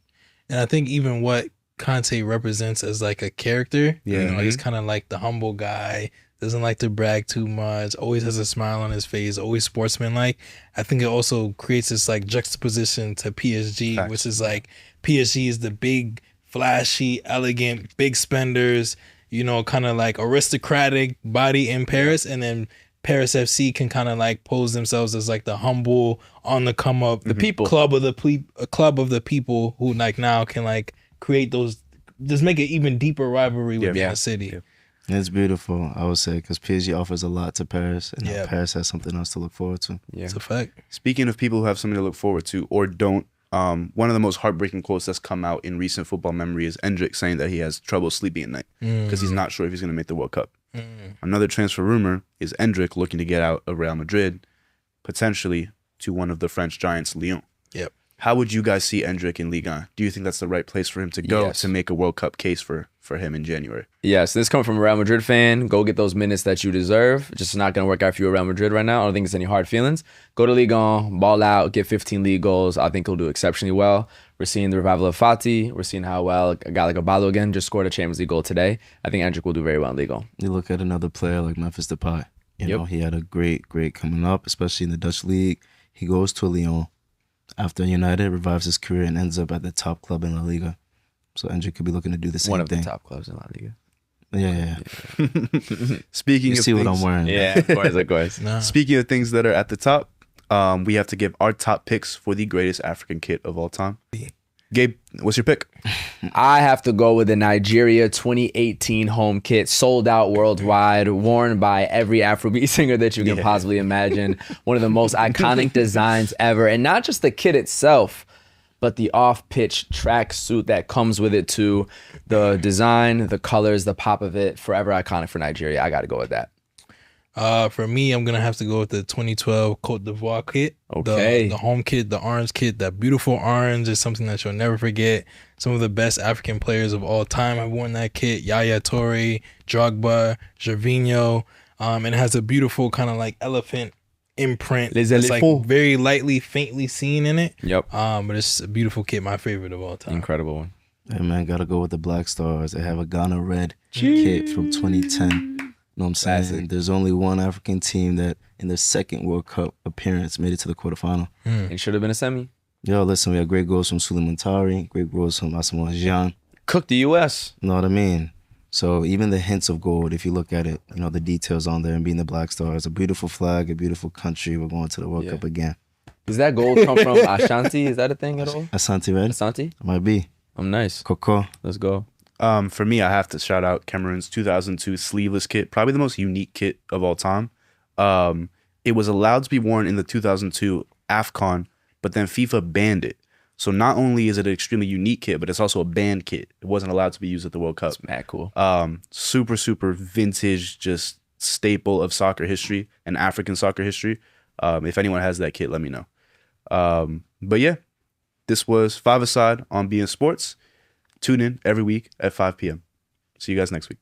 [SPEAKER 3] And I think even what Conte represents as like a character,
[SPEAKER 1] Yeah.
[SPEAKER 3] He's kind of like the humble guy, doesn't like to brag too much, always has a smile on his face, always sportsmanlike. I think it also creates this like juxtaposition to PSG,
[SPEAKER 1] Facts.
[SPEAKER 3] which is like PSG is the big, flashy, elegant, big spenders, kind of like aristocratic body in Paris, and then Paris FC can kind of like pose themselves as like the humble, on the come up,
[SPEAKER 2] The people.
[SPEAKER 3] club of the people who like now can like create those, just make an even deeper rivalry within the city.
[SPEAKER 1] Yeah.
[SPEAKER 5] It's beautiful, I would say, because PSG offers a lot to Paris, and
[SPEAKER 3] Yeah.
[SPEAKER 5] Paris has something else to look forward to.
[SPEAKER 2] Yeah.
[SPEAKER 3] It's a fact.
[SPEAKER 1] Speaking of people who have something to look forward to or don't, one of the most heartbreaking quotes that's come out in recent football memory is Endrick saying that he has trouble sleeping at night because he's not sure if he's going to make the World Cup. Another transfer rumor is Endrick looking to get out of Real Madrid, potentially to one of the French giants, Lyon.
[SPEAKER 3] Yep.
[SPEAKER 1] How would you guys see Endrick in Ligue 1? Do you think that's the right place for him to go
[SPEAKER 2] Yes.
[SPEAKER 1] to make a World Cup case for him in January?
[SPEAKER 2] Yes, this coming from a Real Madrid fan. Go get those minutes that you deserve. Just not going to work out for you at Real Madrid right now. I don't think it's any hard feelings. Go to Ligue 1, ball out, get 15 league goals. I think he'll do exceptionally well. We're seeing the revival of Fati. We're seeing how well a guy like Abalo again just scored a Champions League goal today. I think Endrick will do very well in Ligue 1.
[SPEAKER 5] You look at another player like Memphis Depay. You know, he had a great coming up, especially in the Dutch league. He goes to Lyon after United, revives his career, and ends up at the top club in La Liga. So Endrick could be looking to do the same thing.
[SPEAKER 2] One of the top clubs in La Liga.
[SPEAKER 5] Yeah.
[SPEAKER 1] Speaking
[SPEAKER 5] You
[SPEAKER 1] of
[SPEAKER 5] see
[SPEAKER 1] things,
[SPEAKER 5] what I'm wearing.
[SPEAKER 2] Yeah, of course.
[SPEAKER 3] Nah.
[SPEAKER 1] Speaking of things that are at the top, we have to give our top picks for the greatest African kit of all time. Gabe, what's your pick?
[SPEAKER 2] I have to go with the Nigeria 2018 home kit, sold out worldwide, worn by every Afrobeat singer that you can possibly imagine. One of the most iconic designs ever. And not just the kit itself, but the off-pitch tracksuit that comes with it too. The design, the colors, the pop of it, forever iconic for Nigeria. I got to go with that.
[SPEAKER 3] For me, I'm gonna have to go with the 2012 Côte d'Ivoire kit.
[SPEAKER 2] Okay.
[SPEAKER 3] The home kit, the orange kit, that beautiful orange is something that you'll never forget. Some of the best African players of all time have worn that kit. Yaya Toure, Drogba, Gervinho. And it has a beautiful kind of like elephant imprint.
[SPEAKER 2] Les
[SPEAKER 3] It's like
[SPEAKER 2] éléphants.
[SPEAKER 3] very lightly, faintly seen in it.
[SPEAKER 2] Yep.
[SPEAKER 3] But it's a beautiful kit, my favorite of all time.
[SPEAKER 2] Incredible one.
[SPEAKER 5] Hey man, gotta go with the Black Stars. They have a Ghana red kit from 2010. You know what I'm saying?
[SPEAKER 2] Classic.
[SPEAKER 5] There's only one African team that in their second World Cup appearance made it to the quarterfinal.
[SPEAKER 2] It should have been a semi.
[SPEAKER 5] Yo, listen, we had great goals from Suleiman Tari, great goals from Asamoah Gyan.
[SPEAKER 2] Cook the U.S.
[SPEAKER 5] You know what I mean? So even the hints of gold, if you look at it, the details on there and being the Black Stars, a beautiful flag, a beautiful country. We're going to the World Cup again.
[SPEAKER 2] Does that gold come from Ashanti? Is that a thing at all?
[SPEAKER 5] Asante Red?
[SPEAKER 2] Ashanti?
[SPEAKER 5] Might be.
[SPEAKER 2] I'm nice.
[SPEAKER 5] Coco.
[SPEAKER 2] Let's go.
[SPEAKER 1] For me, I have to shout out Cameroon's 2002 sleeveless kit, probably the most unique kit of all time. It was allowed to be worn in the 2002 AFCON, but then FIFA banned it. So not only is it an extremely unique kit, but it's also a banned kit. It wasn't allowed to be used at the World Cup.
[SPEAKER 2] It's mad cool.
[SPEAKER 1] Super, super vintage, just staple of soccer history and African soccer history. If anyone has that kit, let me know. But yeah, this was Five Aside on Being Sports. Tune in every week at 5 p.m. See you guys next week.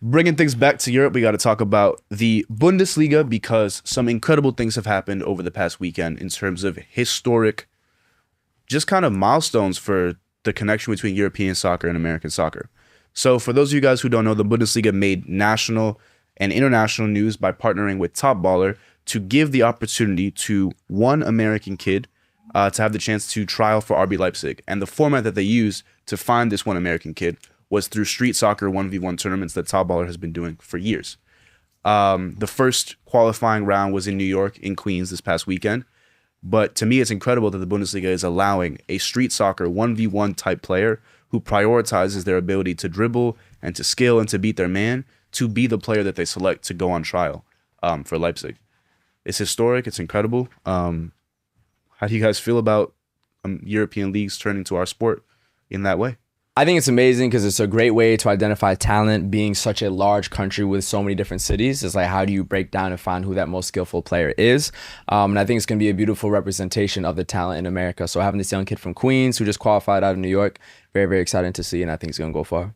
[SPEAKER 1] Bringing things back to Europe, we got to talk about the Bundesliga because some incredible things have happened over the past weekend in terms of historic, just kind of milestones for the connection between European soccer and American soccer. So for those of you guys who don't know, the Bundesliga made national and international news by partnering with Top Baller to give the opportunity to one American kid to have the chance to trial for RB Leipzig. And the format that they used to find this one American kid was through street soccer 1v1 tournaments that Top Baller has been doing for years. The first qualifying round was in New York, in Queens, this past weekend. But to me, it's incredible that the Bundesliga is allowing a street soccer 1v1 type player who prioritizes their ability to dribble and to skill and to beat their man to be the player that they select to go on trial for Leipzig. It's historic. It's incredible. How do you guys feel about European leagues turning to our sport in that way?
[SPEAKER 2] I think it's amazing because it's a great way to identify talent. Being such a large country with so many different cities, it's like, how do you break down and find who that most skillful player is? And I think it's going to be a beautiful representation of the talent in America. So having this young kid from Queens who just qualified out of New York, very, very exciting to see, and I think it's going to go far.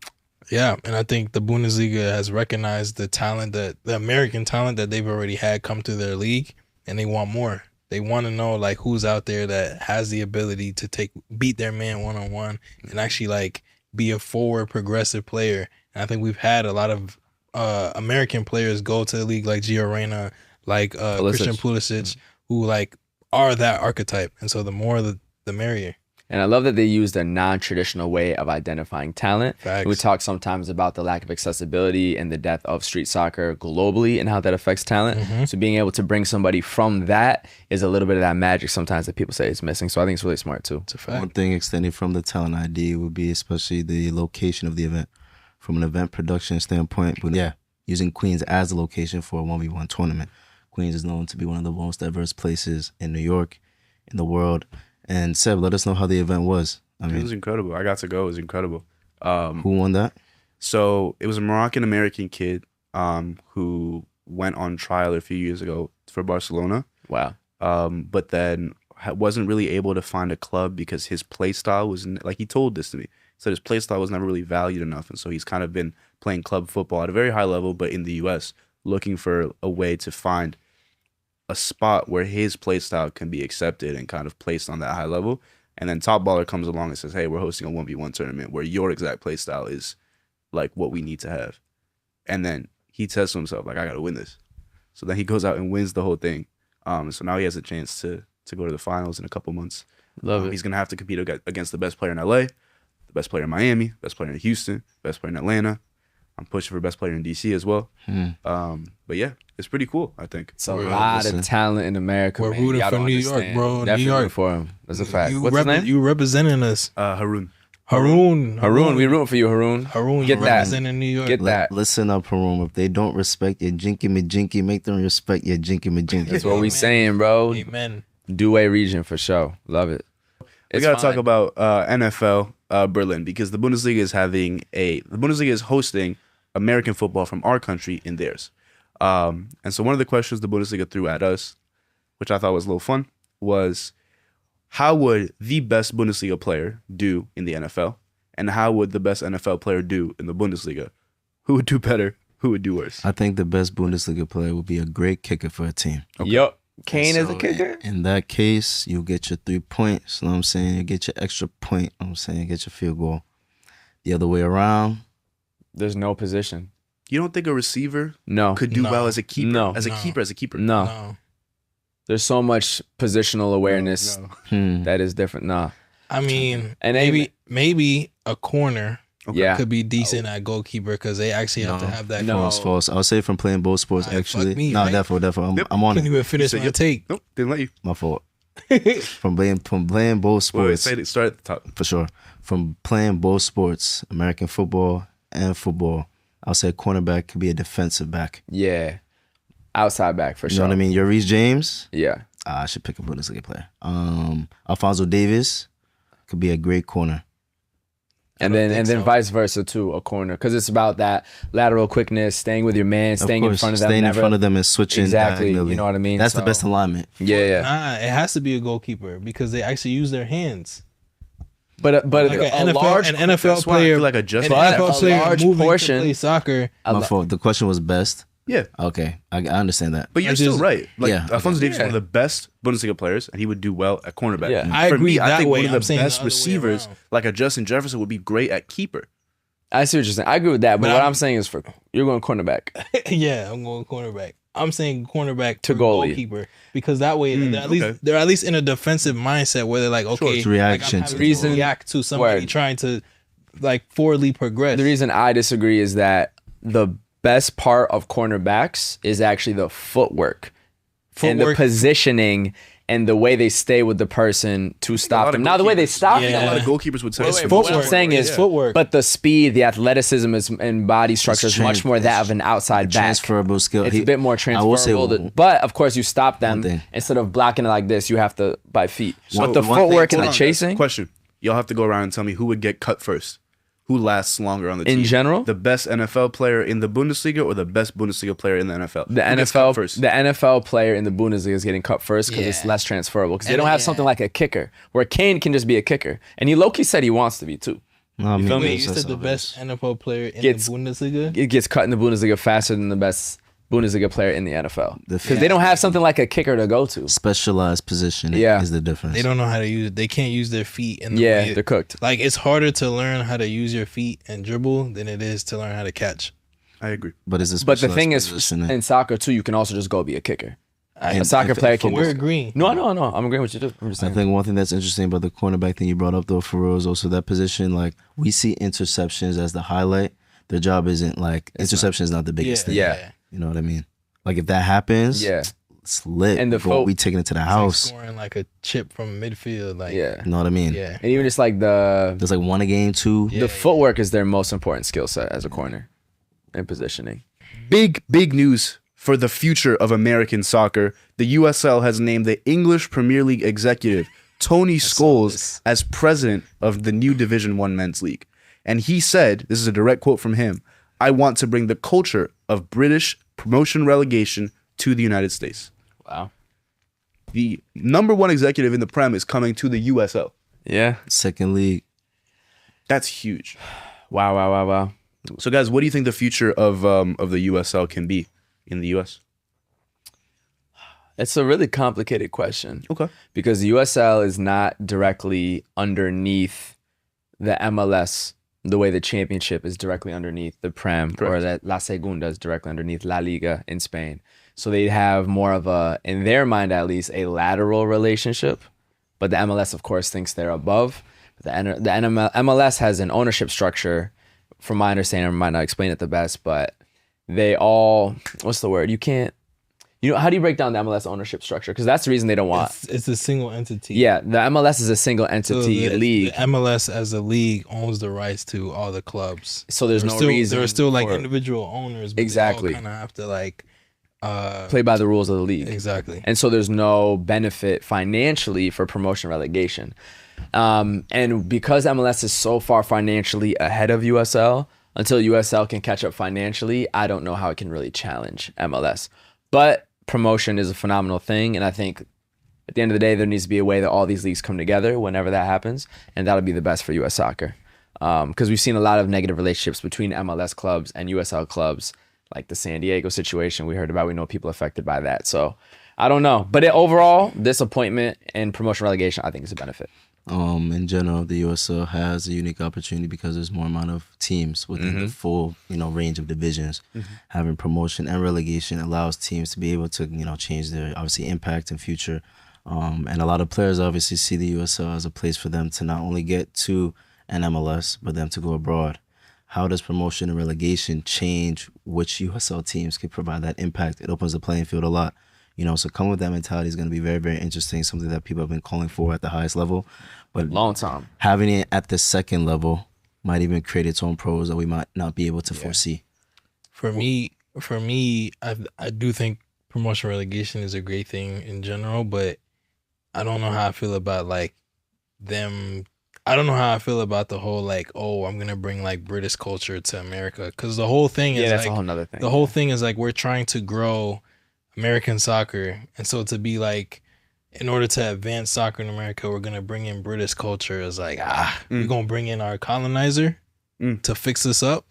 [SPEAKER 3] Yeah, and I think the Bundesliga has recognized the talent, the American talent that they've already had come to their league, and they want more. They want to know like who's out there that has the ability to beat their man one-on-one and actually like be a forward progressive player. And I think we've had a lot of American players go to the league like Gio Reyna, like Christian Pulisic, who like are that archetype. And so the more the merrier.
[SPEAKER 2] And I love that they used a non-traditional way of identifying talent.
[SPEAKER 3] Facts.
[SPEAKER 2] We talk sometimes about the lack of accessibility and the death of street soccer globally and how that affects talent. So being able to bring somebody from that is a little bit of that magic sometimes that people say is missing. So I think it's really smart too.
[SPEAKER 3] It's a fact.
[SPEAKER 5] One thing extending from the talent ID would be especially the location of the event. From an event production standpoint, but yeah, using Queens as a location for a 1v1 tournament. Queens is known to be one of the most diverse places in New York, in the world. And Seb, let us know how the event was.
[SPEAKER 1] It was incredible. I got to go. It was incredible.
[SPEAKER 5] Who won that?
[SPEAKER 1] So it was a Moroccan-American kid who went on trial a few years ago for Barcelona.
[SPEAKER 2] Wow.
[SPEAKER 1] But then wasn't really able to find a club because his play style was, like he told this to me, he said his play style was never really valued enough. And so he's kind of been playing club football at a very high level, but in the U.S., looking for a way to find a spot where his play style can be accepted and kind of placed on that high level. And then Top Baller comes along and says, hey, we're hosting a 1v1 tournament where your exact play style is like what we need to have. And then he says to himself, like, I got to win this. So then he goes out and wins the whole thing. So now he has a chance to go to the finals in a couple months.
[SPEAKER 2] Love it.
[SPEAKER 1] He's going to have to compete against the best player in LA, the best player in Miami, best player in Houston, best player in Atlanta. I'm pushing for best player in DC as well. But yeah, it's pretty cool, I think.
[SPEAKER 2] It's a lot of talent in America.
[SPEAKER 3] We're
[SPEAKER 2] man.
[SPEAKER 3] rooting
[SPEAKER 2] Y'all
[SPEAKER 3] for
[SPEAKER 2] don't
[SPEAKER 3] New
[SPEAKER 2] understand.
[SPEAKER 3] York, bro.
[SPEAKER 2] Definitely
[SPEAKER 3] New York.
[SPEAKER 2] rooting for him. That's a fact. What's his name?
[SPEAKER 3] You representing us.
[SPEAKER 1] Haroon.
[SPEAKER 2] Haroon. We rooting for you, Haroon.
[SPEAKER 3] Haroon,
[SPEAKER 2] Get
[SPEAKER 3] you
[SPEAKER 2] that.
[SPEAKER 3] representing New York.
[SPEAKER 2] Get that.
[SPEAKER 5] Listen up, Haroon. If they don't respect your jinky majinky, make them respect your jinky majinky.
[SPEAKER 2] That's what we saying, bro.
[SPEAKER 3] Amen.
[SPEAKER 2] Due region for sure. Love it.
[SPEAKER 1] We got to talk about NFL Berlin because the Bundesliga is hosting American football from our country in theirs. And so one of the questions the Bundesliga threw at us, which I thought was a little fun, was how would the best Bundesliga player do in the NFL? And how would the best NFL player do in the Bundesliga? Who would do better? Who would do worse?
[SPEAKER 5] I think the best Bundesliga player would be a great kicker for a team.
[SPEAKER 2] Okay. Yup. Kane
[SPEAKER 5] So
[SPEAKER 2] is a kicker?
[SPEAKER 5] In that case, you'll get your 3 points. You know what I'm saying? You get your extra point. You know what I'm saying? You get your field goal. The other way around.
[SPEAKER 2] There's no position.
[SPEAKER 1] You don't think a receiver
[SPEAKER 2] No.
[SPEAKER 1] could do well as a keeper?
[SPEAKER 2] No.
[SPEAKER 1] As a keeper?
[SPEAKER 2] No.
[SPEAKER 3] No.
[SPEAKER 2] There's so much positional awareness that is different. Nah.
[SPEAKER 3] I mean,
[SPEAKER 2] And
[SPEAKER 3] maybe a corner
[SPEAKER 2] Yeah.
[SPEAKER 3] could be decent at goalkeeper because they actually have to have that.
[SPEAKER 2] No.
[SPEAKER 5] False. I'll say from playing both sports,
[SPEAKER 3] Alright,
[SPEAKER 5] actually.
[SPEAKER 3] fuck me,
[SPEAKER 5] No,
[SPEAKER 3] right?
[SPEAKER 5] definitely.
[SPEAKER 1] Yep.
[SPEAKER 5] I'm on
[SPEAKER 3] Couldn't
[SPEAKER 5] it.
[SPEAKER 3] even finish
[SPEAKER 1] said
[SPEAKER 3] my
[SPEAKER 1] yep.
[SPEAKER 3] take.
[SPEAKER 1] Nope, didn't let you.
[SPEAKER 5] My fault. From playing both sports,
[SPEAKER 1] Start at the top.
[SPEAKER 5] for sure. From playing both sports, American football and football, I'll say cornerback could be a defensive back.
[SPEAKER 2] Yeah. Outside back for
[SPEAKER 5] You
[SPEAKER 2] sure.
[SPEAKER 5] know what I mean? Your Reece James,
[SPEAKER 2] Yeah.
[SPEAKER 5] I should pick a Bundesliga player. Alfonso Davis could be a great corner.
[SPEAKER 2] And then vice versa too, a corner. Because it's about that lateral quickness, staying with your man, staying in front of them.
[SPEAKER 5] Staying
[SPEAKER 2] never-
[SPEAKER 5] in front of them and switching.
[SPEAKER 2] Exactly.
[SPEAKER 5] diagonally.
[SPEAKER 2] You know what I mean?
[SPEAKER 5] That's the
[SPEAKER 2] So-
[SPEAKER 5] best alignment.
[SPEAKER 2] Yeah.
[SPEAKER 3] Nah, it has to be a goalkeeper because they actually use their hands.
[SPEAKER 2] But
[SPEAKER 3] like
[SPEAKER 2] a
[SPEAKER 3] an
[SPEAKER 2] large
[SPEAKER 3] NFL
[SPEAKER 1] that's why I
[SPEAKER 3] player,
[SPEAKER 1] feel like a just
[SPEAKER 3] an
[SPEAKER 2] but
[SPEAKER 3] NFL
[SPEAKER 2] a
[SPEAKER 3] player
[SPEAKER 2] large
[SPEAKER 3] moving
[SPEAKER 2] portion-
[SPEAKER 3] to play soccer.
[SPEAKER 5] My fault. The question was best.
[SPEAKER 1] Yeah.
[SPEAKER 5] Okay, I understand that.
[SPEAKER 1] But you're
[SPEAKER 3] Like,
[SPEAKER 1] still
[SPEAKER 3] there's-
[SPEAKER 1] right. Like
[SPEAKER 5] Yeah,
[SPEAKER 1] Alphonso Davies is
[SPEAKER 2] Yeah.
[SPEAKER 1] one of the best Bundesliga players, and he would do well at cornerback.
[SPEAKER 2] Yeah.
[SPEAKER 3] I
[SPEAKER 1] For
[SPEAKER 3] agree
[SPEAKER 1] me, I
[SPEAKER 3] that
[SPEAKER 1] think
[SPEAKER 3] way.
[SPEAKER 1] one of
[SPEAKER 3] I'm
[SPEAKER 1] the
[SPEAKER 3] saying
[SPEAKER 1] best
[SPEAKER 3] the other way
[SPEAKER 1] receivers,
[SPEAKER 3] around.
[SPEAKER 1] like a Justin Jefferson, would be great at keeper.
[SPEAKER 2] I see what you're saying. I agree with that. But
[SPEAKER 3] But
[SPEAKER 2] what
[SPEAKER 3] I'm-
[SPEAKER 2] I'm saying is, for you're going cornerback.
[SPEAKER 3] Yeah, I'm going cornerback. I'm saying cornerback
[SPEAKER 2] To
[SPEAKER 3] for
[SPEAKER 2] goalie.
[SPEAKER 3] goalkeeper because that way
[SPEAKER 1] okay.
[SPEAKER 3] they're at least in a defensive mindset where they're like, okay,
[SPEAKER 5] it's reaction
[SPEAKER 3] like, I'm
[SPEAKER 5] to
[SPEAKER 3] having
[SPEAKER 2] reason-
[SPEAKER 3] react to somebody
[SPEAKER 2] Word.
[SPEAKER 3] trying to like forwardly progress.
[SPEAKER 2] The reason I disagree is that the best part of cornerbacks is actually the footwork. And the
[SPEAKER 3] Footwork.
[SPEAKER 2] positioning and the way they stay with the person to
[SPEAKER 1] lot
[SPEAKER 2] stop
[SPEAKER 1] of
[SPEAKER 2] them. Now the way they
[SPEAKER 1] goalkeepers-
[SPEAKER 2] stop
[SPEAKER 3] Yeah.
[SPEAKER 1] A lot
[SPEAKER 2] them.
[SPEAKER 1] of goalkeepers would say
[SPEAKER 2] Wait,
[SPEAKER 1] it's
[SPEAKER 2] wait,
[SPEAKER 1] the
[SPEAKER 2] but what I'm
[SPEAKER 3] footwork.
[SPEAKER 2] saying is
[SPEAKER 3] It's footwork.
[SPEAKER 2] But the speed, the athleticism is, and body structure is much more that of an outside back.
[SPEAKER 5] Transferable skill.
[SPEAKER 2] It's a bit more
[SPEAKER 5] I will say
[SPEAKER 2] transferable. But of course, you stop them
[SPEAKER 5] thing.
[SPEAKER 2] instead of blocking it like this. You have to by feet. But the
[SPEAKER 5] one thing-
[SPEAKER 2] footwork and
[SPEAKER 1] Hold
[SPEAKER 2] the
[SPEAKER 1] on,
[SPEAKER 2] chasing.
[SPEAKER 1] Question. Y'all have to go around and tell me who would get cut first. Who lasts longer on the team?
[SPEAKER 2] In general?
[SPEAKER 1] The best NFL player in the Bundesliga or the best Bundesliga player in the NFL?
[SPEAKER 2] The
[SPEAKER 1] Who gets cut
[SPEAKER 2] NFL
[SPEAKER 1] first.
[SPEAKER 2] the NFL player in the Bundesliga is getting cut first because it's
[SPEAKER 3] Yeah.
[SPEAKER 2] less transferable because they
[SPEAKER 3] And
[SPEAKER 2] don't have
[SPEAKER 3] yeah.
[SPEAKER 2] something like a kicker where Kane can just be a kicker and he low-key said he wants to be too.
[SPEAKER 5] No, I mean,
[SPEAKER 2] feel me?
[SPEAKER 3] Wait, you
[SPEAKER 5] that's
[SPEAKER 3] said the
[SPEAKER 5] obvious.
[SPEAKER 3] best NFL player in
[SPEAKER 2] Gets-
[SPEAKER 3] the Bundesliga?
[SPEAKER 2] It gets cut in the Bundesliga faster than the best Bundesliga player in the NFL
[SPEAKER 5] The
[SPEAKER 2] because they don't have something like a kicker to go to.
[SPEAKER 5] Specialized position
[SPEAKER 2] Yeah.
[SPEAKER 5] is the difference.
[SPEAKER 3] They don't know how to use it. They can't use their feet. In the
[SPEAKER 2] Yeah,
[SPEAKER 3] way-
[SPEAKER 2] they're cooked.
[SPEAKER 3] Like it's harder to learn how to use your feet and dribble than it is to learn how to catch.
[SPEAKER 1] I agree.
[SPEAKER 5] But it's a
[SPEAKER 2] But the thing
[SPEAKER 5] specialized
[SPEAKER 2] is,
[SPEAKER 5] position.
[SPEAKER 2] in soccer too, you can also just go be a kicker. A
[SPEAKER 5] And
[SPEAKER 2] soccer
[SPEAKER 5] if-
[SPEAKER 2] player can.
[SPEAKER 3] We're agreeing.
[SPEAKER 2] No, I'm agreeing with you too. I'm just
[SPEAKER 5] I
[SPEAKER 2] saying.
[SPEAKER 5] think one thing that's interesting about the cornerback thing you brought up though, for real, is also that position. Like we see interceptions as the highlight. Their job isn't like interception is not the biggest thing.
[SPEAKER 2] Yeah.
[SPEAKER 5] You know what I mean? Like if that happens,
[SPEAKER 2] Yeah.
[SPEAKER 5] it's lit.
[SPEAKER 2] And the
[SPEAKER 5] we taking it to the
[SPEAKER 3] Like
[SPEAKER 5] house.
[SPEAKER 3] scoring like a chip from midfield. Like
[SPEAKER 2] Yeah.
[SPEAKER 5] You know what I mean?
[SPEAKER 3] yeah.
[SPEAKER 2] And even just like
[SPEAKER 5] There's like one a game, two.
[SPEAKER 3] Yeah.
[SPEAKER 2] the footwork is their most important skill set as a corner and positioning.
[SPEAKER 1] Big news for the future of American soccer. The USL has named the English Premier League executive Tony Scholes as president of the new Division 1 Men's League. And he said, this is a direct quote from him, "I want to bring the culture of British promotion relegation to the United States."
[SPEAKER 2] Wow.
[SPEAKER 1] The number one executive in the Prem is coming to the USL.
[SPEAKER 2] Yeah.
[SPEAKER 5] Second league.
[SPEAKER 1] That's huge.
[SPEAKER 2] Wow.
[SPEAKER 1] So guys, what do you think the future of the USL can be in the US?
[SPEAKER 2] It's a really complicated question.
[SPEAKER 1] Okay.
[SPEAKER 2] Because the USL is not directly underneath the MLS the way the championship is directly underneath the Prem, or
[SPEAKER 1] Correct.
[SPEAKER 2] that La Segunda is directly underneath La Liga in Spain. So they have more of a, in their mind at least, a lateral relationship. But the MLS, of course, thinks they're above. The MLS has an ownership structure, from my understanding. I might not explain it the best, but they all, what's the word? How do you break down the MLS ownership structure? Because that's the reason they don't want.
[SPEAKER 3] It's a single entity.
[SPEAKER 2] Yeah, the MLS is a single entity league.
[SPEAKER 3] The MLS as a league owns the rights to all the clubs.
[SPEAKER 2] So there's no
[SPEAKER 3] still,
[SPEAKER 2] reason
[SPEAKER 3] There are still like
[SPEAKER 2] for-
[SPEAKER 3] individual owners. But
[SPEAKER 2] Exactly.
[SPEAKER 3] They all kind of have to like.
[SPEAKER 2] Play by the rules of the league.
[SPEAKER 3] Exactly.
[SPEAKER 2] And so there's no benefit financially for promotion relegation. And because MLS is so far financially ahead of USL, until USL can catch up financially, I don't know how it can really challenge MLS. But promotion is a phenomenal thing. And I think at the end of the day, there needs to be a way that all these leagues come together whenever that happens. And that'll be the best for US soccer. Because we've seen a lot of negative relationships between MLS clubs and USL clubs, like the San Diego situation we heard about. We know people affected by that. So I don't know. But overall, this appointment and promotion relegation, I think is a benefit.
[SPEAKER 5] In general, the USL has a unique opportunity because there's more amount of teams within the full, range of divisions. Having promotion and relegation allows teams to be able to, change their obviously impact and future. And a lot of players obviously see the USL as a place for them to not only get to an MLS, but them to go abroad. How does promotion and relegation change which USL teams can provide that impact? It opens the playing field a lot. So coming with that mentality is going to be very, very interesting, something that people have been calling for at the highest level. But
[SPEAKER 2] Long time.
[SPEAKER 5] having it at the second level might even create its own pros that we might not be able to foresee.
[SPEAKER 3] For me, I do think promotion relegation is a great thing in general, but I don't know how I feel about like them. I don't know how I feel about the whole like, oh, I'm gonna bring like British culture to America, because the whole thing is
[SPEAKER 2] Yeah, that's
[SPEAKER 3] like
[SPEAKER 2] a whole nother thing.
[SPEAKER 3] the whole thing is like we're trying to grow American soccer, and so to be like in order to advance soccer in America, we're gonna bring in British culture. It's like, we're gonna bring in our colonizer to fix this up.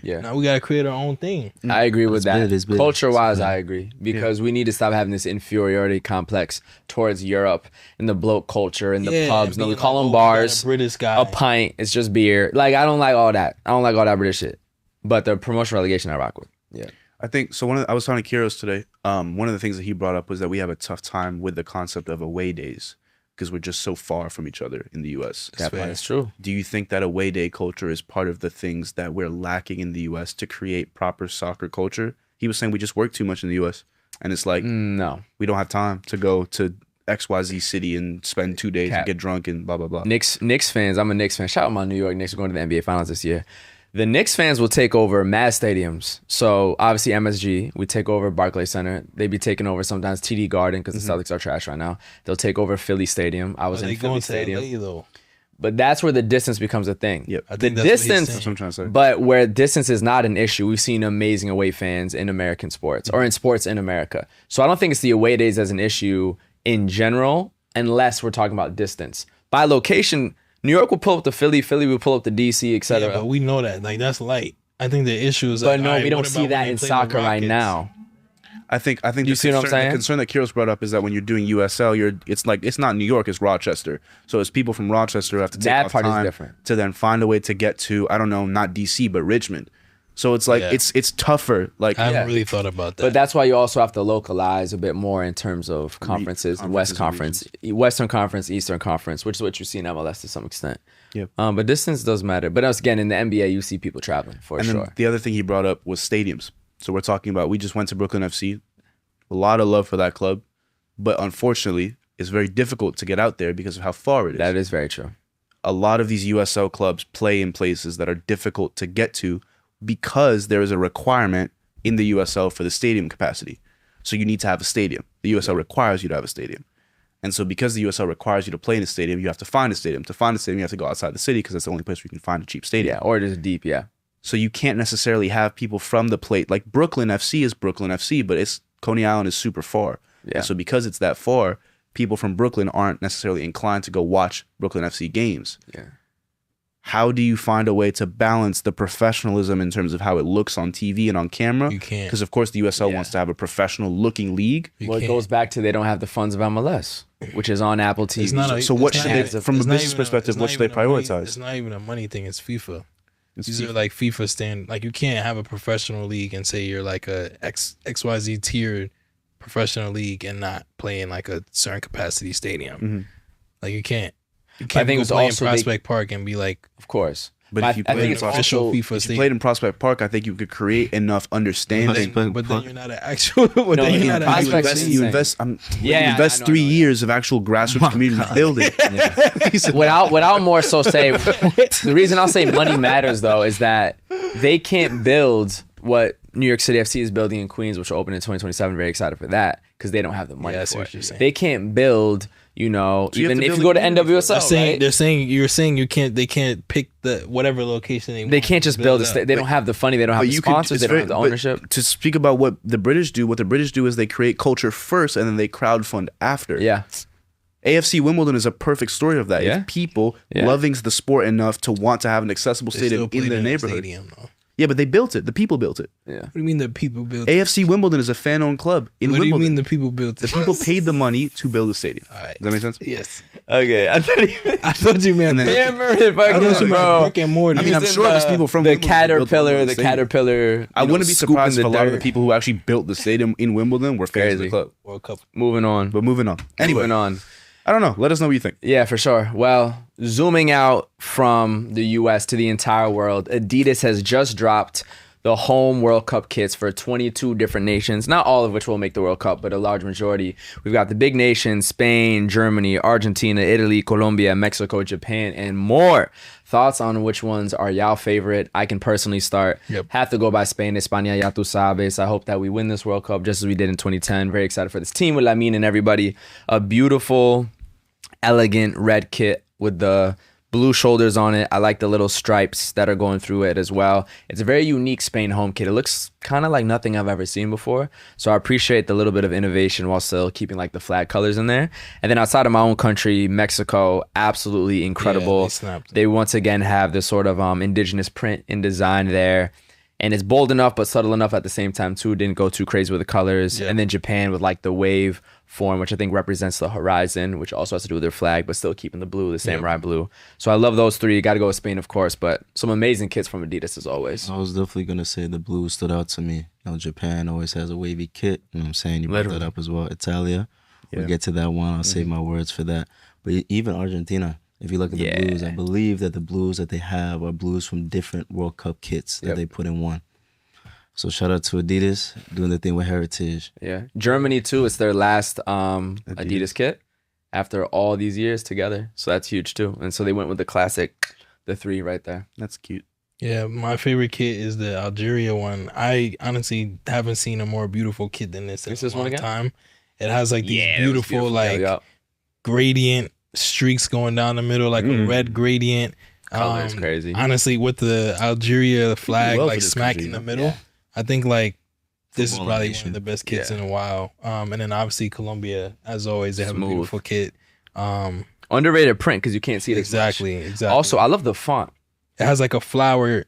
[SPEAKER 2] Yeah.
[SPEAKER 3] Now we gotta create our own thing.
[SPEAKER 2] I agree with that.
[SPEAKER 5] It's big.
[SPEAKER 2] Culture-wise, I agree. Because we need to stop having this inferiority complex towards Europe and the bloke culture and the pubs. No, we call them bars.
[SPEAKER 3] British guy.
[SPEAKER 2] A pint, it's just beer. Like, I don't like all that. I don't like all that British shit. But the promotion relegation, I rock with. Yeah.
[SPEAKER 1] I think so. I was talking to Kiros today. One of the things that he brought up was that we have a tough time with the concept of away days because we're just so far from each other in the U.S.
[SPEAKER 2] That's true.
[SPEAKER 1] Do you think that away day culture is part of the things that we're lacking in the U.S. to create proper soccer culture? He was saying we just work too much in the U.S. and it's like,
[SPEAKER 2] no,
[SPEAKER 1] we don't have time to go to XYZ city and spend 2 days and get drunk and blah, blah, blah.
[SPEAKER 2] Knicks fans, I'm a Knicks fan. Shout out my New York Knicks. We're going to the NBA Finals this year. The Knicks fans will take over mad stadiums. So obviously MSG, we take over Barclays Center. They be taking over sometimes TD Garden because the Celtics are trash right now. They'll take over Philly Stadium. I was in Philly Stadium.
[SPEAKER 3] LA, though.
[SPEAKER 2] But that's where the distance becomes a thing.
[SPEAKER 1] Yep.
[SPEAKER 3] I think
[SPEAKER 2] the
[SPEAKER 3] that's
[SPEAKER 2] distance,
[SPEAKER 1] That's what I'm trying to say.
[SPEAKER 2] but where distance is not an issue, we've seen amazing away fans in American sports or in sports in America. So I don't think it's the away days as an issue in general, unless we're talking about distance. By location, New York will pull up to Philly will pull up to DC, etc.
[SPEAKER 3] Yeah, but we know that. Like, that's light. I think the issue is
[SPEAKER 2] But
[SPEAKER 3] like,
[SPEAKER 2] no, we don't see that in soccer right now.
[SPEAKER 1] I think
[SPEAKER 2] You see what I'm saying?
[SPEAKER 1] The concern that Kiros brought up is that when you're doing USL, it's not New York, it's Rochester. So it's people from Rochester who have to take
[SPEAKER 2] That
[SPEAKER 1] off
[SPEAKER 2] part is
[SPEAKER 1] time
[SPEAKER 2] different.
[SPEAKER 1] to then find a way to get to, I don't know, not DC but Richmond. So it's like it's tougher. Like
[SPEAKER 3] I haven't really thought about that.
[SPEAKER 2] But that's why you also have to localize a bit more in terms of conferences. West Conference, Western Conference, Eastern Conference, which is what you see in MLS to some extent.
[SPEAKER 1] Yep.
[SPEAKER 2] But distance does matter. But again, in the NBA, you see people traveling for
[SPEAKER 1] and
[SPEAKER 2] sure.
[SPEAKER 1] then the other thing he brought up was stadiums. So we're talking about, we just went to Brooklyn FC. A lot of love for that club, but unfortunately, it's very difficult to get out there because of how far it is.
[SPEAKER 2] That is very true.
[SPEAKER 1] A lot of these USL clubs play in places that are difficult to get to because there is a requirement in the USL for the stadium capacity. So you need to have a stadium. The USL requires you to have a stadium. And so because the USL requires you to play in a stadium, you have to find a stadium. To find a stadium, you have to go outside the city because that's the only place where you can find a cheap stadium.
[SPEAKER 2] Yeah, or just deep, yeah.
[SPEAKER 1] So you can't necessarily have people from the plate. Like Brooklyn FC is Brooklyn FC, but it's Coney Island is super far.
[SPEAKER 2] Yeah.
[SPEAKER 1] And so because it's that far, people from Brooklyn aren't necessarily inclined to go watch Brooklyn FC games.
[SPEAKER 2] Yeah.
[SPEAKER 1] How do you find a way to balance the professionalism in terms of how it looks on TV and on camera?
[SPEAKER 3] You can't.
[SPEAKER 1] Because, of course, the USL wants to have a professional-looking league.
[SPEAKER 2] Well, it goes back to they don't have the funds of MLS, which is on Apple TV.
[SPEAKER 1] So what should they, from a business perspective, what should they prioritize?
[SPEAKER 3] It's not even a money thing. It's FIFA. These are like FIFA stand. Like, you can't have a professional league and say you're like a XYZ tiered professional league and not play in like a certain capacity stadium. Like, you can't. You can't go play in Prospect Park and be like,
[SPEAKER 2] of course.
[SPEAKER 1] But if you played in
[SPEAKER 3] official FIFA
[SPEAKER 1] if you played in Prospect Park, I think you could create enough understanding.
[SPEAKER 3] But then you're not an actual. You
[SPEAKER 1] invest 3 years of actual grassroots community building.
[SPEAKER 2] Without more so say, the reason I'll say money matters though is that they can't build what New York City FC is building in Queens, which will open in 2027. Very excited for that because they don't have the money for it. They can't build. You know, so even if you go to NWSL,
[SPEAKER 3] you're saying you can't. They can't pick the whatever location they want.
[SPEAKER 2] They can't just build it. They don't have the funding. They don't have the sponsors. They don't have the ownership.
[SPEAKER 1] To speak about what the British do is they create culture first and then they crowdfund after.
[SPEAKER 2] Yeah.
[SPEAKER 1] AFC Wimbledon is a perfect story of that.
[SPEAKER 2] Yeah.
[SPEAKER 1] It's people loving the sport enough to want to have an accessible stadium in their neighborhood. Yeah, but they built it. The people built it.
[SPEAKER 2] Yeah.
[SPEAKER 3] What do you mean the people built it?
[SPEAKER 1] AFC Wimbledon is a fan-owned club in Wimbledon.
[SPEAKER 3] What do you mean the people built it?
[SPEAKER 1] The people paid the money to build the stadium.
[SPEAKER 3] All right.
[SPEAKER 1] Does that make sense?
[SPEAKER 3] Yes.
[SPEAKER 2] Okay. I
[SPEAKER 3] thought you meant brick and mortar.
[SPEAKER 1] I mean, I'm sure there's people from
[SPEAKER 2] the Caterpillar.
[SPEAKER 1] I wouldn't be surprised if a lot of the people who actually built the stadium in Wimbledon were fans of the club.
[SPEAKER 3] World Cup.
[SPEAKER 2] Moving on.
[SPEAKER 1] Anyway,
[SPEAKER 2] moving on.
[SPEAKER 1] I don't know. Let us know what you think.
[SPEAKER 2] Yeah, for sure. Well, zooming out from the U.S. to the entire world, Adidas has just dropped the home World Cup kits for 22 different nations, not all of which will make the World Cup, but a large majority. We've got the big nations, Spain, Germany, Argentina, Italy, Colombia, Mexico, Japan, and more. Thoughts on which ones are y'all favorite? I can personally start. Have to go by Spain, España, ya tú sabes. I hope that we win this World Cup just as we did in 2010. Very excited for this team with Lamine and everybody. A beautiful, elegant red kit with the blue shoulders on it. I like the little stripes that are going through it as well. It's a very unique Spain home kit. It looks kind of like nothing I've ever seen before. So I appreciate the little bit of innovation while still keeping like the flag colors in there. And then outside of my own country, Mexico, absolutely incredible. They once again have this sort of indigenous print and design there. And it's bold enough but subtle enough at the same time too. Didn't go too crazy with the colors. And then Japan with like the wave form, which I think represents the horizon, which also has to do with their flag, but still keeping the blue, the samurai blue. So I love those three. Got to go with Spain, of course, but some amazing kits from Adidas as always.
[SPEAKER 5] I was definitely going to say the blue stood out to me. You know, Japan always has a wavy kit. You know what I'm saying? You brought that up as well. Italia. We'll get to that one. I'll save my words for that. But even Argentina, if you look at the blues, I believe that the blues that they have are blues from different World Cup kits that they put in one. So shout out to Adidas doing the thing with heritage.
[SPEAKER 2] Yeah. Germany too, it's their last Adidas kit after all these years together. So that's huge too. And so they went with the classic, the 3 right there.
[SPEAKER 1] That's cute.
[SPEAKER 3] Yeah, my favorite kit is the Algeria one. I honestly haven't seen a more beautiful kit than this in a long time. It has like these beautiful like gradient streaks going down the middle, like a red gradient.
[SPEAKER 2] Color is crazy.
[SPEAKER 3] Honestly, with the Algeria flag like smack in the middle, I think like this is probably one of the best kits in a while. And then obviously Colombia, as always, they have a beautiful kit.
[SPEAKER 2] Underrated print because you can't see it
[SPEAKER 3] exactly.
[SPEAKER 2] Also, I love the font.
[SPEAKER 3] It has like a flower.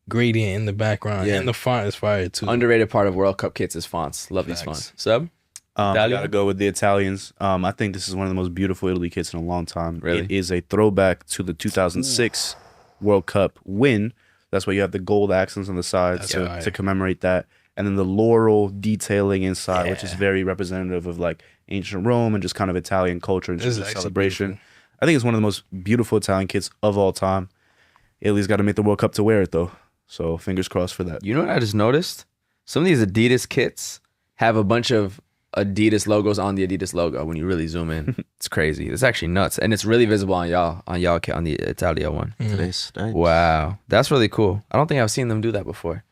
[SPEAKER 3] Gradient in the background, and the font is fire too.
[SPEAKER 2] Underrated part of World Cup kits is fonts. Love these fonts. Sub?
[SPEAKER 1] I gotta go with the Italians. I think this is one of the most beautiful Italy kits in a long time.
[SPEAKER 2] Really?
[SPEAKER 1] It is a throwback to the 2006 World Cup win. That's why you have the gold accents on the sides to commemorate that. And then the laurel detailing inside, which is very representative of like ancient Rome and just kind of Italian culture and just a celebration. Beautiful. I think it's one of the most beautiful Italian kits of all time. Italy's got to make the World Cup to wear it though. So fingers crossed for that.
[SPEAKER 2] You know what I just noticed? Some of these Adidas kits have a bunch of Adidas logos on the Adidas logo when you really zoom in. It's crazy. It's actually nuts. And it's really visible on y'all kit on the Italia one.
[SPEAKER 5] Today's
[SPEAKER 2] wow. That's really cool. I don't think I've seen them do that before.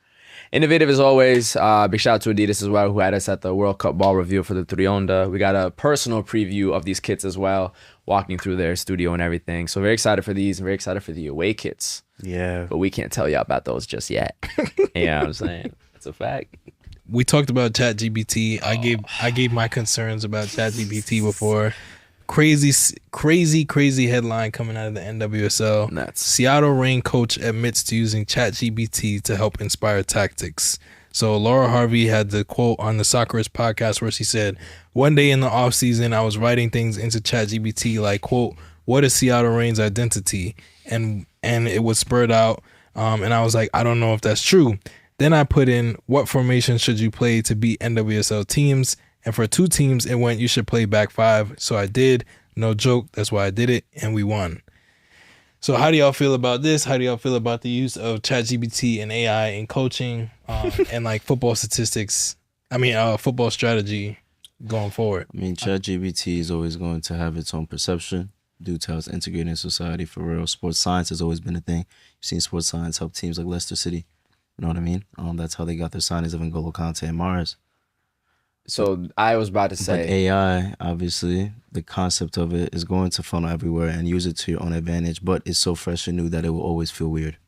[SPEAKER 2] Innovative as always. Big shout out to Adidas as well, who had us at the World Cup ball reveal for the Trionda. We got a personal preview of these kits as well, walking through their studio and everything. So very excited for these and very excited for the away kits.
[SPEAKER 1] Yeah.
[SPEAKER 2] But we can't tell y'all about those just yet. You know what I'm saying? That's a fact.
[SPEAKER 3] We talked about ChatGPT. I gave my concerns about ChatGPT before. Crazy headline coming out of the NWSL.
[SPEAKER 2] Nuts.
[SPEAKER 3] Seattle Reign coach admits to using ChatGPT to help inspire tactics. So Laura Harvey had the quote on the Soccerist podcast where she said, "One day in the offseason, I was writing things into ChatGPT like, quote, what is Seattle Reign's identity? And it was spurred out. And I was like, I don't know if that's true. Then I put in, what formation should you play to beat NWSL teams? And for 2 teams, it went, you should play back 5. So I did. No joke. That's why I did it. And we won." So how do y'all feel about this? How do y'all feel about the use of ChatGPT and AI in coaching and like football statistics? Football strategy going forward.
[SPEAKER 5] I mean, ChatGPT is always going to have its own perception due to how it's integrated in society for real. Sports science has always been a thing. You've seen sports science help teams like Leicester City. You know what I mean? That's how they got their signings of N'Golo Kante and Mars.
[SPEAKER 2] So I was about to say,
[SPEAKER 5] but AI, obviously, the concept of it is going to funnel everywhere and use it to your own advantage, but it's so fresh and new that it will always feel weird.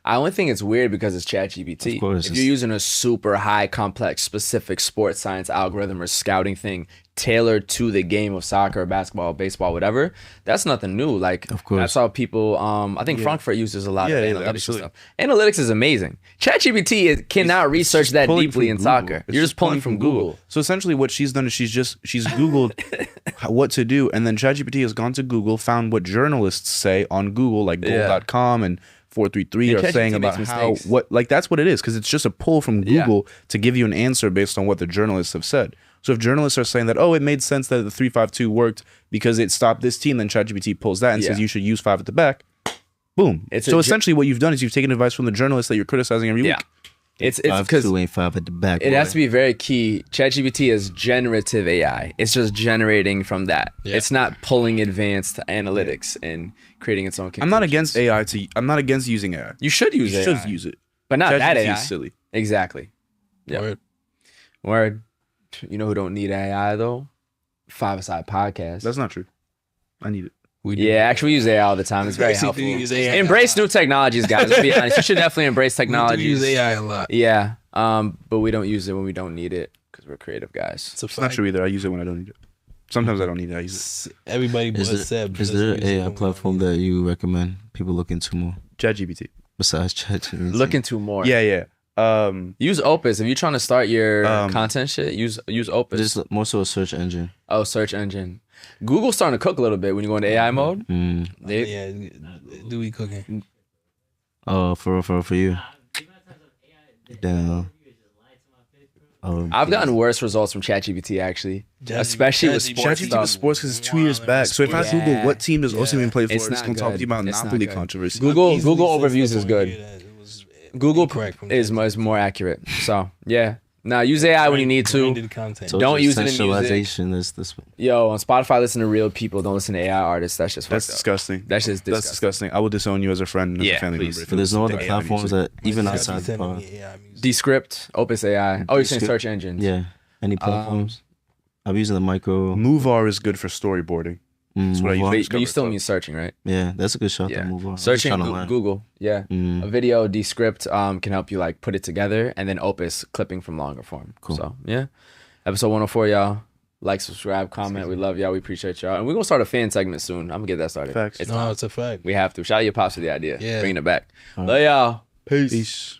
[SPEAKER 2] I only think it's weird because it's ChatGPT.
[SPEAKER 5] Of course.
[SPEAKER 2] If you're using a super high, complex, specific sports science algorithm or scouting thing tailored to the game of soccer, basketball, baseball, whatever, that's nothing new. Like,
[SPEAKER 5] of course.
[SPEAKER 2] That's how people, I think Frankfurt uses a lot of analytics and stuff. Analytics is amazing. ChatGPT cannot research that deeply in soccer. You're just pulling from Google.
[SPEAKER 1] So essentially what she's done is she's Googled what to do, and then ChatGPT has gone to Google, found what journalists say on Google, like goal.com and 433 are saying about that's what it is, because it's just a pull from Google to give you an answer based on what the journalists have said. So if journalists are saying that, it made sense that the 3-5-2 worked because it stopped this team, then ChatGPT pulls that and says you should use 5 at the back. Boom. So essentially what you've done is you've taken advice from the journalists that you're criticizing every week.
[SPEAKER 2] It's because
[SPEAKER 5] 5-2 ain't 5 at the back.
[SPEAKER 2] It has to be very key. ChatGPT is generative AI. It's just generating from that. Yeah. It's not pulling advanced analytics and creating its own conclusions.
[SPEAKER 1] I'm not against AI. I'm not against using AI.
[SPEAKER 2] You should use AI.
[SPEAKER 1] You should use it.
[SPEAKER 2] But not that AI.
[SPEAKER 1] Is silly.
[SPEAKER 2] Exactly. Yeah. Word. You know who don't need AI though? 5-A-Side podcast.
[SPEAKER 1] That's not true. I need it.
[SPEAKER 2] Actually, we use AI all the time. It's very helpful. Embrace new technologies, guys. Let's be honest. You should definitely embrace technology.
[SPEAKER 3] We use AI a lot.
[SPEAKER 2] Yeah, but we don't use it when we don't need it because we're creative guys.
[SPEAKER 1] It's not true either. I use it when I don't need it. Sometimes I don't need it. I use it.
[SPEAKER 3] Everybody but Seb.
[SPEAKER 5] Is there an AI platform that you recommend people look into more?
[SPEAKER 1] ChatGPT.
[SPEAKER 5] Besides ChatGPT.
[SPEAKER 2] Look into more.
[SPEAKER 1] Yeah.
[SPEAKER 2] Use Opus if you're trying to start your content shit. Use Opus.
[SPEAKER 5] Just more so a search engine.
[SPEAKER 2] Oh, search engine. Google's starting to cook a little bit when you go into AI mode.
[SPEAKER 3] Do we cooking?
[SPEAKER 5] Oh, for you. Damn.
[SPEAKER 2] I've gotten worse results from ChatGPT actually, especially with sports
[SPEAKER 1] ChatGPT
[SPEAKER 2] stuff.
[SPEAKER 1] with sports because it's 2 years back. So if I Google what team does Osimhen play for, it's going to talk to you about Napoli controversy.
[SPEAKER 2] Google overviews is good. Google is more accurate. So yeah. Now use AI when you need to.
[SPEAKER 5] So
[SPEAKER 2] don't use it in
[SPEAKER 5] centralization
[SPEAKER 2] music.
[SPEAKER 5] This
[SPEAKER 2] Yo, on Spotify, listen to real people. Don't listen to AI artists. That's just
[SPEAKER 1] disgusting.
[SPEAKER 2] That's just disgusting.
[SPEAKER 1] That's disgusting. I will disown you as a friend and as a family member.
[SPEAKER 5] But there's no other platforms that even outside the pod.
[SPEAKER 2] Descript, Opus AI. Oh, you're saying search engines?
[SPEAKER 5] Yeah. Any platforms? I'm using the micro.
[SPEAKER 1] Movar is good for storyboarding. That's what I use.
[SPEAKER 2] But you still mean searching, right?
[SPEAKER 5] Yeah, that's a good shot.
[SPEAKER 2] Yeah.
[SPEAKER 5] To move on.
[SPEAKER 2] Searching Google. Yeah. A video Descript can help you like put it together, and then Opus clipping from longer form.
[SPEAKER 5] Cool.
[SPEAKER 2] So yeah, episode 104, y'all. Like, subscribe, comment. We love y'all. We appreciate y'all, and we're gonna start a fan segment soon. I'm gonna get that started.
[SPEAKER 1] Facts.
[SPEAKER 2] It's
[SPEAKER 3] a fact.
[SPEAKER 2] We have to. Shout out your pops for the idea.
[SPEAKER 3] Yeah.
[SPEAKER 2] Bringing it back. Love y'all.
[SPEAKER 1] Peace.